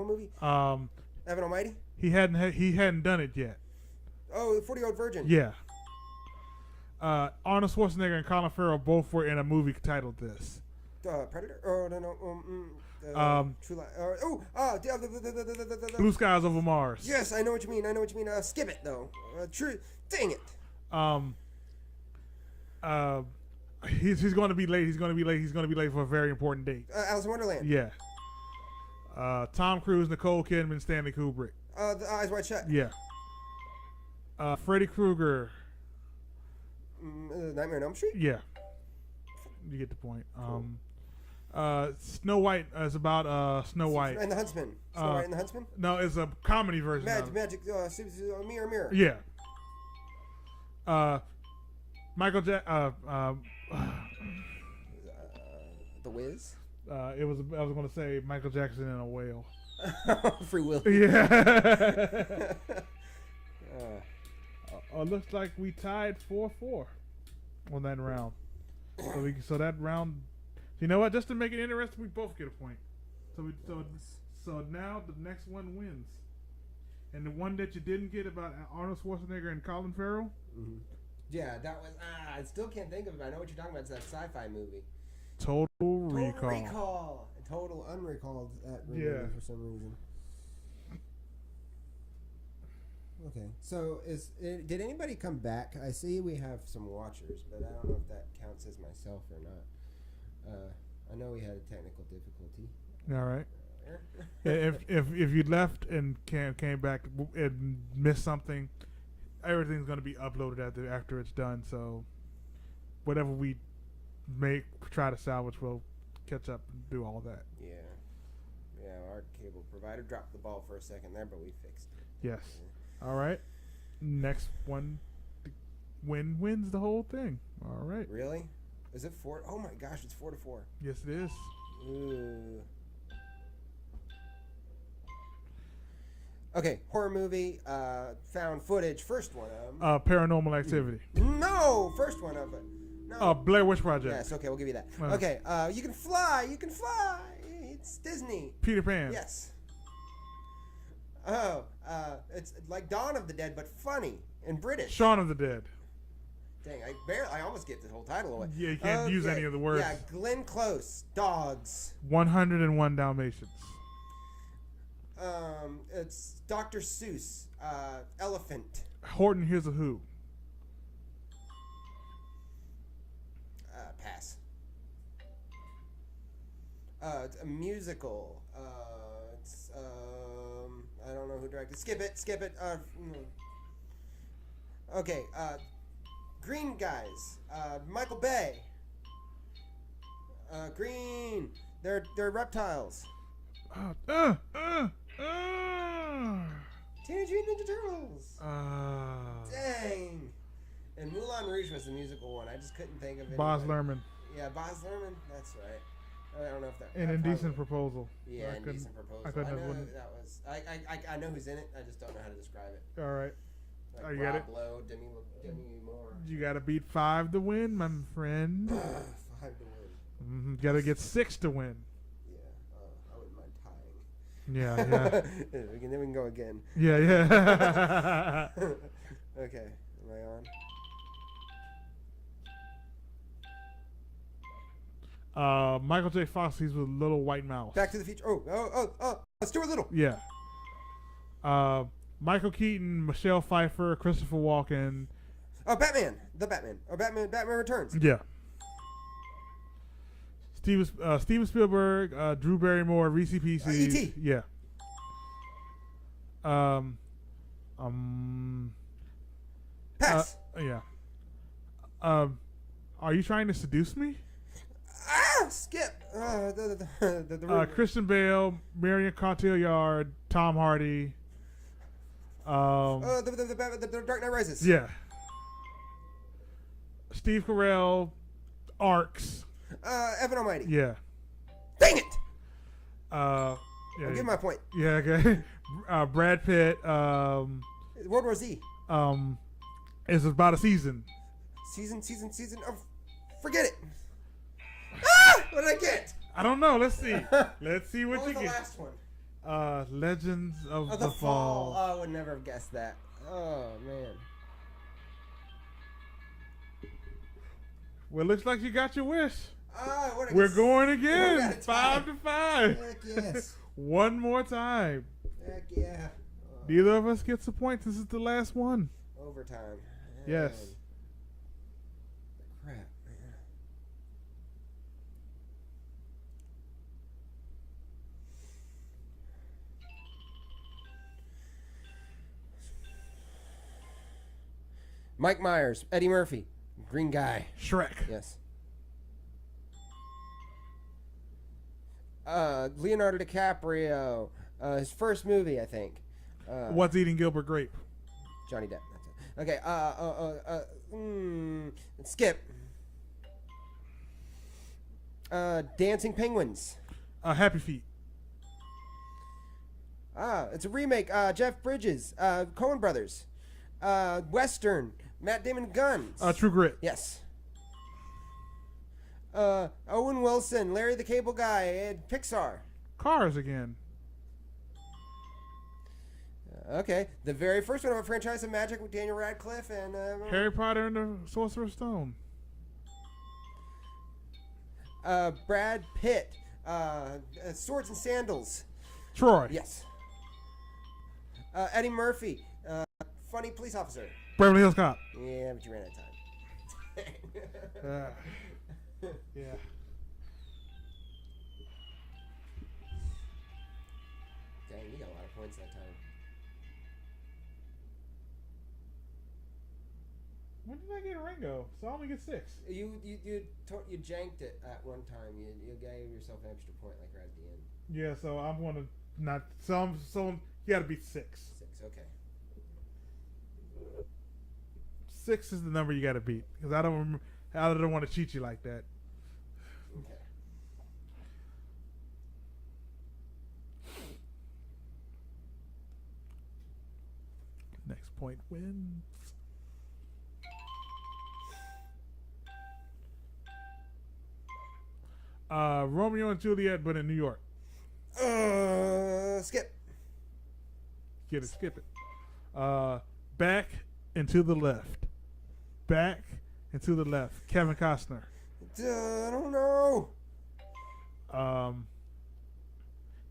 S1: movie. Evan Almighty.
S2: He hadn't done it yet.
S1: Oh, the 40-Year-Old Virgin.
S2: Yeah. Arnold Schwarzenegger and Colin Farrell both were in a movie titled this.
S1: Predator. Oh no. True Lies.
S2: Blue Skies Over Mars.
S1: Yes, I know what you mean. Skip it though. True. Dang it.
S2: He's going to be late. He's going to be late for a very important date.
S1: Alice in Wonderland.
S2: Yeah. Tom Cruise, Nicole Kidman, Stanley Kubrick.
S1: The Eyes Wide Shut.
S2: Yeah. Freddy Krueger.
S1: Nightmare on Elm Street.
S2: Yeah. You get the point. Snow White is about Snow White
S1: and the Huntsman. Snow White and the Huntsman.
S2: No, it's a comedy version.
S1: Magic. Mirror.
S2: Yeah. Michael
S1: The Wiz.
S2: I was going to say Michael Jackson and a whale.
S1: Free will.
S2: Yeah. Looks like we tied 4-4 on that round. So that round, you know what? Just to make it interesting, we both get a point. So now the next one wins. And the one that you didn't get about Arnold Schwarzenegger and Colin Farrell.
S1: Mm-hmm. Yeah, that was. I still can't think of it. I know what you're talking about. It's that sci-fi movie.
S2: Total Recall.
S1: Total unrecalled that movie for some reason. Okay, so did anybody come back? I see we have some watchers, but I don't know if that counts as myself or not. I know we had a technical difficulty.
S2: All right. if you left and came back and missed something, everything's going to be uploaded after it's done. So whatever we try to salvage, we'll catch up and do all that.
S1: Yeah. Our cable provider dropped the ball for a second there, but we fixed it.
S2: Yes. Yeah. All right. Next one wins the whole thing. All right.
S1: Really? Is it 4? Oh my gosh, it's 4-4.
S2: Yes, it is.
S1: Ooh. Okay, horror movie, found footage, first one of them.
S2: Paranormal Activity.
S1: No, first one of it. No.
S2: Blair Witch Project.
S1: Yes, okay, we'll give you that. Okay, you can fly. It's Disney.
S2: Peter Pan.
S1: Yes. Oh, it's like Dawn of the Dead, but funny and British.
S2: Shaun of the Dead.
S1: Dang, I almost get the whole title away.
S2: Yeah, you can't use any of the words.
S1: Yeah, Glenn Close, Dogs.
S2: 101 Dalmatians.
S1: It's Dr. Seuss, Elephant.
S2: Horton Hears a Who.
S1: Pass. It's a musical. It's I don't know who directed. Skip it. Okay. Green Guys. Michael Bay. Green. They're reptiles. Teenage Mutant Ninja Turtles. Dang. And Moulin Rouge was the musical one. I just couldn't think of it.
S2: Baz Luhrmann.
S1: Yeah, Baz Luhrmann. That's right. I don't know if that.
S2: An Indecent Proposal.
S1: Yeah, Indecent Proposal. I know that was. I know who's in it. I just don't know how to describe it.
S2: All right.
S1: Like
S2: you got it.
S1: Lowe, Demi Moore.
S2: You got to beat 5 to win, my friend.
S1: 5 to win.
S2: You got to get 6 to win.
S1: Yeah. I wouldn't mind tying.
S2: Yeah.
S1: Then we can go again.
S2: Yeah.
S1: Okay. Am I on?
S2: Michael J. Fox, he's with Little White Mouse.
S1: Back to the Future. Oh. Stuart Little.
S2: Yeah. Michael Keaton, Michelle Pfeiffer, Christopher Walken.
S1: Oh, Batman. The Batman. Or Batman Returns.
S2: Yeah. Steven Spielberg, Drew Barrymore, Reese Pieces.
S1: E.T.
S2: Yeah.
S1: Pass.
S2: Yeah. Are you trying to seduce me?
S1: Skip.
S2: Christian Bale, Marion Cotillard, Tom Hardy.
S1: The Dark Knight Rises.
S2: Yeah. Steve Carell, Arcs.
S1: Evan Almighty.
S2: Yeah.
S1: Dang it!
S2: Yeah,
S1: I'll give my point.
S2: Yeah, okay. Brad Pitt.
S1: World War Z.
S2: It's about a season.
S1: Season. Oh, forget it. What did I get?
S2: I don't know. Let's see. Let's see what you
S1: was
S2: get.
S1: The last one?
S2: Legends of the Fall.
S1: Oh, I would never have guessed that. Oh, man.
S2: Well, looks like you got your wish.
S1: What
S2: We're going again. 5 to 5.
S1: Heck yes.
S2: One more time.
S1: Heck yeah.
S2: Neither of us gets a point. This is the last one.
S1: Overtime.
S2: Yes.
S1: Crap, man. Mike Myers, Eddie Murphy, Green Guy.
S2: Shrek.
S1: Yes. Leonardo DiCaprio, his first movie, I think.
S2: What's Eating Gilbert Grape?
S1: Johnny Depp. That's it. Okay. Skip. Dancing Penguins.
S2: Happy Feet.
S1: It's a remake. Jeff Bridges, Coen Brothers, Western, Matt Damon Guns.
S2: True Grit.
S1: Yes. Owen Wilson, Larry the Cable Guy, and Pixar.
S2: Cars again.
S1: Okay, the very first one of a franchise of magic with Daniel Radcliffe and
S2: Harry Potter and the Sorcerer's Stone.
S1: Brad Pitt, Swords and Sandals.
S2: Troy.
S1: Yes. Eddie Murphy, funny police officer.
S2: Beverly Hills Cop.
S1: Yeah, but you ran out of time.
S2: Yeah.
S1: Dang, you got a lot of points that time.
S2: When did I get Ringo? So I only get 6.
S1: You janked it at one time. You gave yourself an extra point like right at the end.
S2: Yeah, so I'm gonna not some. So you got to beat 6.
S1: 6, okay.
S2: 6 is the number you got to beat because I don't want to cheat you like that.
S1: Okay.
S2: Next point wins. Romeo and Juliet, but in New York.
S1: Skip.
S2: Get it, skip it. Back and to the left. Back and to the left. Kevin Costner.
S1: I don't know.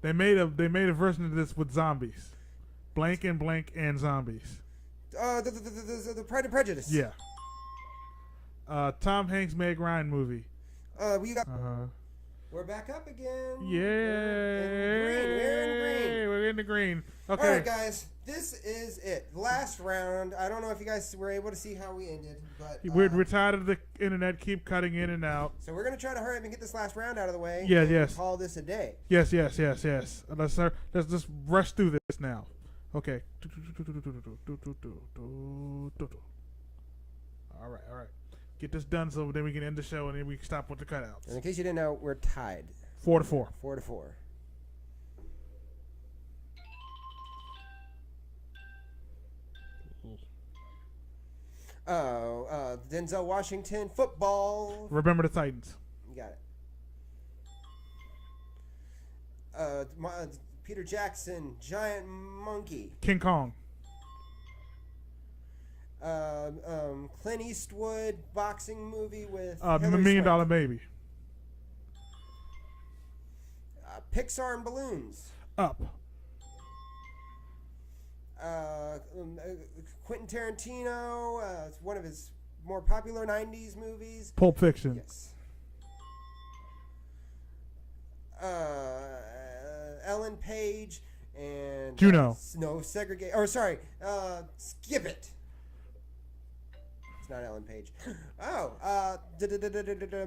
S2: They made a version of this with zombies. Blank and zombies.
S1: The Pride and Prejudice.
S2: Yeah. Tom Hanks Meg Ryan movie.
S1: We got. We're back up again.
S2: Yeah. We're in the green. Okay.
S1: All right, guys. This is it. Last round. I don't know if you guys were able to see how we ended, but
S2: we're tired of the internet keep cutting in and out.
S1: So we're gonna try to hurry up and get this last round out of the way.
S2: Yes.
S1: Call this a day.
S2: Yes. Let's just rush through this now. Okay. All right. Get this done so then we can end the show and then we can stop with the cutouts.
S1: And in case you didn't know, we're tied.
S2: 4-4.
S1: 4-4. Denzel Washington football.
S2: Remember the Titans.
S1: You got it. Peter Jackson giant monkey.
S2: King Kong.
S1: Clint Eastwood boxing movie with
S2: The
S1: Hilary
S2: $1 Million
S1: Swank.
S2: Baby.
S1: Pixar and balloons.
S2: Up.
S1: Quentin Tarantino. It's one of his more popular '90s movies.
S2: Pulp Fiction.
S1: Yes. Ellen Page and
S2: Juno.
S1: No, segregate. Or sorry, skip it. It's not Ellen Page. Oh,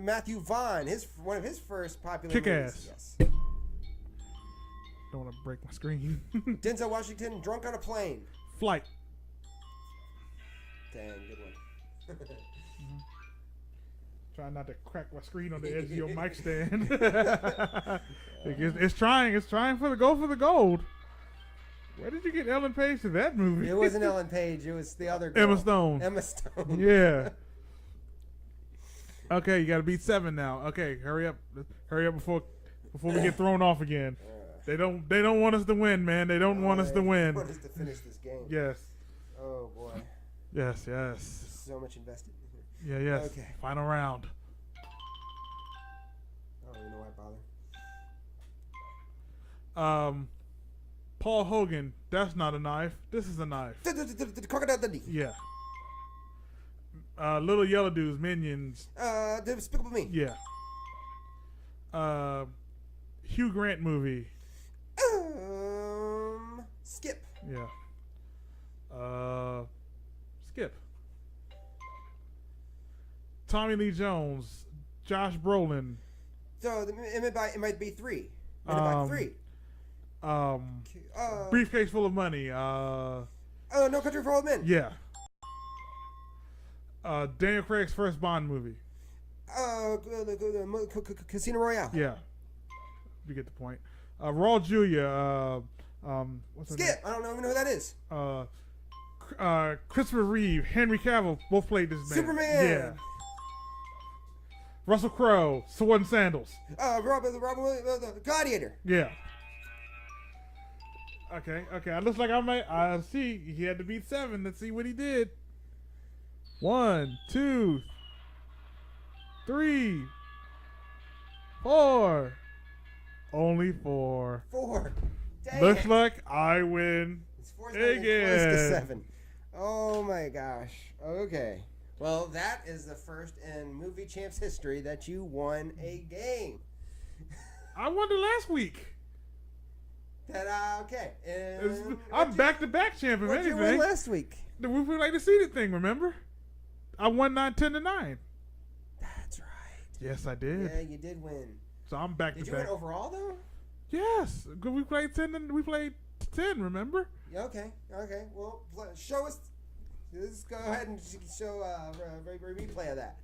S1: Matthew Vaughn. One of his first popular
S2: Kick-Ass.
S1: movies. Yes.
S2: Don't want to break my screen.
S1: Denzel Washington, drunk on a plane.
S2: Flight.
S1: Dang, good one.
S2: Trying not to crack my screen on the edge of your mic stand. It's trying for the gold. Where did you get Ellen Page to that movie?
S1: It wasn't Ellen Page. It was the other girl.
S2: Emma Stone.
S1: Emma Stone.
S2: Yeah. Okay, you got to beat 7 now. Okay, hurry up before we get thrown off again. They don't want us to win, man. They don't want us to win.
S1: They want us to finish this game.
S2: Yes.
S1: Oh boy.
S2: Yes.
S1: So much invested in here.
S2: Yeah, yes.
S1: Okay.
S2: Final round.
S1: I don't even know why I bother.
S2: Paul Hogan. That's not a knife. This is a knife.
S1: Crocodile Dundee.
S2: Yeah. Little Yellow Dudes, Minions.
S1: The Despicable Me.
S2: Yeah. Hugh Grant movie.
S1: Skip.
S2: Yeah. Skip. Tommy Lee Jones, Josh Brolin.
S1: So it might be 3. About 3.
S2: Briefcase full of money.
S1: No Country for Old Men.
S2: Yeah. Daniel Craig's first Bond movie.
S1: Casino Royale.
S2: Yeah. You get the point. Raul Julia, What's her
S1: Skip.
S2: name?
S1: I don't even know who that is.
S2: Christopher Reeve, Henry Cavill, both played this man.
S1: Superman.
S2: Yeah. Russell Crowe, Sword and Sandals.
S1: Robert the Gladiator.
S2: Yeah. Okay. It looks like I see. He had to beat 7. Let's see what he did. 1, 2, 3, 4. Only 4.
S1: 4. Dang
S2: Looks
S1: it.
S2: like I win.
S1: It's 4 close to 7. Oh my gosh. Okay. Well, that is the first in Movie Champs history that you won a game.
S2: I won it last week.
S1: Okay. And
S2: I'm back-to-back champ, if
S1: what'd you win
S2: anything.
S1: last week?
S2: We played the seeded thing, remember? I won 9-10-9.
S1: That's right.
S2: Yes, I did.
S1: Yeah, you did win.
S2: So I'm back
S1: Did
S2: to
S1: you
S2: back.
S1: win overall though?
S2: Yes, we played 10 and we played 10. Remember?
S1: Yeah, okay. Well, show us. Let's go ahead and show a replay of that.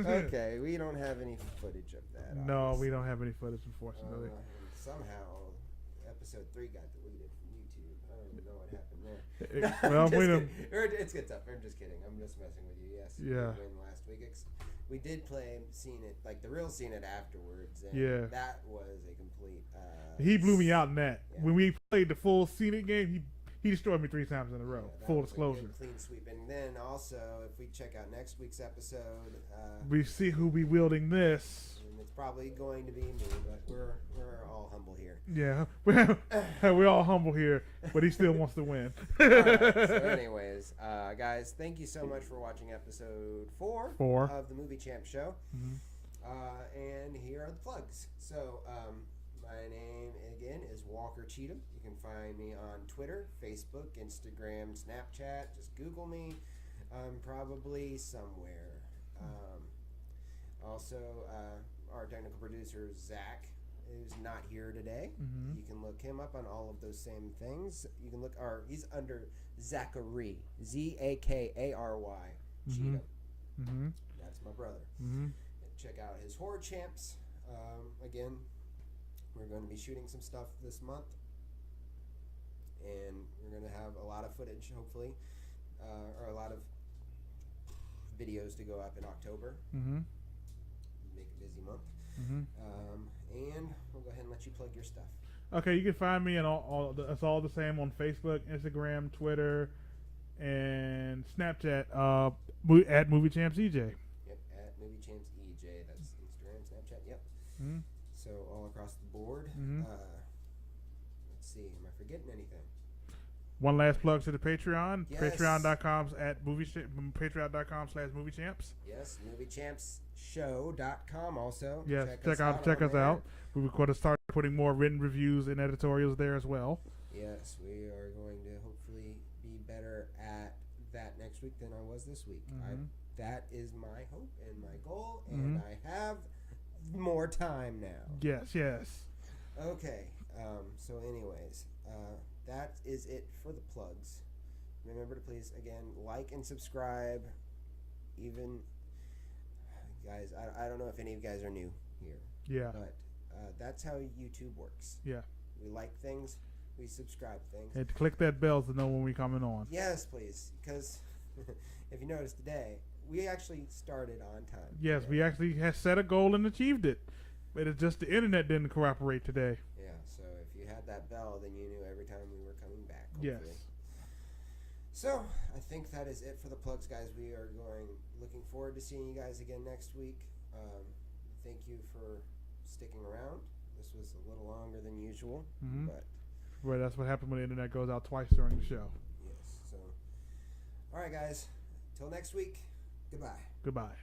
S1: Okay, we don't have any footage of that.
S2: No, we don't have any footage, unfortunately.
S1: Somehow, episode 3 got deleted from YouTube. I don't even know what happened there. It's good stuff. I'm just kidding. I'm just messing with you. Yes.
S2: Yeah.
S1: We win last week. We did play Seen It, like the real Seen It afterwards. And
S2: Yeah.
S1: that was a complete.
S2: He blew me out in that.
S1: Yeah.
S2: When we played the full scenic game, he destroyed me 3 times in a row.
S1: Yeah,
S2: Full
S1: was a
S2: disclosure.
S1: good clean sweep. And then also, if we check out next week's episode,
S2: We see who be wielding this.
S1: and it's probably going to be me, but we're all humble here.
S2: Yeah, we're all humble here, but he still wants to win.
S1: All right, so anyways, guys, thank you so much for watching episode 4 of the Movie Champ Show.
S2: Mhm.
S1: And here are the plugs. So, my name, again, is Walker Cheatham. You can find me on Twitter, Facebook, Instagram, Snapchat. Just Google me. I'm probably somewhere. Also, our technical producer, Zach, is not here today.
S2: Mhm.
S1: You can look him up on all of those same things. You can look, he's under Zachary, Zakary, Cheatham.
S2: Mm-hmm.
S1: That's my brother.
S2: Mm-hmm.
S1: Check out his Horror Champs. Again, we're going to be shooting some stuff this month, and we're going to have a lot of footage, hopefully, or a lot of videos to go up in October.
S2: Mm-hmm.
S1: Make a busy month.
S2: Mm-hmm.
S1: And we'll go ahead and let you plug your stuff.
S2: Okay, you can find me it's all the same on Facebook, Instagram, Twitter, and Snapchat at Movie Champs EJ.
S1: Yep, at Movie Champs EJ. That's Instagram, Snapchat. Yep.
S2: Mm-hmm.
S1: So all across the board.
S2: Mhm.
S1: Let's see. Am I forgetting anything?
S2: One last plug to the Patreon.
S1: Yes.
S2: Patreon.com/Movie Champs.
S1: Yes, moviechampsshow.com also.
S2: Yes, check
S1: on
S2: us
S1: there.
S2: out. We're going to start putting more written reviews and editorials there as well.
S1: Yes, we are going to hopefully be better at that next week than I was this week.
S2: Mhm.
S1: That is my hope and my goal, and I have more time now.
S2: Yes.
S1: Okay, so anyways, that is it for the plugs. Remember to please, again, like and subscribe. Even, guys, I don't know if any of you guys are new here.
S2: Yeah.
S1: But that's how YouTube works.
S2: Yeah.
S1: We like things, we subscribe things.
S2: And click that bell to know when we're coming on.
S1: Yes, please, because if you notice today, we actually started on time.
S2: Yes,
S1: today.
S2: we actually had set a goal and achieved it. But it's just the internet didn't cooperate today.
S1: Yeah, so if you had that bell, then you knew every time we were coming back. Hopefully.
S2: Yes.
S1: So I think that is it for the plugs, guys. We are looking forward to seeing you guys again next week. Thank you for sticking around. This was a little longer than usual, but
S2: Well, that's what happened when the internet goes out twice during the show.
S1: yes. So, all right, guys. Till next week. Goodbye.
S2: Goodbye.